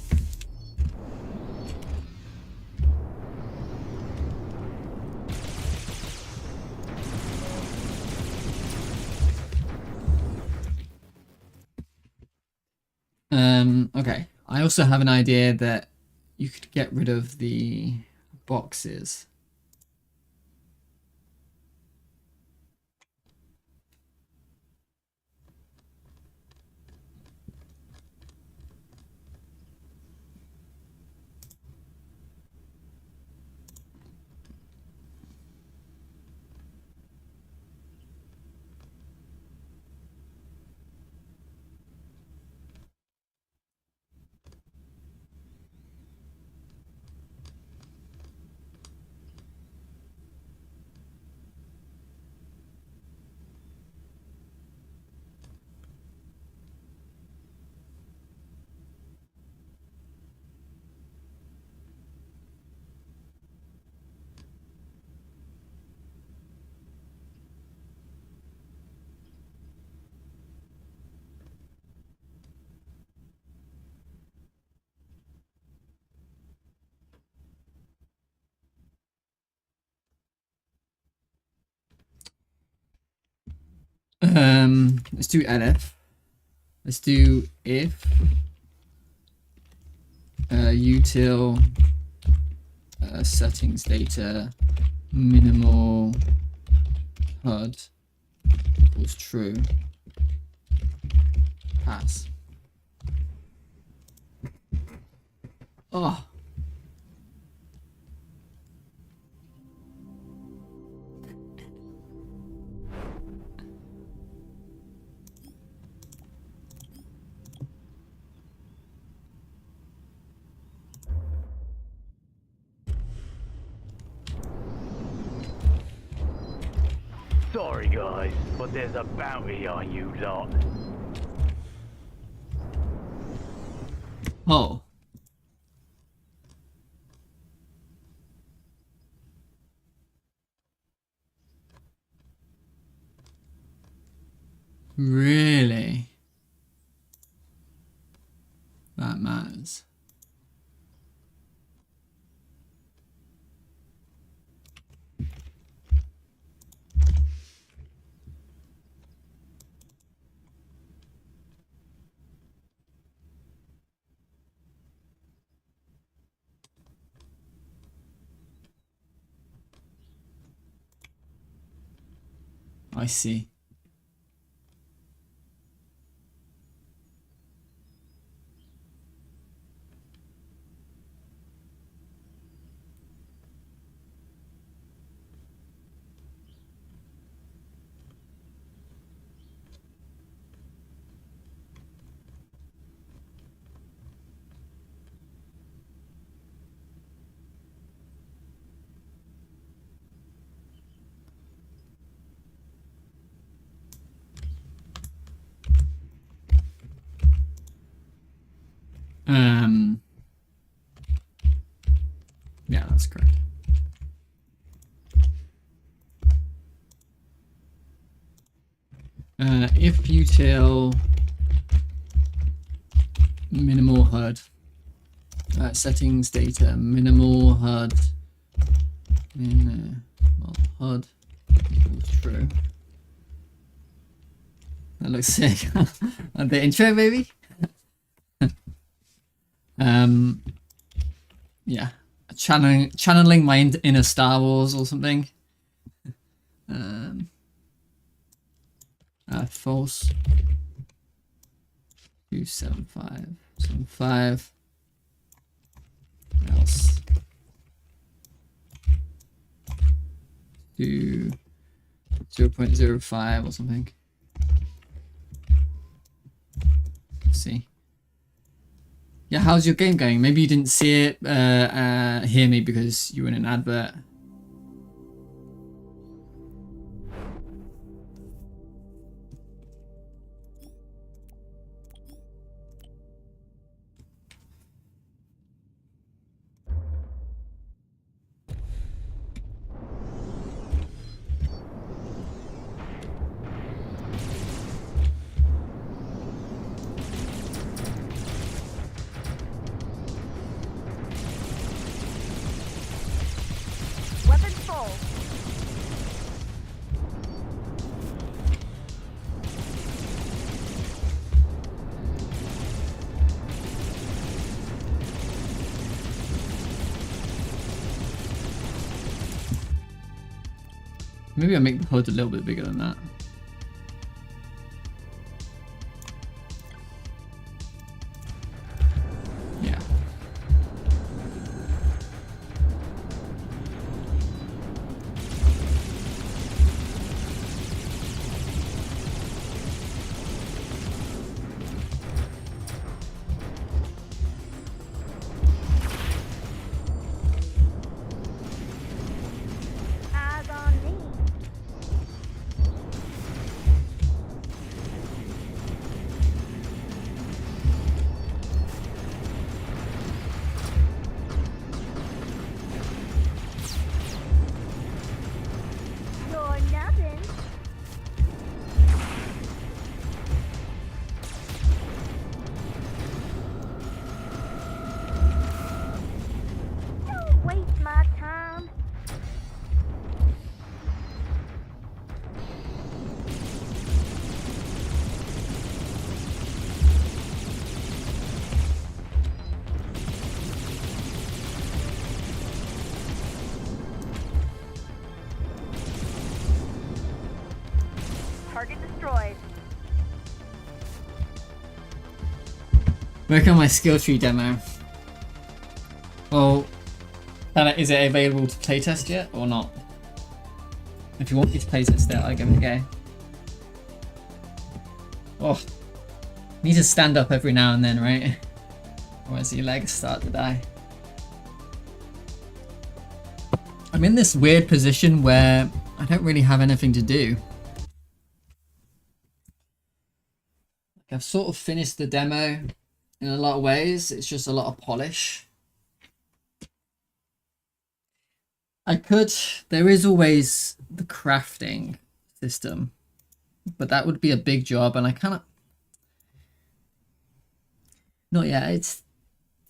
Okay. I also have an idea that you could get rid of the boxes. Let's do elif. Let's do if util settings data minimal HUD equals true. Pass. Oh. Sorry guys, but there's a bounty on you lot. Oh. Really? That matters. I see. Yeah, that's correct. If util minimal HUD settings data minimal HUD HUD equals true. That looks sick. The intro, baby. Yeah, channeling my inner Star Wars or something. False. 27575 else do 0.05 or something. Let's see. Yeah, how's your game going? Maybe you didn't see it, hear me because you were in an advert. Maybe I make the HUD a little bit bigger than that. Yeah. Eyes on me. You're nothing. Don't waste my time. Target destroyed. Work on my skill tree demo. Well, is it available to playtest yet or not? If you want me to playtest it, I'll give it a go. Oh, need to stand up every now and then, right? Otherwise your legs start to die. I'm in this weird position where I don't really have anything to do. I've sort of finished the demo in a lot of ways. It's just a lot of polish. There is always the crafting system, but that would be a big job and I cannot, not yet. It's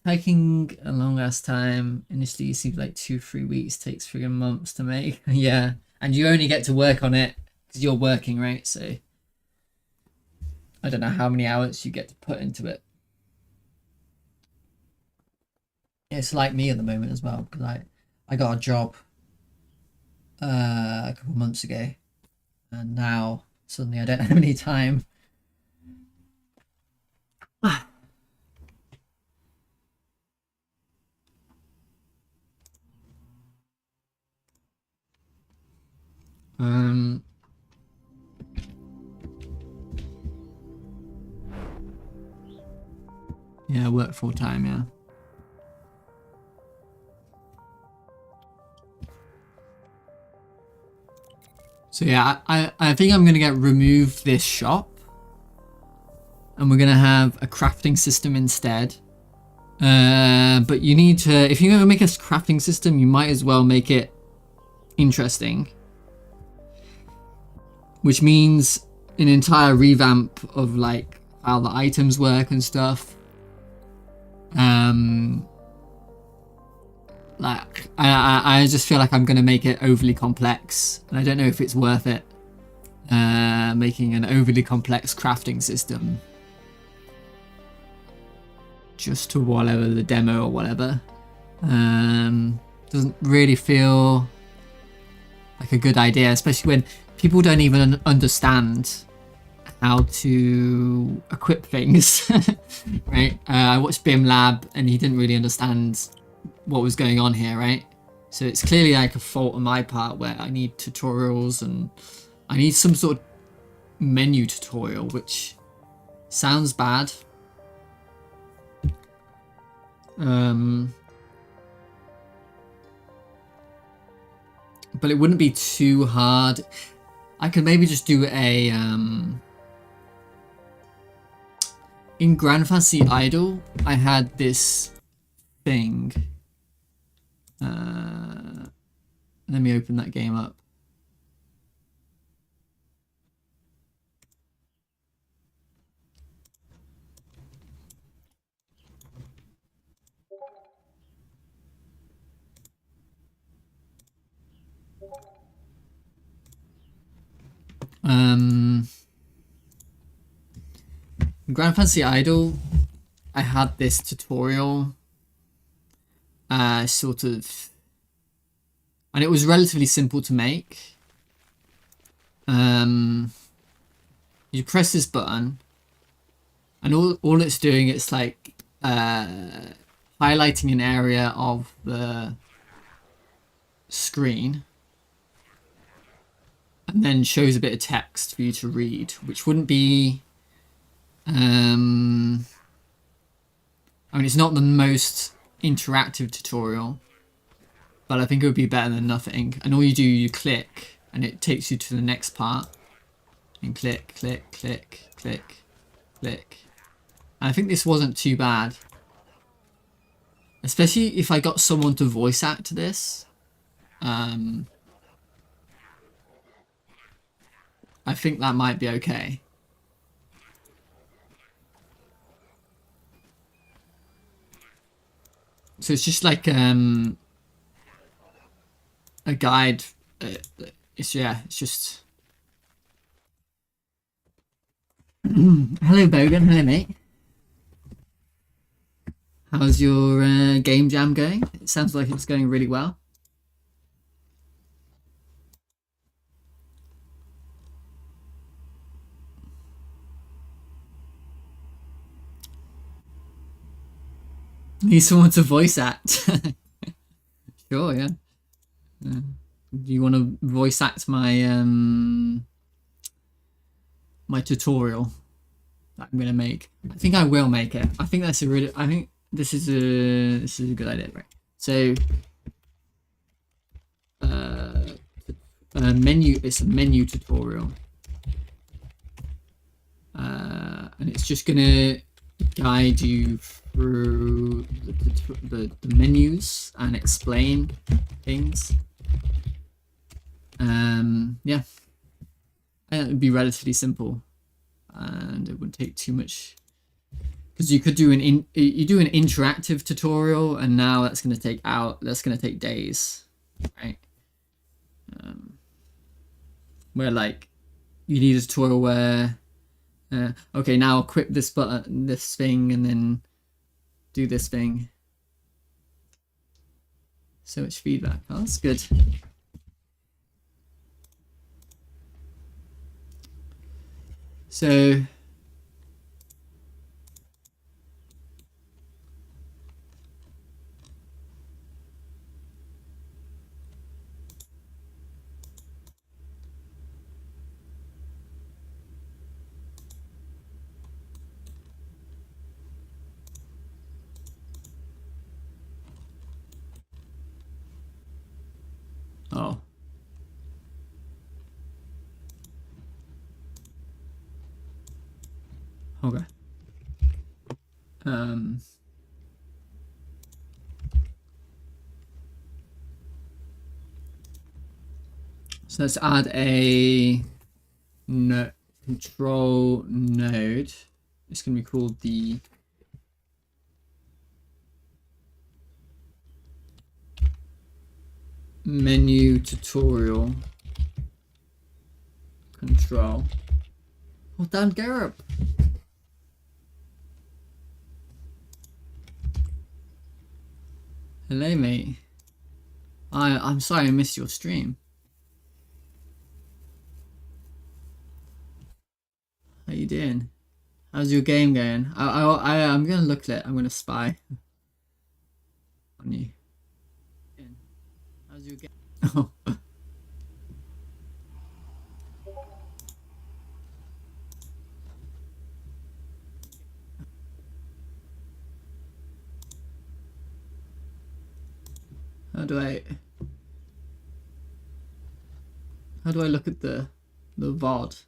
taking a long ass time. Initially it seems like 2-3 weeks, takes 3 months to make. Yeah, and you only get to work on it because you're working, right? So I don't know how many hours you get to put into it. It's like me at the moment as well, because I got a job a couple months ago, and now suddenly I don't have any time. Yeah, work full time, yeah. So yeah, I think I'm gonna remove this shop, and we're gonna have a crafting system instead. But you need to, if you're gonna make a crafting system, you might as well make it interesting, which means an entire revamp of like how the items work and stuff. Like I just feel like I'm gonna make it overly complex, and I don't know if it's worth it. Making an overly complex crafting system just to whatever the demo or whatever doesn't really feel like a good idea, especially when people don't even understand how to equip things. Right? I watched Bim Lab and he didn't really understand what was going on here, right? So it's clearly like a fault on my part where I need tutorials, and I need some sort of menu tutorial, which sounds bad. But it wouldn't be too hard. I could maybe just do a in Grand Fantasy Idol, I had this thing. Let me open that game up. In Grand Fantasy Idol, I had this tutorial, sort of, and it was relatively simple to make. You press this button, and all it's doing, it's like highlighting an area of the screen, and then shows a bit of text for you to read, which wouldn't be I mean, it's not the most interactive tutorial, but I think it would be better than nothing. And all you do, you click and it takes you to the next part, and click, click, click, click, click. And I think this wasn't too bad, especially if I got someone to voice act this. I think that might be okay. So it's just like a guide. It's just. Hello, Bogan. Hello, mate. How's your game jam going? It sounds like it's going really well. Need someone to voice act. Sure, yeah. Do you want to voice act my my tutorial that I'm gonna make? I think I will make it. I think that's a really. I think this is a good idea, right? So, menu. It's a menu tutorial, and it's just gonna guide you through the menus and explain things. Yeah, and it would be relatively simple, and it wouldn't take too much, because you could do you do an interactive tutorial, and now that's going to take days, right? Where like you need a tutorial where okay, now equip this button, this thing, and then do this thing. So much feedback. Oh, that's good. So oh. Okay. So let's add a control node. It's going to be called the menu tutorial control. Well done, Garrett. Hello, mate. I'm sorry I missed your stream. How you doing? How's your game going? I'm gonna look at it. I'm gonna spy on you. How's your game? Oh. How do I look at the VOD?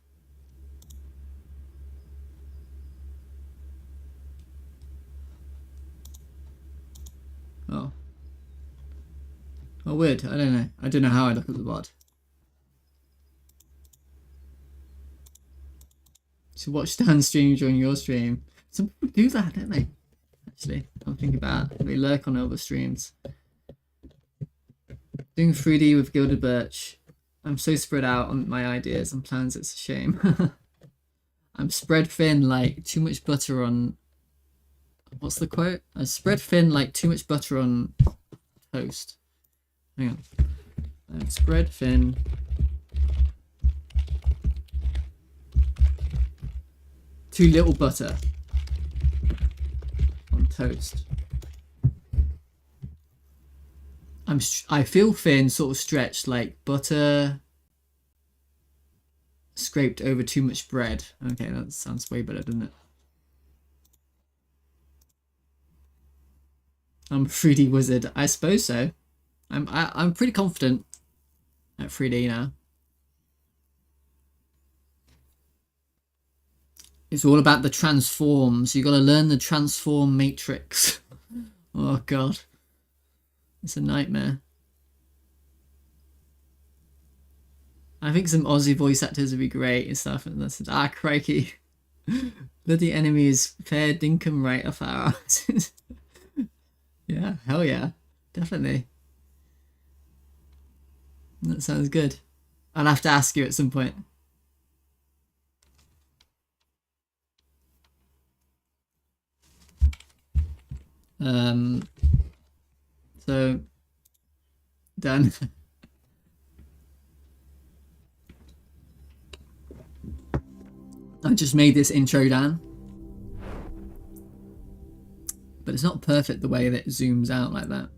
Oh. Oh, weird. I don't know. I don't know how I look at the VOD. So watch Dan stream during your stream. Some people do that, don't they? Actually, I'm thinking about it. They lurk on other streams. Doing 3D with Gilded Birch. I'm so spread out on my ideas and plans, it's a shame. I'm spread thin like too much butter on... What's the quote? I'm spread thin like too much butter on toast. Hang on. I'm spread thin Too little butter on toast. I feel thin, sort of stretched, like butter scraped over too much bread. Okay, that sounds way better, doesn't it? I'm a 3D wizard. I suppose so. I'm pretty confident at 3D now. It's all about the transforms. You got to learn the transform matrix. Oh god, it's a nightmare. I think some Aussie voice actors would be great and stuff. And that's crikey. Bloody enemy is fair dinkum right off our asses. Yeah, hell yeah, definitely. That sounds good. I'll have to ask you at some point. So done. I just made this intro, Dan, but it's not perfect the way that it zooms out like that.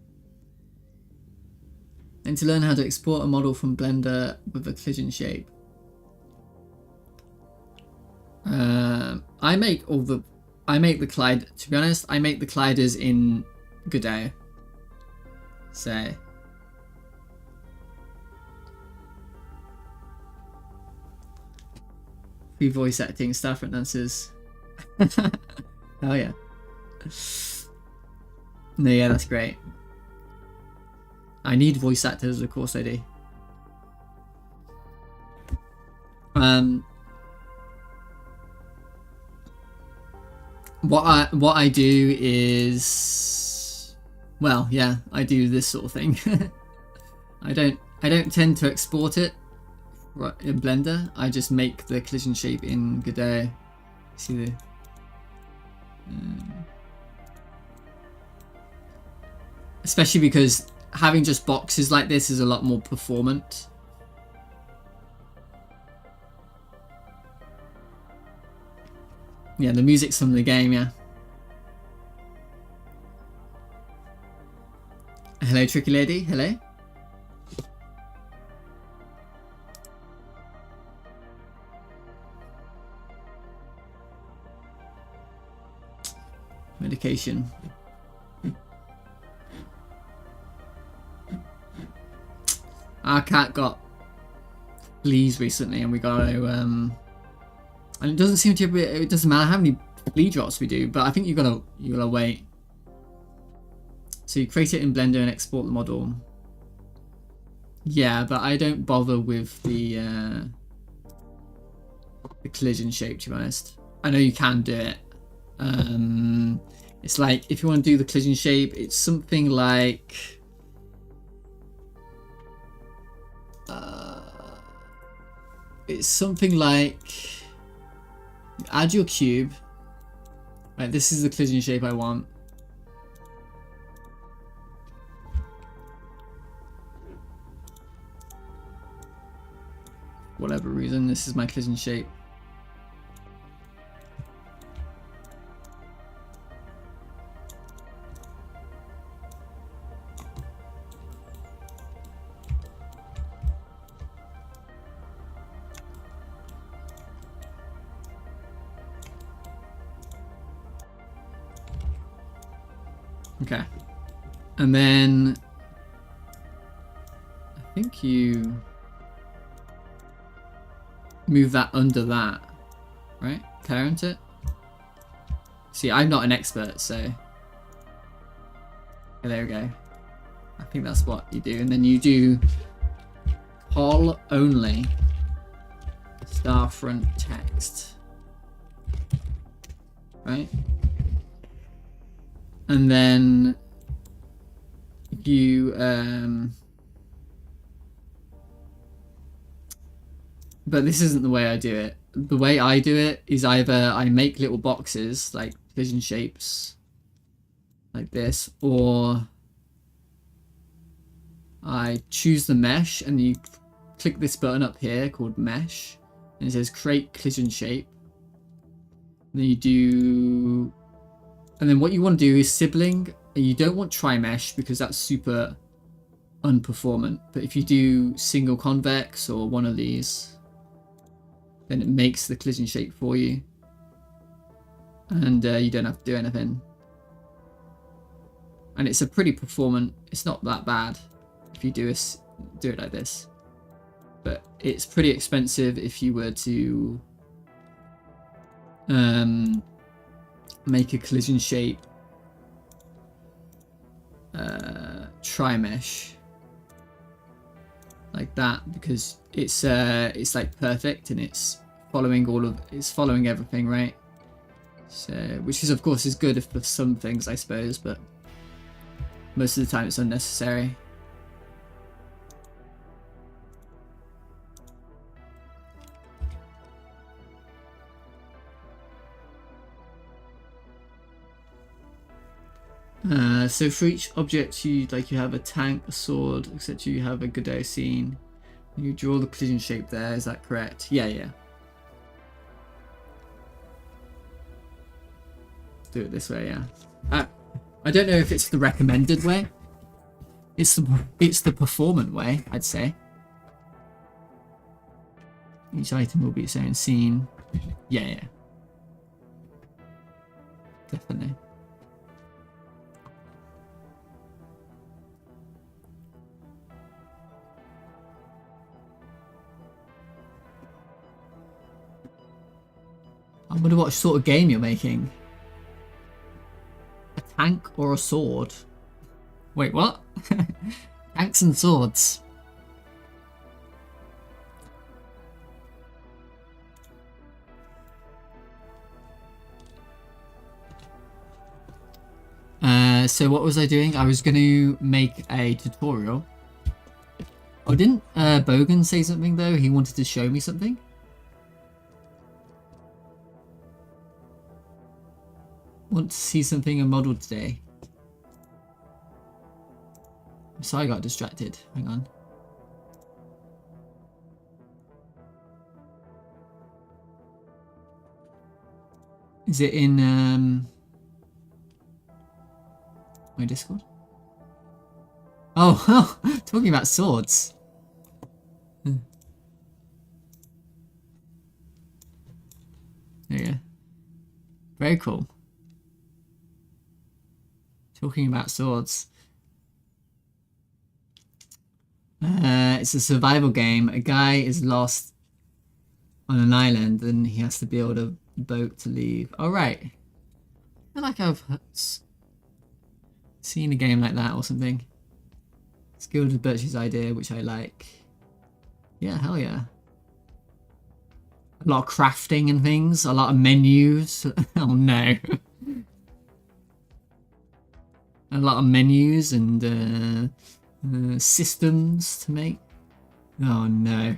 And to learn how to export a model from Blender with a collision shape. I make the Clyde, to be honest, I make the Clyders in Godot. So free voice acting, Starfront dancers. Oh yeah. No, yeah, that's great. I need voice actors, of course I do. What I do is, well, yeah, I do this sort of thing. I don't tend to export it in Blender. I just make the collision shape in Godot. See the especially because having just boxes like this is a lot more performant. Yeah, the music's from the game, yeah. Hello, Tricky Lady. Hello. Medication. Our cat got fleas recently, and we got to and it doesn't seem to be, it doesn't matter how many flea drops we do, but I think you gotta wait. So you create it in Blender and export the model. Yeah, but I don't bother with the collision shape, to be honest. I know you can do it. It's like, if you want to do the collision shape, it's something like add your cube. Right, this is the collision shape I want. Whatever reason, this is my collision shape. Okay, and then I think you move that under that, right? Parent it. See, I'm not an expert, so okay, there we go. I think that's what you do, and then you do Pol only Starfront text, right? And then you but this isn't the way I do it. The way I do it is either I make little boxes like collision shapes like this, or I choose the mesh and you click this button up here called mesh, and it says create collision shape, Then you do, and then what you want to do is sibling. You don't want tri-mesh because that's super unperformant. But if you do single convex or one of these, then it makes the collision shape for you, and you don't have to do anything. And it's a pretty performant. It's not that bad if you do it like this, but it's pretty expensive if you were to make a collision shape tri-mesh like that, because it's like perfect and it's following everything, right? So, which is of course is good for some things, I suppose, but most of the time it's unnecessary. So for each object you have a tank, a sword, etc. You have a Godot scene. You draw the collision shape there, is that correct? Yeah. Do it this way, yeah. I don't know if it's the recommended way. It's the performant way, I'd say. Each item will be its own scene. Yeah. Definitely. I wonder what sort of game you're making. A tank or a sword? Wait, what? Tanks and swords. So what was I doing? I was going to make a tutorial. Oh, didn't Bogan say something though? He wanted to show me something? Want to see something in model today. So I got distracted. Hang on. Is it in my Discord? Oh, talking about swords. There you go. Very cool. Talking about swords. It's a survival game. A guy is lost on an island and he has to build a boat to leave. Oh, right. I feel like I've seen a game like that or something. Skilled with Birch's idea, which I like. Yeah, hell yeah. A lot of crafting and things. A lot of menus. Oh, no. A lot of menus and systems to make. Oh no.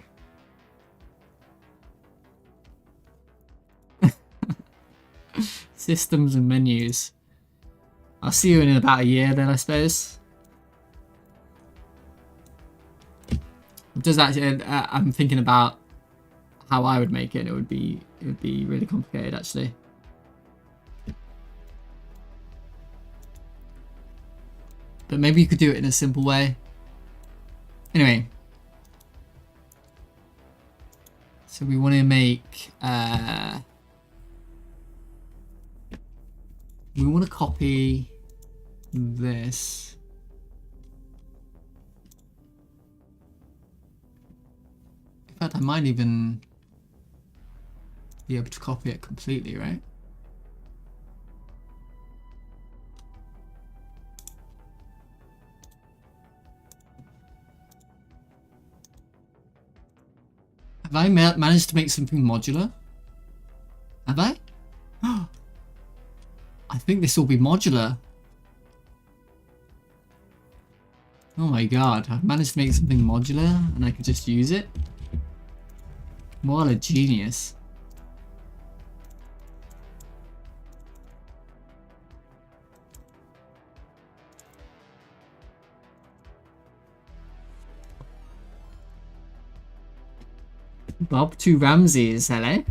Systems and menus. I'll see you in about a year then, I suppose. Does actually? I'm thinking about how I would make it. It would be really complicated actually. But maybe you could do it in a simple way. Anyway. So we want to make... we want to copy this. In fact, I might even be able to copy it completely, right? Have I managed to make something modular? Have I? I think this will be modular. Oh my god, I've managed to make something modular and I can just use it? What a genius. Bob 2 Ramses, hello.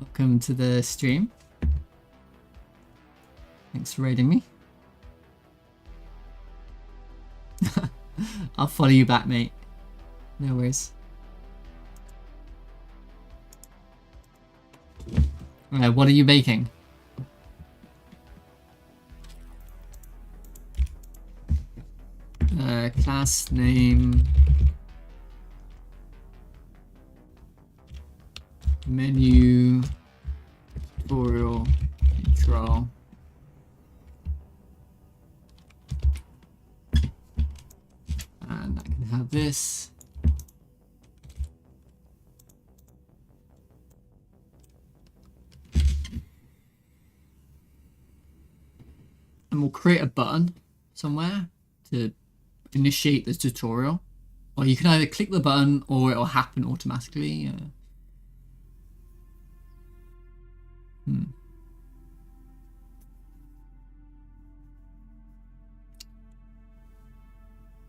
Welcome to the stream. Thanks for raiding me. I'll follow you back, mate. No worries. Alright, what are you making? Class name. Menu. Tutorial. Control. And I can have this. And we'll create a button somewhere to initiate the tutorial. Or you can either click the button or it'll happen automatically.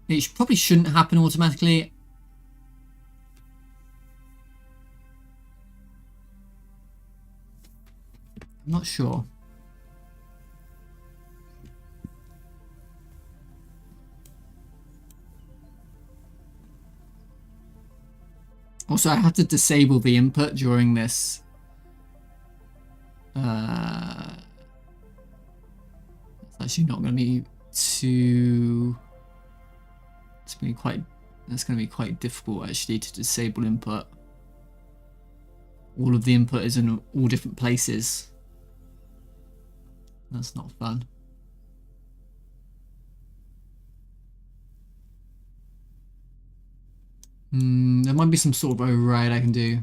It probably shouldn't happen automatically. I'm not sure. Also, I have to disable the input during this. It's actually not going to be too. It's going to be quite. It's going to be quite difficult actually to disable input. All of the input is in all different places. That's not fun. There might be some sort of override I can do.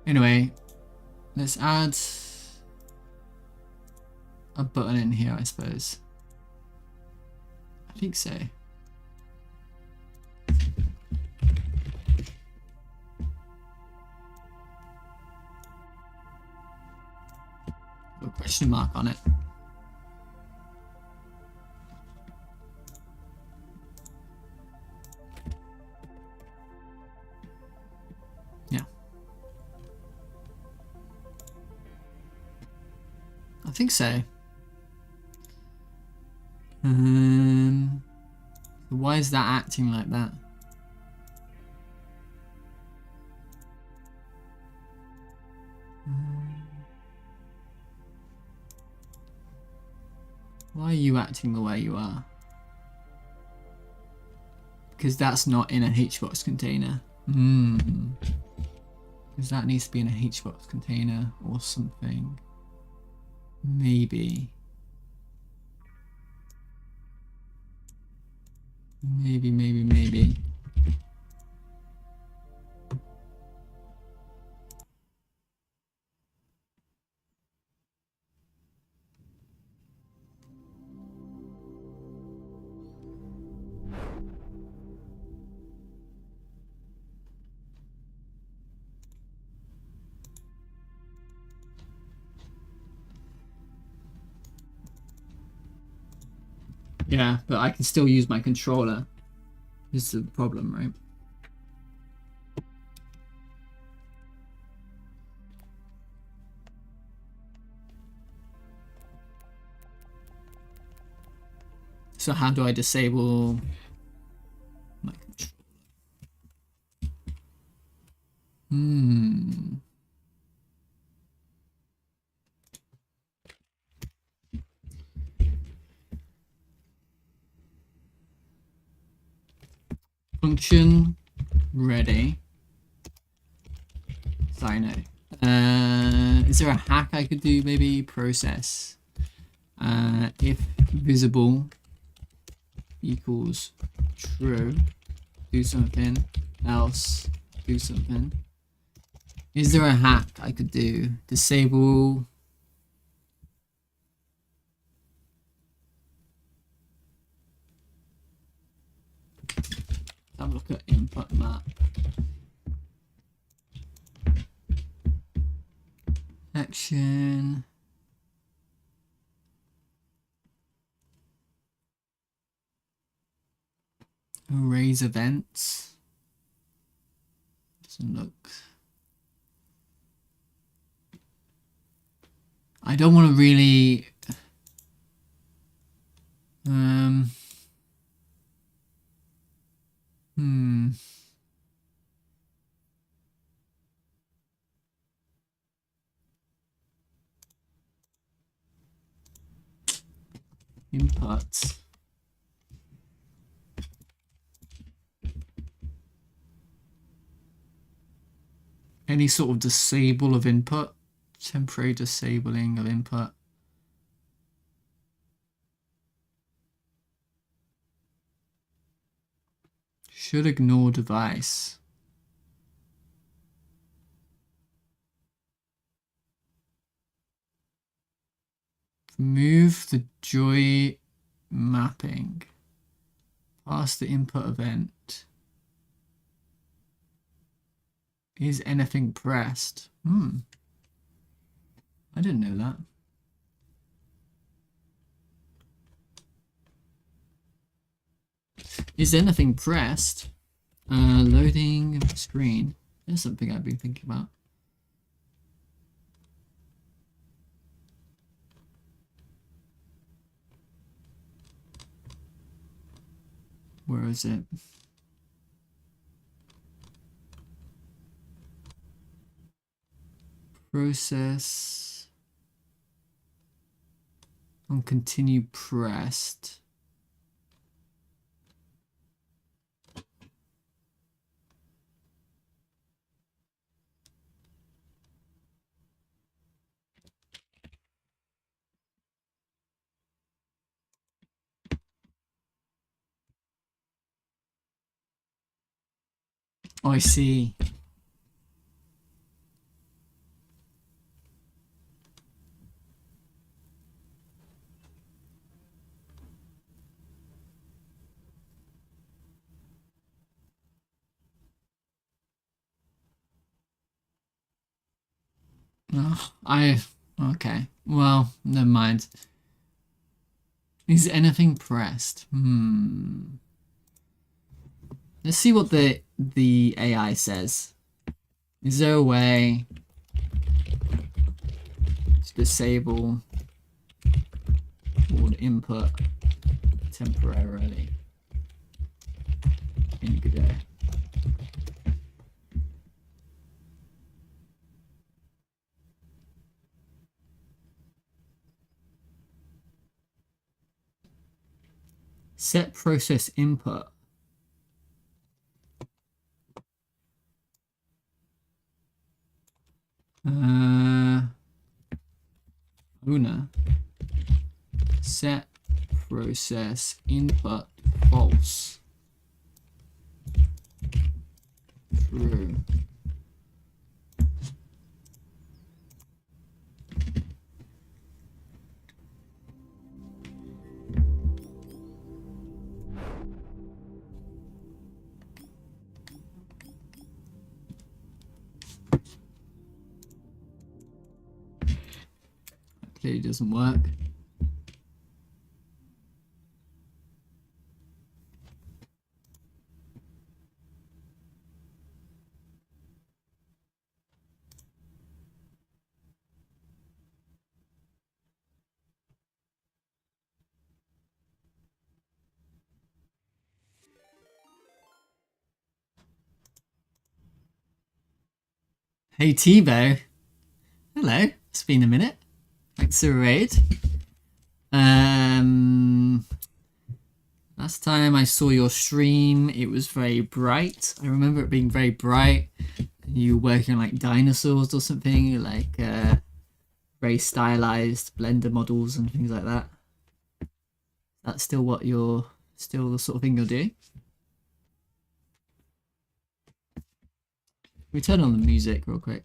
Anyway, let's add a button in here, I suppose. I think so. Put a question mark on it. I think so. Why is that acting like that? Why are you acting the way you are? Because that's not in a HBox container. Because that needs to be in a HBox container or something. Maybe. Maybe. Yeah, but I can still use my controller. This is the problem, right? So how do I disable my controller? Function ready. So I know. Is there a hack I could do? Maybe process. If visible equals true, do something else. Do something. Is there a hack I could do? Disable. Have a look at input map. Action. Erase events. Doesn't look. I don't want to really. Input. Any sort of disable of input. Temporary disabling of input. Should ignore device. Remove the joy mapping. Pass the input event. Is anything pressed? I didn't know that. Is anything pressed? Loading screen. There's something I've been thinking about. Where is it? Process on continue pressed. Oh, I see. Okay. Well, never mind. Is anything pressed? Let's see what the AI says. Is there a way to disable all input temporarily in Godot? Set process input. Owner. Set process input false. True. Clearly doesn't work. Hey Tebow. Hello, it's been a minute. Thanks for the raid. Last time I saw your stream, it was very bright. I remember it being very bright. You were working on like dinosaurs or something, like very stylized Blender models and things like that. That's still what you're, still the sort of thing you're doing? We turn on the music real quick.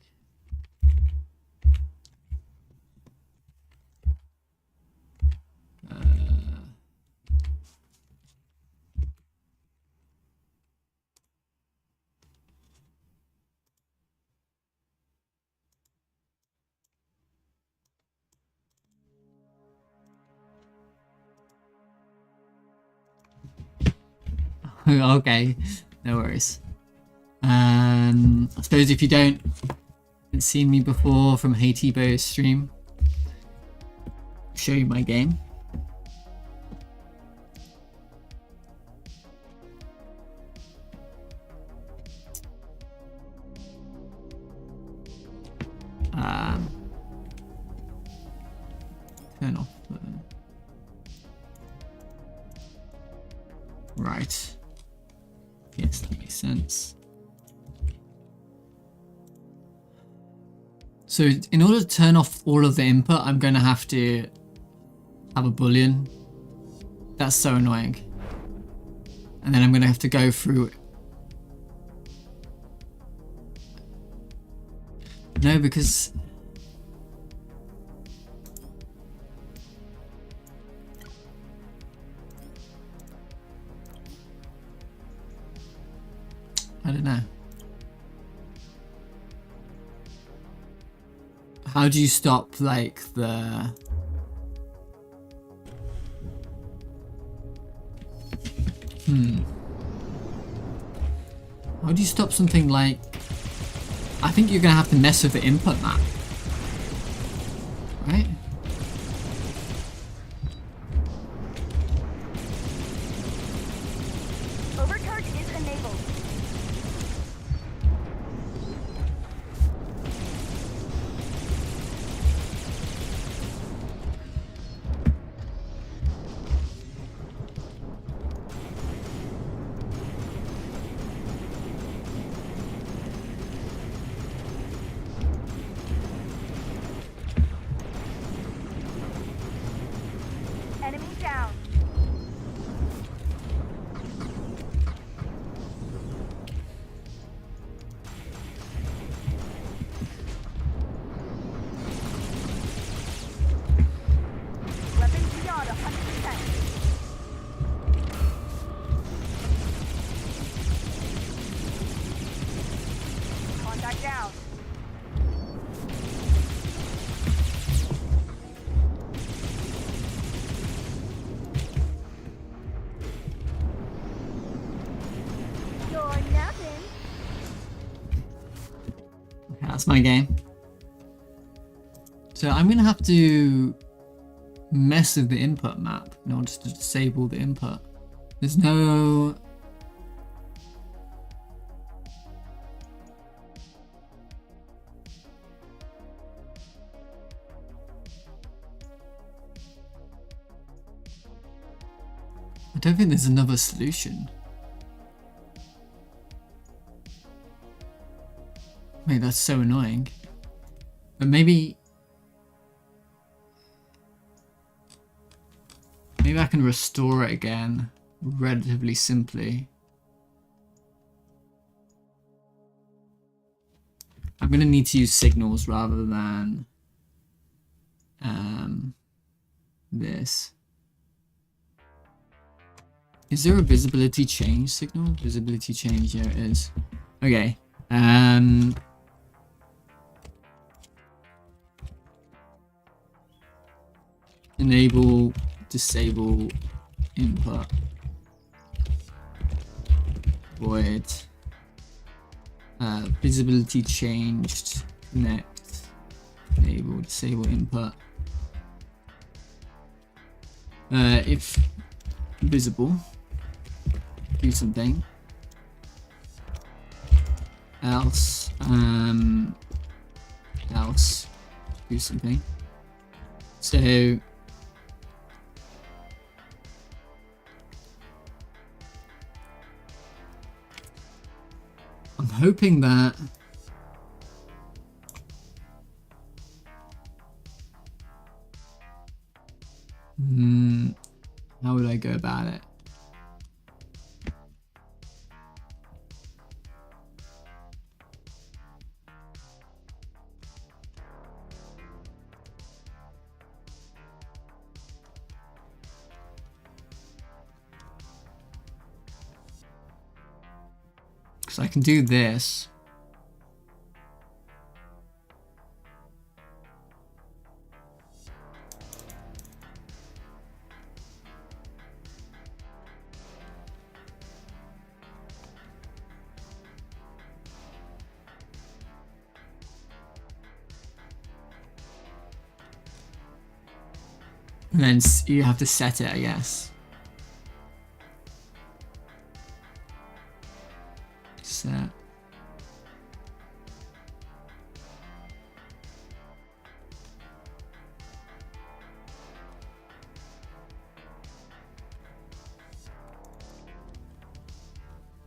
Okay, no worries. I suppose if you haven't seen me before from Hatibo's stream, I'll show you my game. Turn off the... Right. Yes, that makes sense. So in order to turn off all of the input, I'm going to have to have a boolean. That's so annoying. And then I'm going to have to go through... No, because... I don't know. How do you stop, like, the... How do you stop something like... I think you're gonna have to mess with the input map. Right? Overcharge is enabled. Enemy down. Weapons beyond 100%. Contact down. You're nothing. That's my game. So I'm gonna have to mess with the input map in order to disable the input. There's no... I don't think there's another solution. Mate, that's so annoying. But maybe I can restore it again relatively simply. I'm gonna need to use signals rather than this. Is there a visibility change signal? Visibility change, yeah it is. Okay. Enable, disable, input, void, visibility changed, connect, enable, disable, input. If visible, do something. Else, do something. So I'm hoping that how would I go about it? Because I can do this. And then you have to set it, I guess. Set.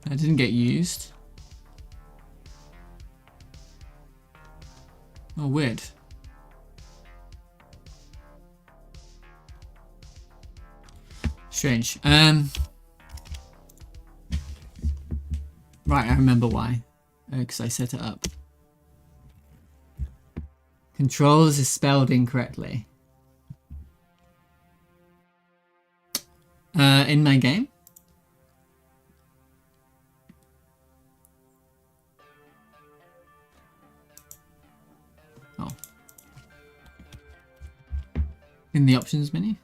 That didn't get used. Oh, weird. Strange. Right, I remember why. Because I set it up. Controls is spelled incorrectly. In my game? Oh. In the options menu?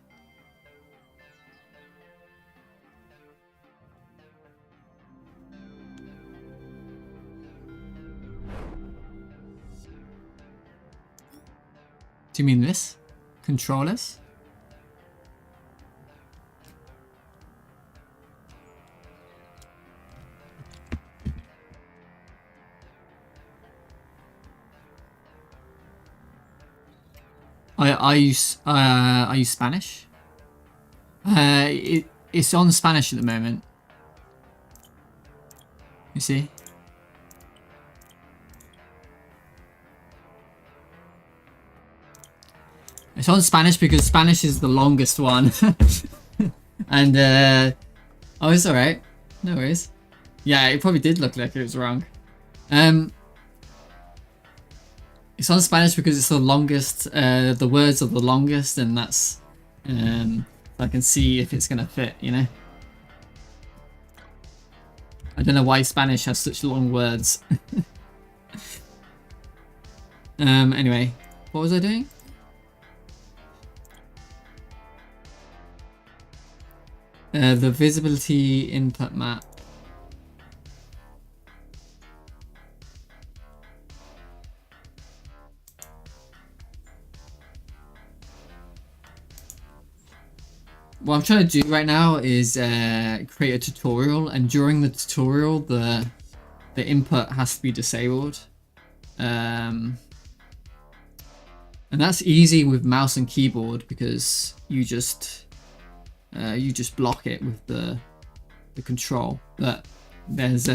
Do you mean this? Controllers? Are you Spanish? It's on Spanish at the moment. You see? It's on Spanish because Spanish is the longest one. And oh, it's alright. No worries. Yeah, it probably did look like it was wrong. It's on Spanish because it's the longest, the words are the longest, and that's, I can see if it's gonna fit, you know? I don't know why Spanish has such long words. Anyway, what was I doing? The visibility input map. What I'm trying to do right now is create a tutorial, and during the tutorial the input has to be disabled. And that's easy with mouse and keyboard because you just block it with the control. But there's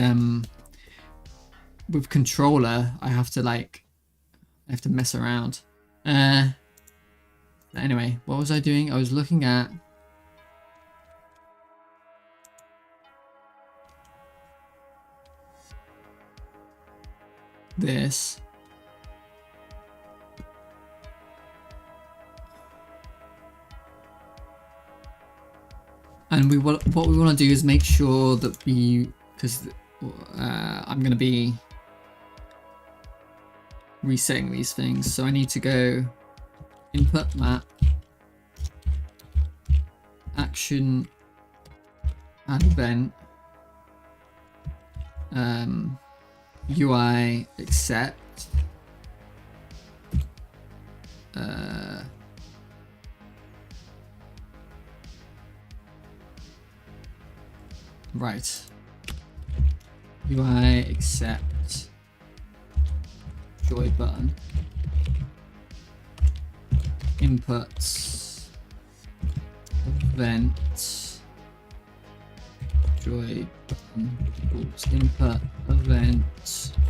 with controller I have to mess around. Anyway, what was I doing? I was looking at this. And what we want to do is make sure that because I'm going to be resetting these things, so I need to go input map, action, add event, UI accept, right, UI accept, joy button, inputs, event, joy button, oops, input, event,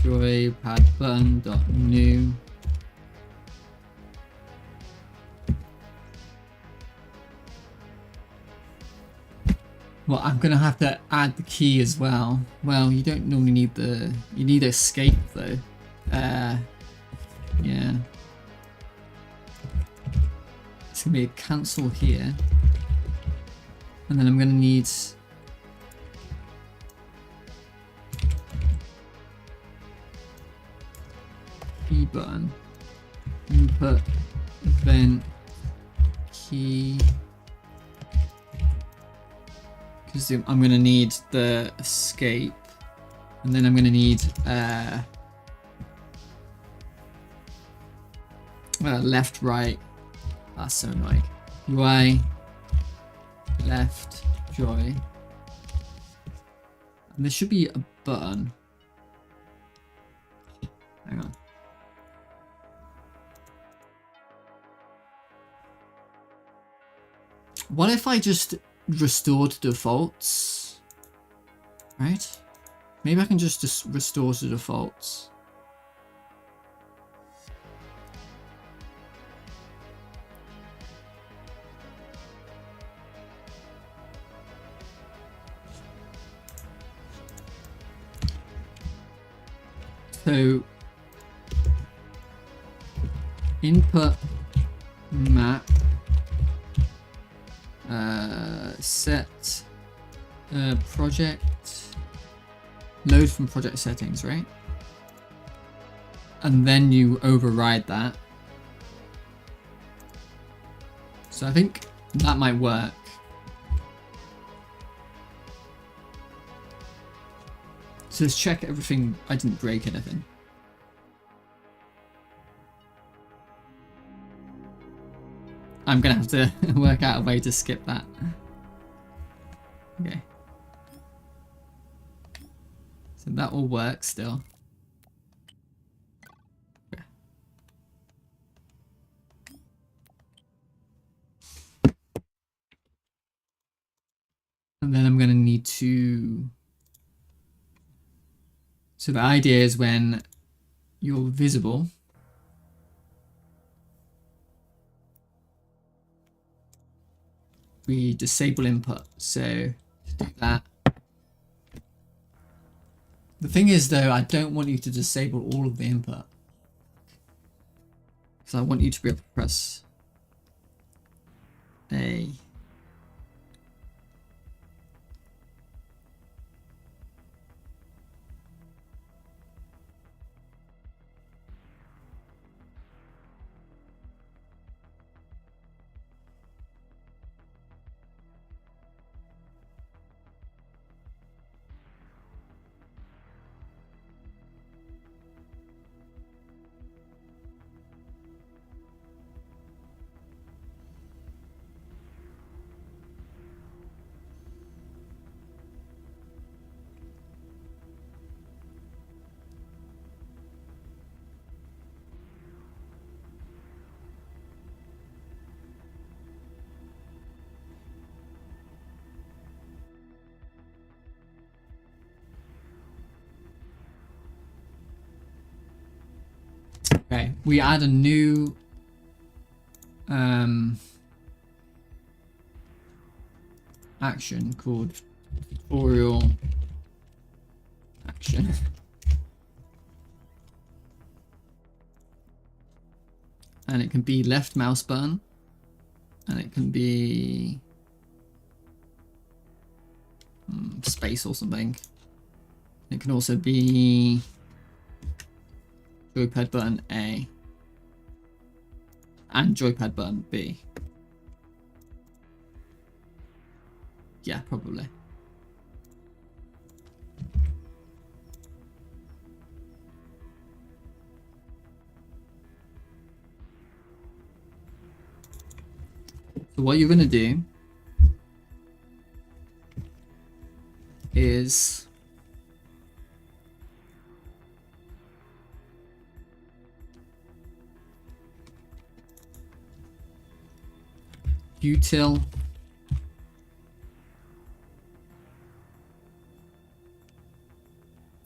joypad button dot new. Well, I'm gonna have to add the key as well. Well, you don't normally need you need escape though. Yeah. It's gonna be a cancel here. And then I'm gonna need key button, input, event, key. Because I'm going to need the escape, and then I'm going to need left, right. That's so annoying. UI left joy. And there should be a button. Hang on. What if I just restore to defaults? Right? Maybe I can just restore to defaults. So input map set project load from project settings, right? And then you override that. So I think that might work. So let's check everything. I didn't break anything. I'm gonna have to work out a way to skip that. Okay. So that will work still. Okay. And then I'm gonna need to... So the idea is when you're visible, we disable input. So to do that. The thing is though, I don't want you to disable all of the input. Because I want you to be able to press A. Okay, we add a new action called tutorial action. And it can be left mouse button, and it can be space or something. It can also be joypad button A and joypad button B. Yeah, probably. So what you're gonna do is util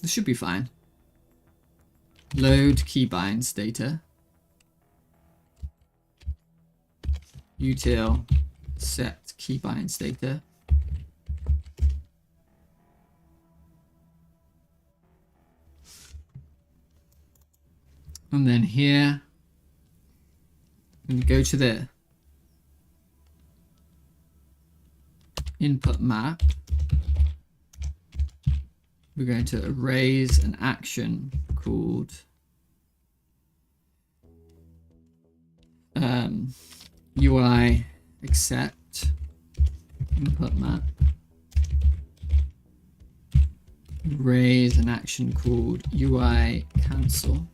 this should be fine. Load keybinds data. Util set keybinds data. And then here, and go to the input map. We're going to erase an action called UI accept input map. Erase an action called UI cancel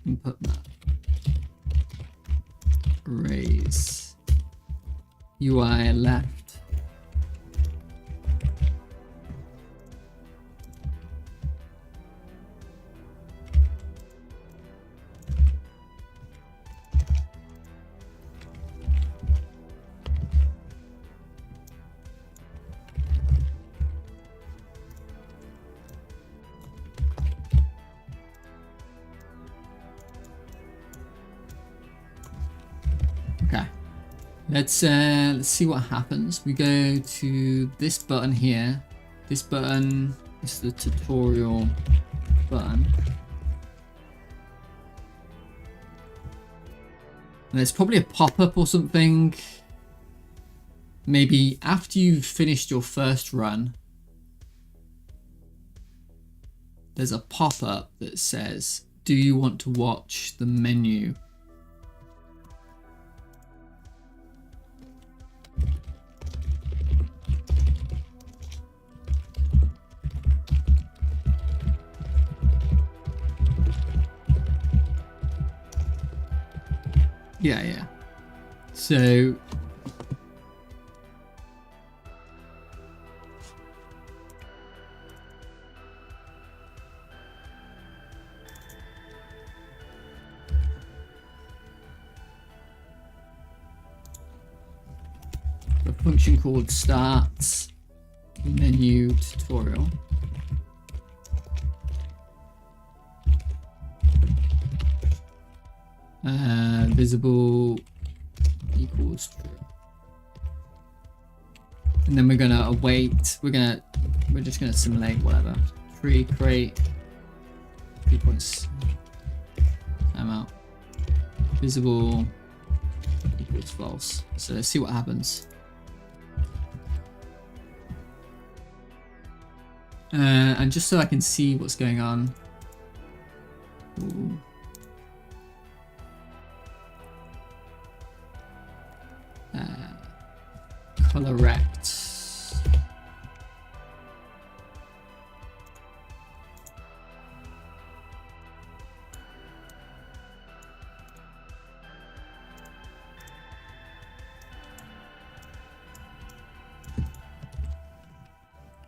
input map. Raise. UI left. Okay. Let's see what happens. We go to this button here. This button is the tutorial button. And there's probably a pop-up or something. Maybe after you've finished your first run, there's a pop-up that says, do you want to watch the menu? Yeah. So a function called starts menu tutorial. Visible equals true. And then we're gonna await, we're just gonna simulate whatever. Create 3 points. Timeout. Visible equals false. So let's see what happens. And just so I can see what's going on. Ooh. Correct.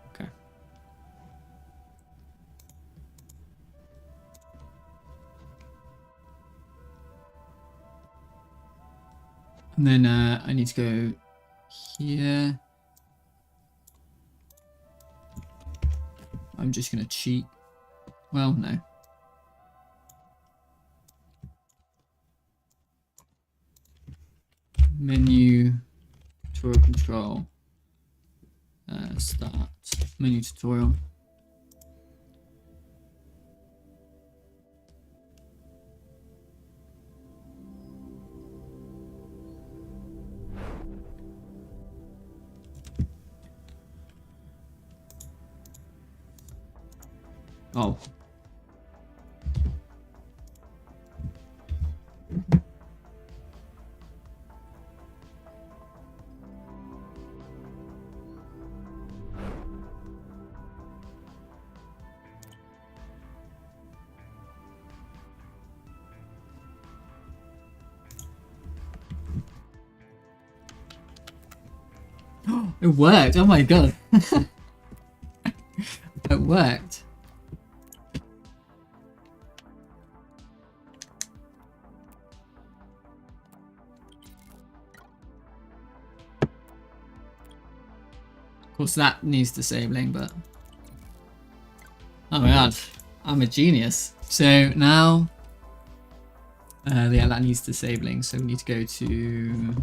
Okay. And then I need to go here. I'm just gonna cheat. Well, no. Menu, tutorial control, start, menu tutorial. Oh. It worked! Oh my god! It worked! Of course that needs disabling, but... Oh my god, I'm a genius. So now... yeah, that needs disabling, so we need to go to...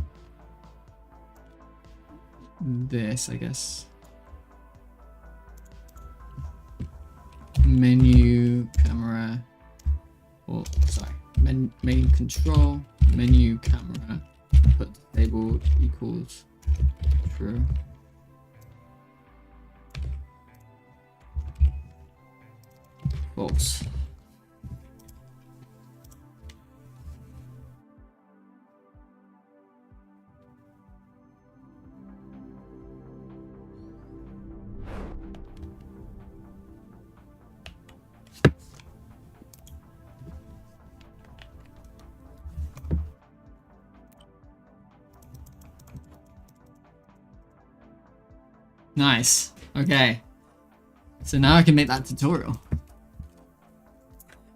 this, I guess. Menu, camera... or, sorry, main control, menu, camera, put disabled equals true. False. Nice. Okay. So now I can make that tutorial.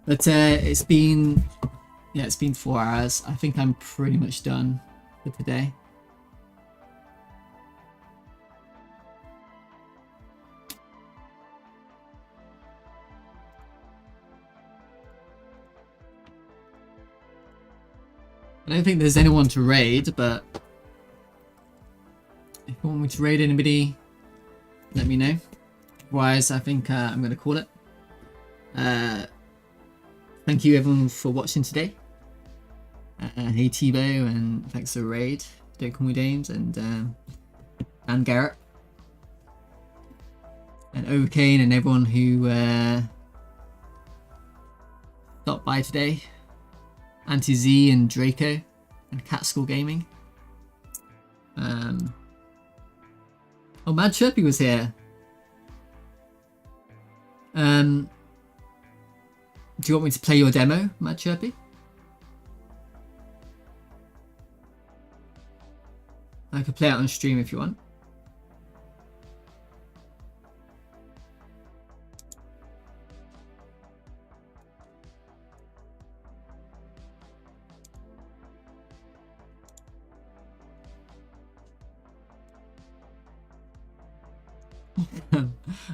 But it's been 4 hours. I think I'm pretty much done for today. I don't think there's anyone to raid, but if you want me to raid anybody, let me know. Otherwise, I think I'm going to call it. Thank you everyone for watching today. Hey Tebow, and thanks for raid. Don't call me Dames, and Garrett, and Overcane, and everyone who stopped by today. Anti-Z and Draco and Catskull Gaming. Oh, Mad Chirpy was here. Do you want me to play your demo, Mad Chirpy? I could play it on stream if you want.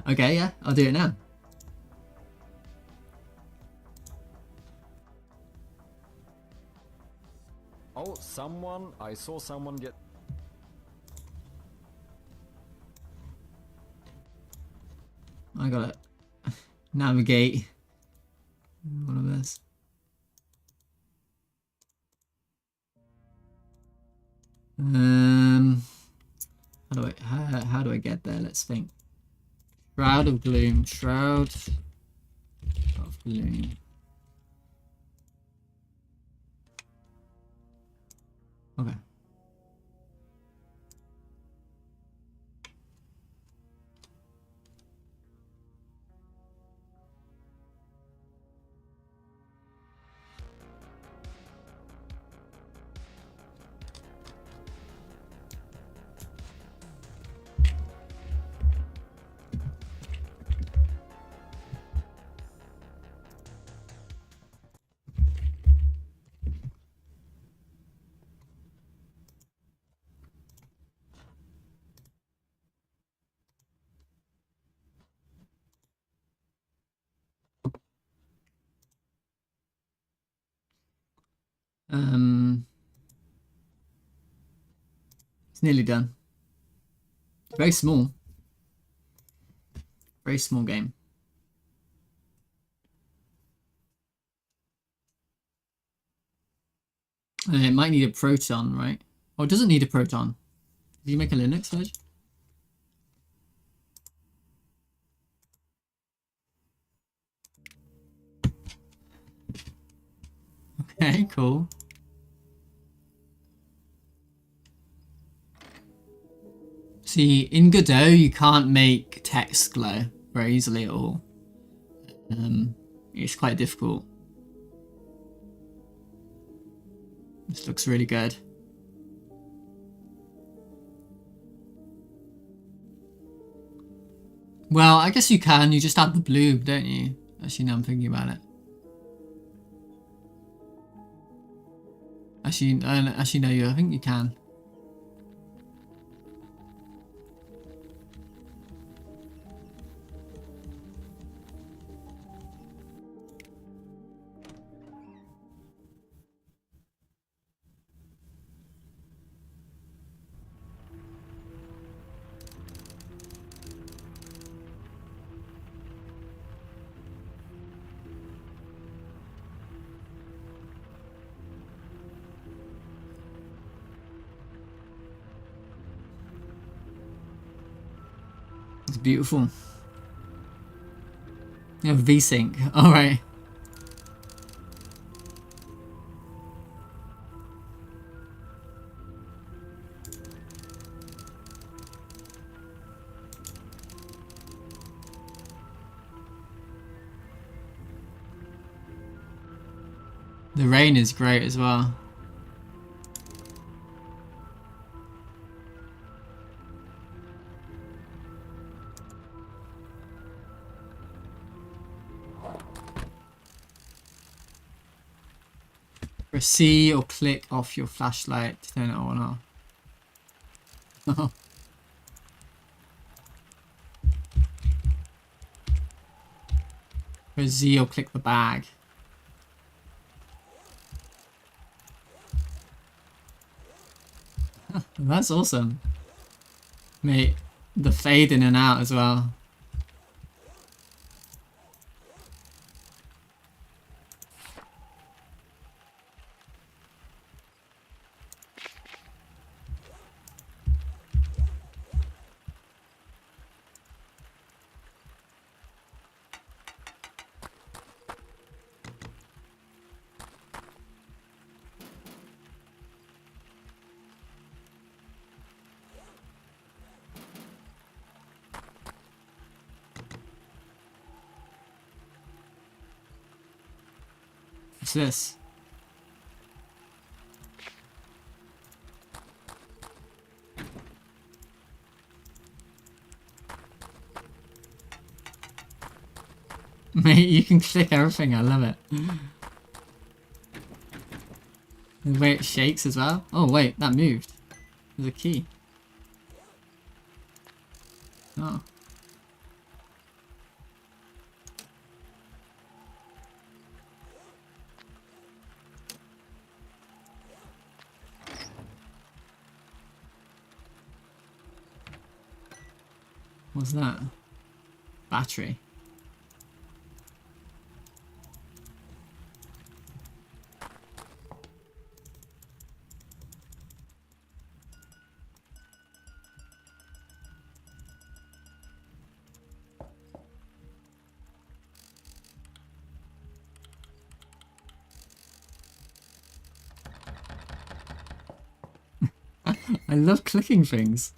Okay, yeah, I'll do it now. Oh, I saw someone get... I gotta navigate one of this. How do I get there? Let's think. Shroud of Gloom. Shroud of Gloom. Okay. It's nearly done. Very small. Very small game. It might need a Proton, right? Oh, it doesn't need a Proton. Did you make a Linux version? Okay, cool. See, in Godot, you can't make text glow very easily at all. It's quite difficult. This looks really good. Well, I guess you can. You just add the blue, don't you? Actually, now I'm thinking about it. Actually, no, I think you can. It's beautiful. You have VSync. Alright. The rain is great as well. Press C or click off your flashlight to turn it on or off. Press Z or click the bag. That's awesome. Mate, the fade in and out as well. What's this? Mate, you can click everything, I love it. The way it shakes as well. Oh wait, that moved. There's a key. Oh. What's that? Battery. I love clicking things.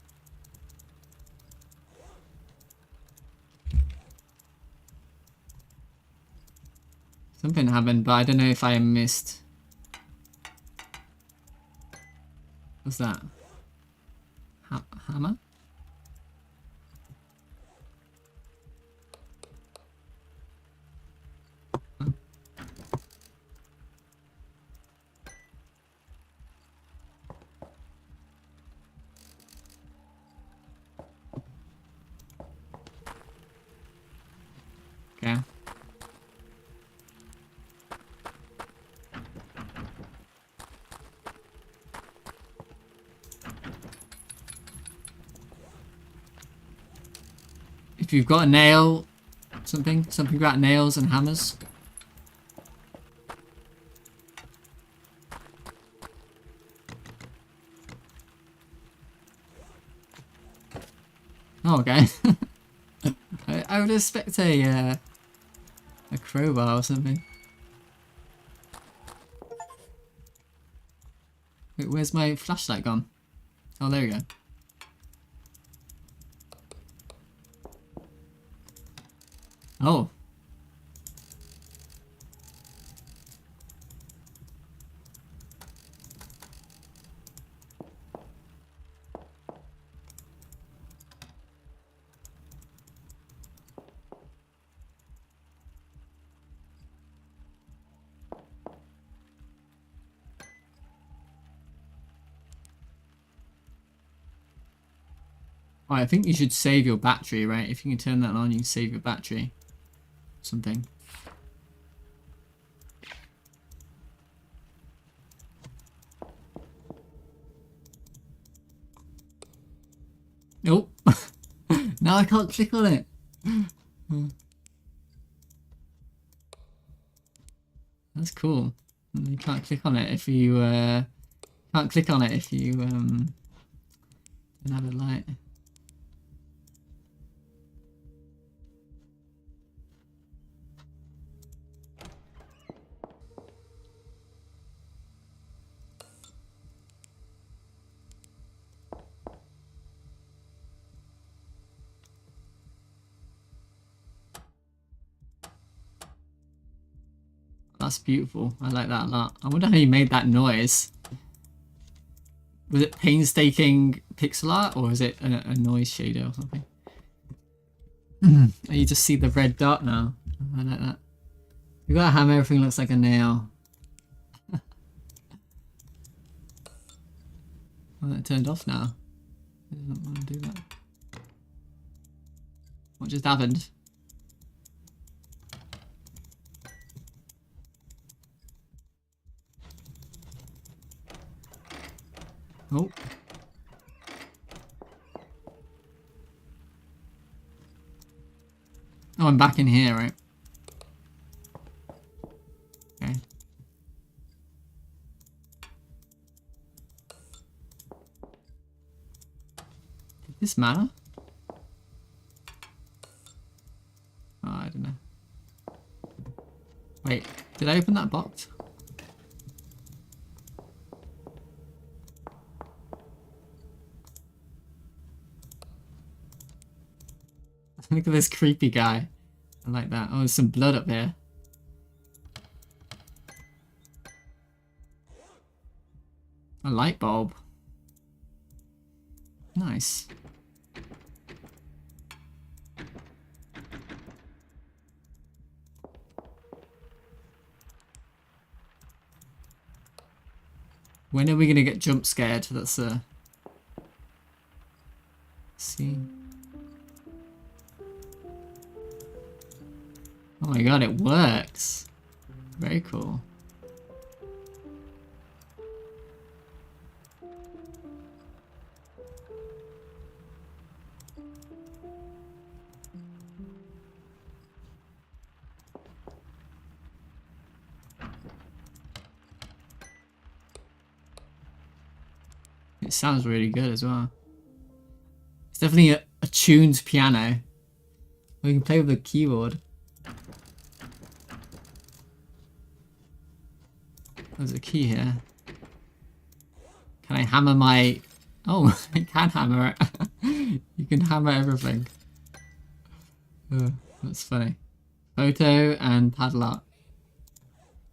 Something happened, but I don't know if I missed. What's that? Hammer? Huh? Okay. If you've got a nail, something about nails and hammers. Oh, okay. I would expect a crowbar or something. Wait, where's my flashlight gone? Oh, there we go. Oh. Oh, I think you should save your battery, right? If you can turn that on, you can save your battery. Something. Nope. Now I can't click on it. That's cool. You can't click on it if you can't click on it if you don't have a light. That's beautiful. I like that a lot. I wonder how you made that noise. Was it painstaking pixel art or is it a noise shader or something? You just see the red dot now. I like that. You got a hammer, everything looks like a nail. Oh, that turned off now. I didn't want to do that. What just happened? Oh. Oh, I'm back in here, right? Okay. Did this matter? Oh, I don't know. Wait, did I open that box? Look at this creepy guy. I like that. Oh, there's some blood up here. A light bulb. Nice. When are we gonna get jump scared? That's see. Oh my god, it works. Very cool. It sounds really good as well. It's definitely a tuned piano. We can play with the keyboard. There's a key here. Can I hammer my... Oh, I can hammer it. You can hammer everything. That's funny. Photo and padlock.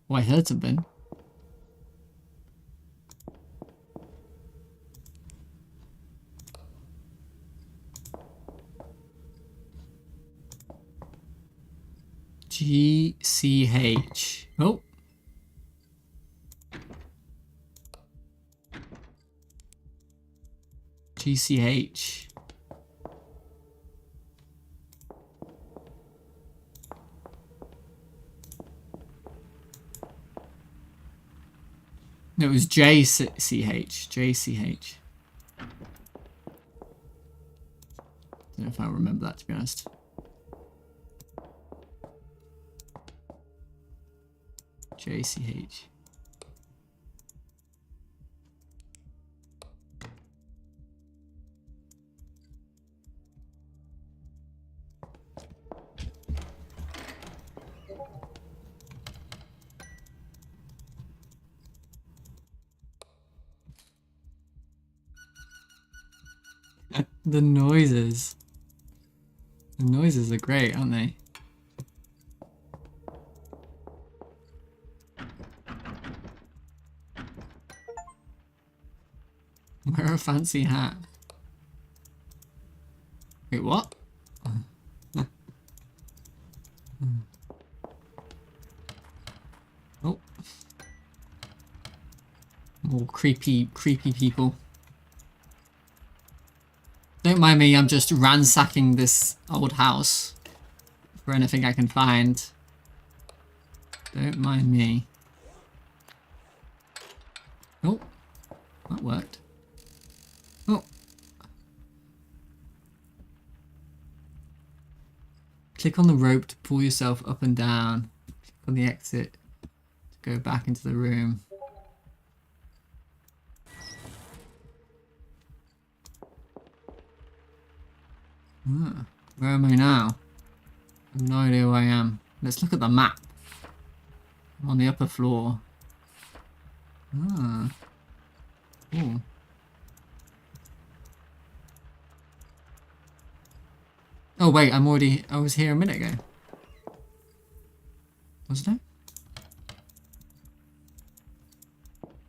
Oh, I heard something. GCH. Oh. GCH. No, it was JCH. JCH. Don't know if I remember that, to be honest. JCH. The noises. The noises are great, aren't they? Wear a fancy hat. Wait, what? Oh. More creepy people. Don't mind me, I'm just ransacking this old house for anything I can find. Don't mind me. Oh, that worked. Oh. Click on the rope to pull yourself up and down. Click on the exit to go back into the room. Where am I now? I have no idea where I am. Let's look at the map. I'm on the upper floor. Ah. Cool. Oh wait, I was here a minute ago. Wasn't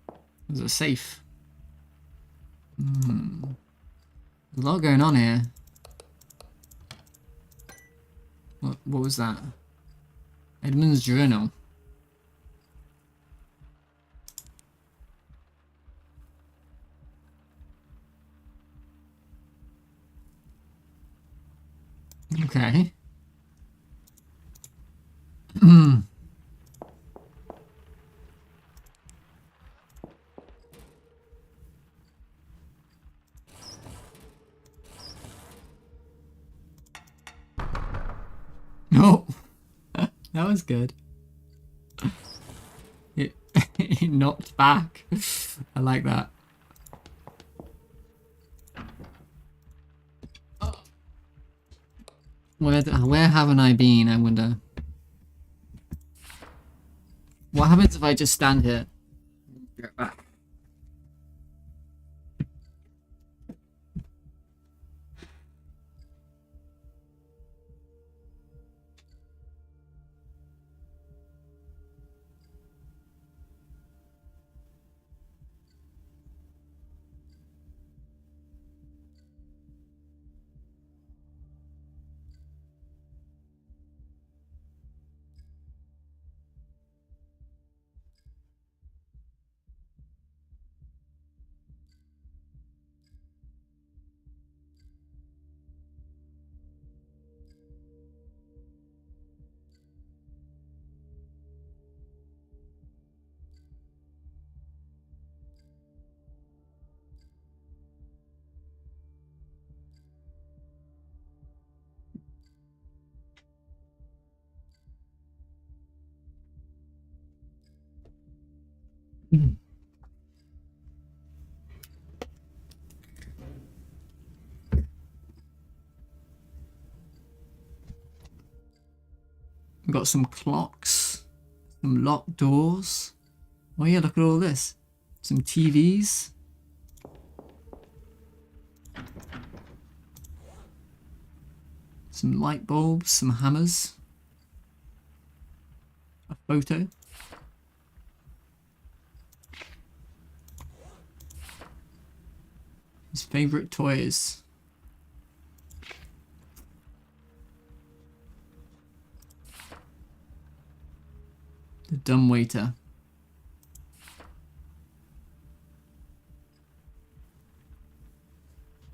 I? There's a safe. There's a lot going on here. What was that? Edmund's journal. Okay. Oh, that was good. It, it knocked back. I like that. Where haven't I been, I wonder? What happens if I just stand here? Be right back. We've got some clocks, some locked doors. Oh yeah, look at all this. Some TVs. Some light bulbs, some hammers. A photo. His favorite toys. The dumbwaiter.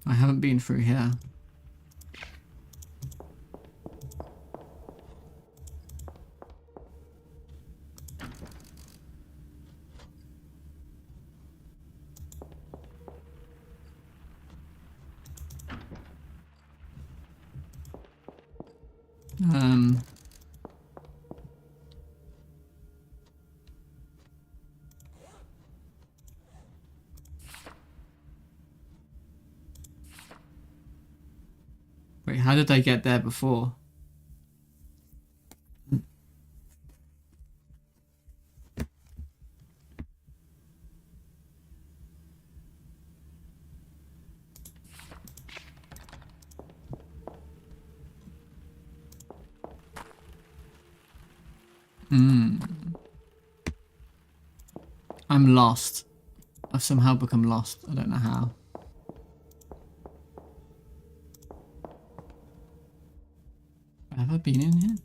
I haven't been through here. Wait, how did I get there before? I'm lost. I've somehow become lost. I don't know how. Have I been in here?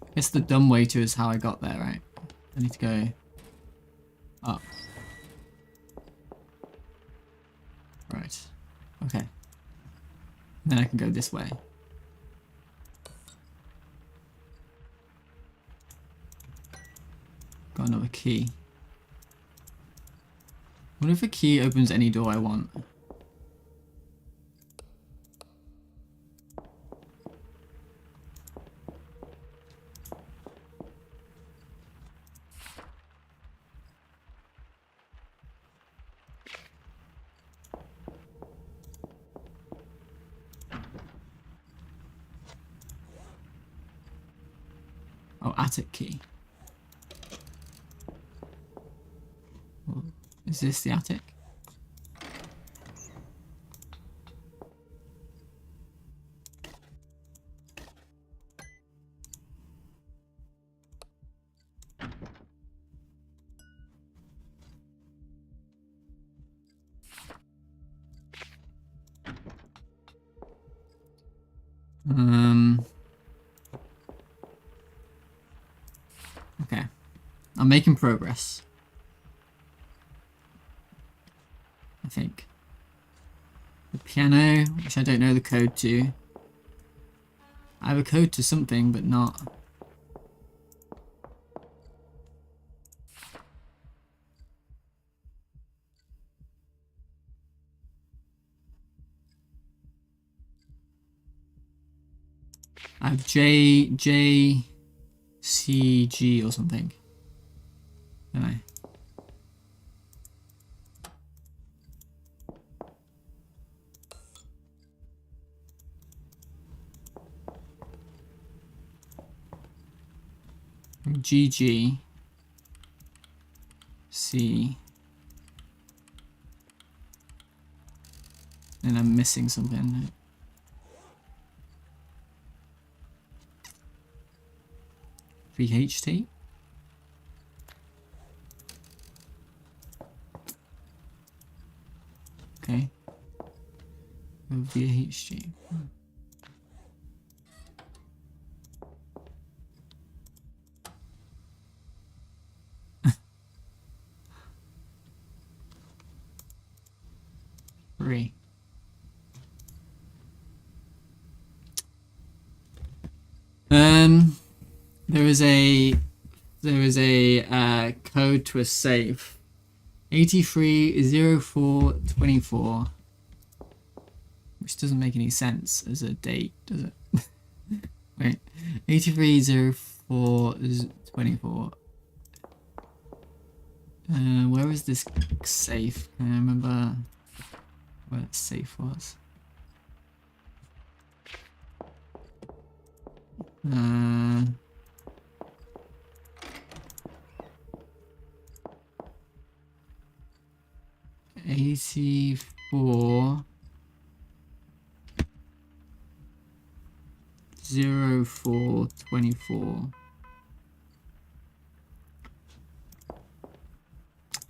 I guess the dumbwaiter is how I got there, right? I need to go up. Right. Okay. Then I can go this way. Got another key. What if a key opens any door I want? Oh, attic key. Well, is this the attic? I'm making progress. I think. The piano, which I don't know the code to. I have a code to something, but not. I have J C G or something. Don't I? GG C. And I'm missing something. VHT. Okay. VHG. 3. There is a code to a safe. 830424, which doesn't make any sense as a date, does it? Wait, 830424. Where is this safe? Can I remember where the safe was? 84 0424.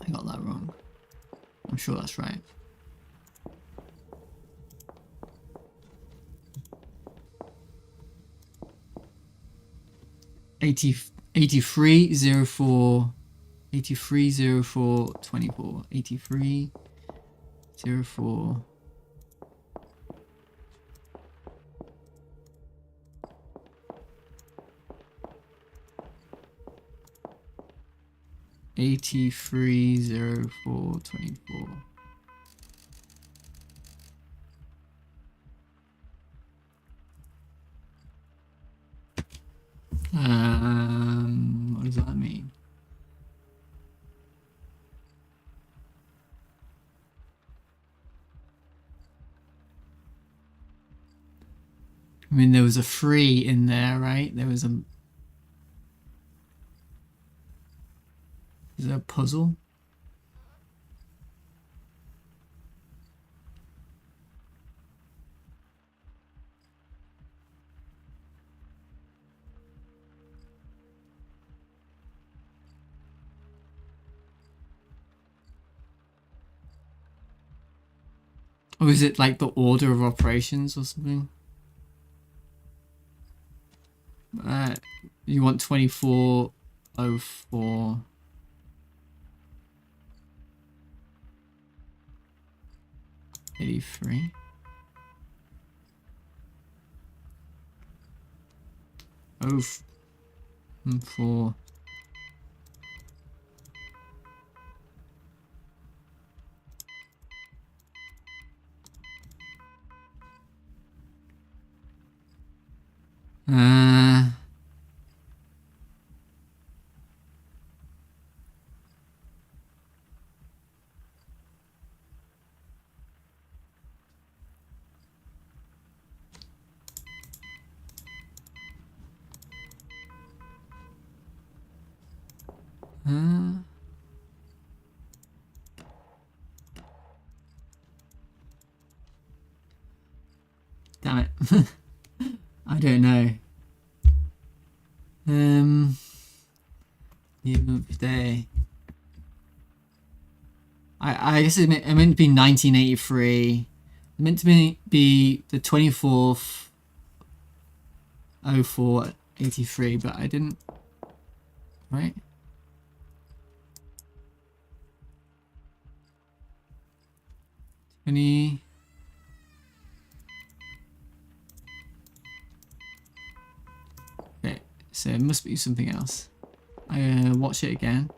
I got that wrong. I'm sure that's right. Eighty-three zero four 830424. 8304. Eighty-three 0424. What does that mean? I mean, there was a 3 in there, right? There's a puzzle? Or is it like the order of operations or something? You want 2404. $83. Oh, 4. Damn it. I don't know. Month day. I guess it meant to be 1983. It meant to be the 24th 0483, but I didn't. Right? Any... Okay, so it must be something else. I watch it again.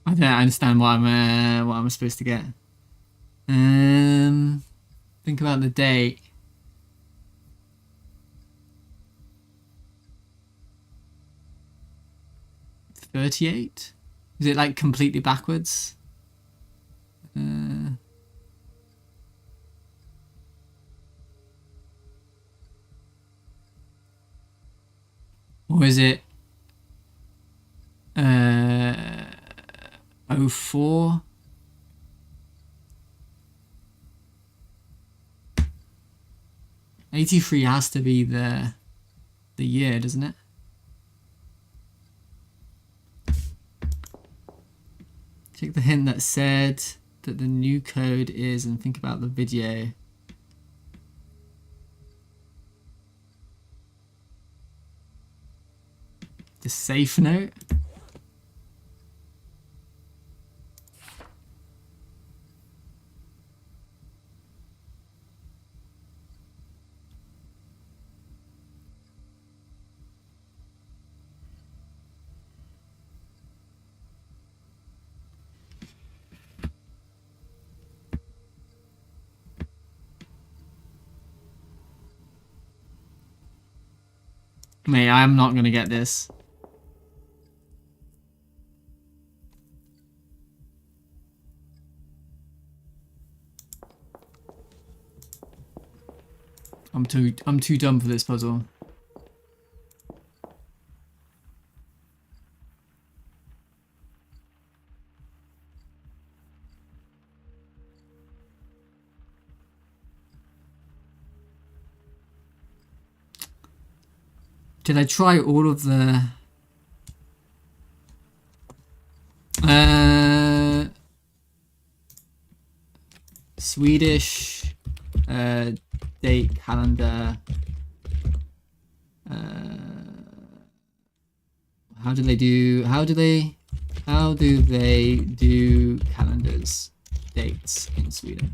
I don't understand what I'm supposed to get. Think about the date. $38? Is it like completely backwards? Or is it 04? '83 has to be the year, doesn't it? Take the hint that said that the new code is, and think about the video. The safe note. Mate, I'm not gonna get this. I'm too dumb for this puzzle. Did I try all of the Swedish date calendar? How do they do calendars, dates in Sweden?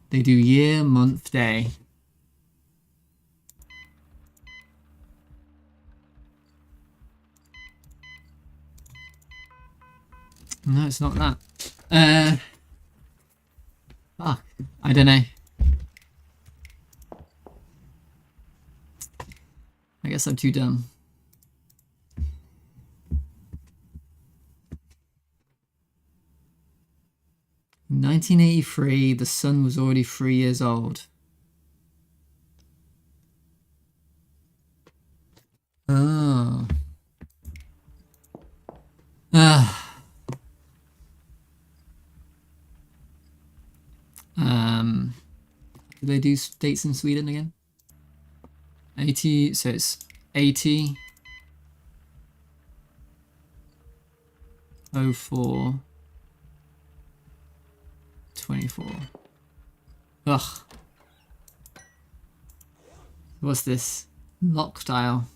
They do year, month, day. No, it's not that. Fuck. I don't know. I guess I'm too dumb. In 1983, the sun was already 3 years old. Oh. Do they do dates in Sweden again? 80, so it's 80, 04, 24. Ugh. What's this? Lock dial.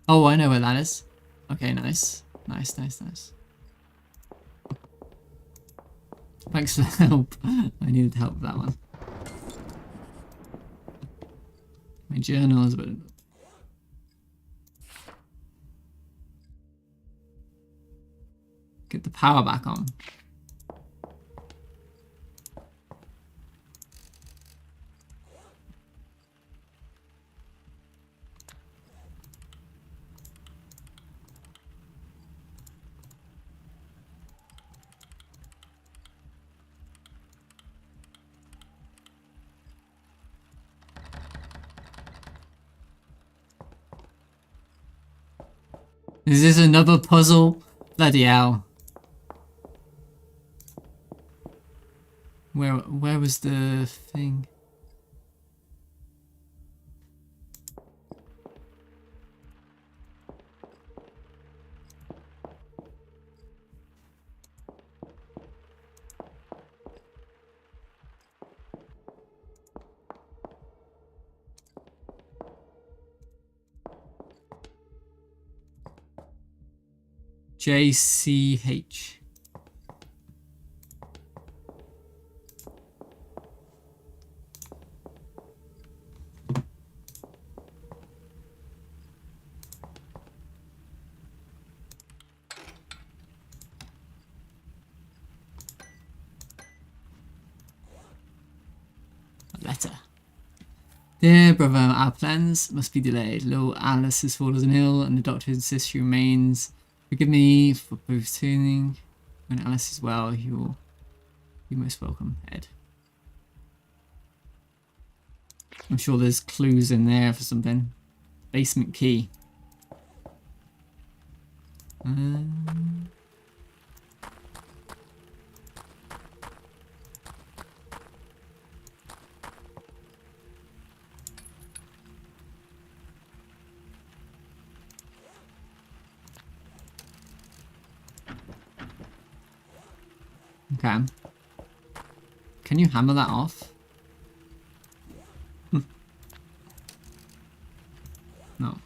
Oh, I know where that is. Okay, nice. Nice. Thanks for the help. I needed help with that one. My journals, but get the power back on. Is this another puzzle? Bloody hell. Where was the thing? JCH. Letter. Dear brother, our plans must be delayed. Little Alice has fallen ill and the doctor insists she remains. Forgive me for postponing. When Alice is well, you will be most welcome, Ed. I'm sure there's clues in there for something. Basement key. Okay. Can you hammer that off? No.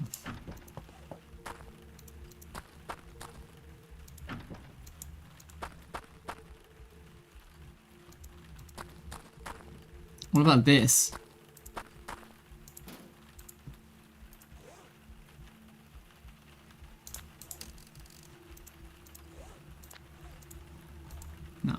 What about this? No.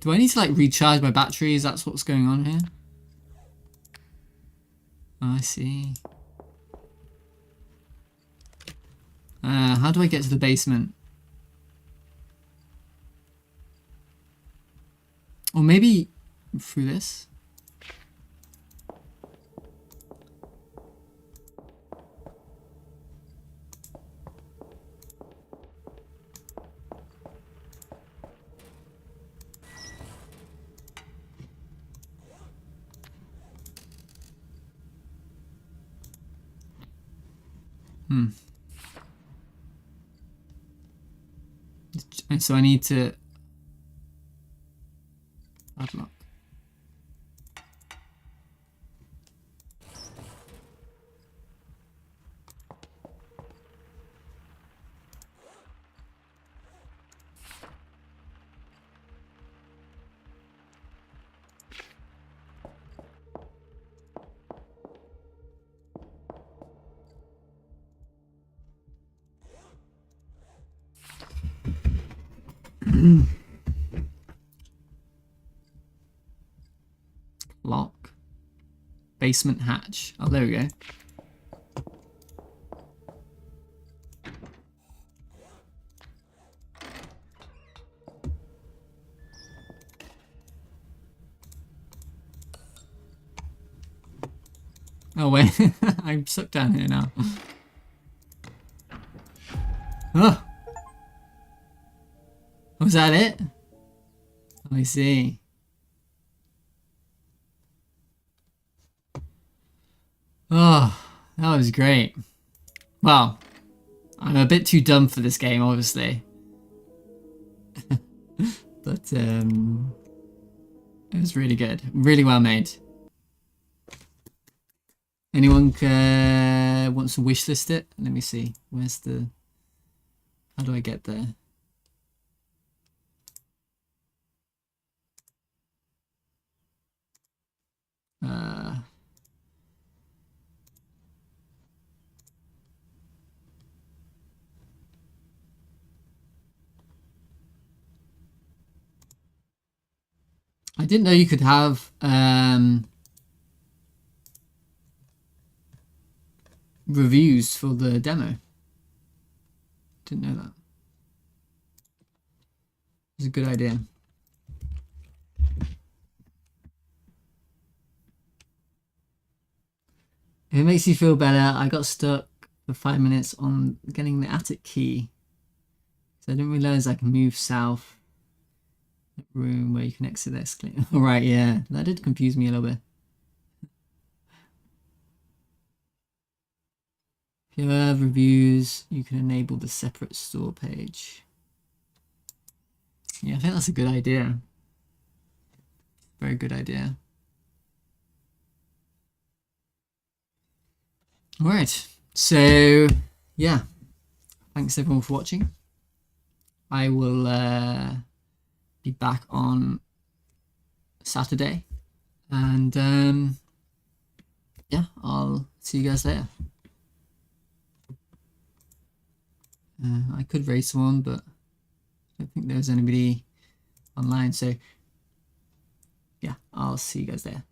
Do I need to like recharge my batteries? That's what's going on here. Oh, I see. How do I get to the basement? Or maybe through this? And so I need to padlock. Lock. Basement hatch. Oh, there we go. Oh wait, I'm stuck down here now. Oh! Was that it? Oh, I see. Oh, that was great. Well, I'm a bit too dumb for this game, obviously. But, it was really good. Really well made. Anyone wants to wishlist it? Let me see. Where's the... How do I get there? I didn't know you could have reviews for the demo. Didn't know that. It's a good idea. If it makes you feel better, I got stuck for 5 minutes on getting the attic key. So I didn't realize I can move south. Room where you can exit the escalator. Alright, yeah. That did confuse me a little bit. If you have reviews, you can enable the separate store page. Yeah, I think that's a good idea. Very good idea. Alright, so yeah, thanks everyone for watching. I will be back on Saturday, and yeah, I'll see you guys later. I could race one, but I don't think there's anybody online, so yeah, I'll see you guys there.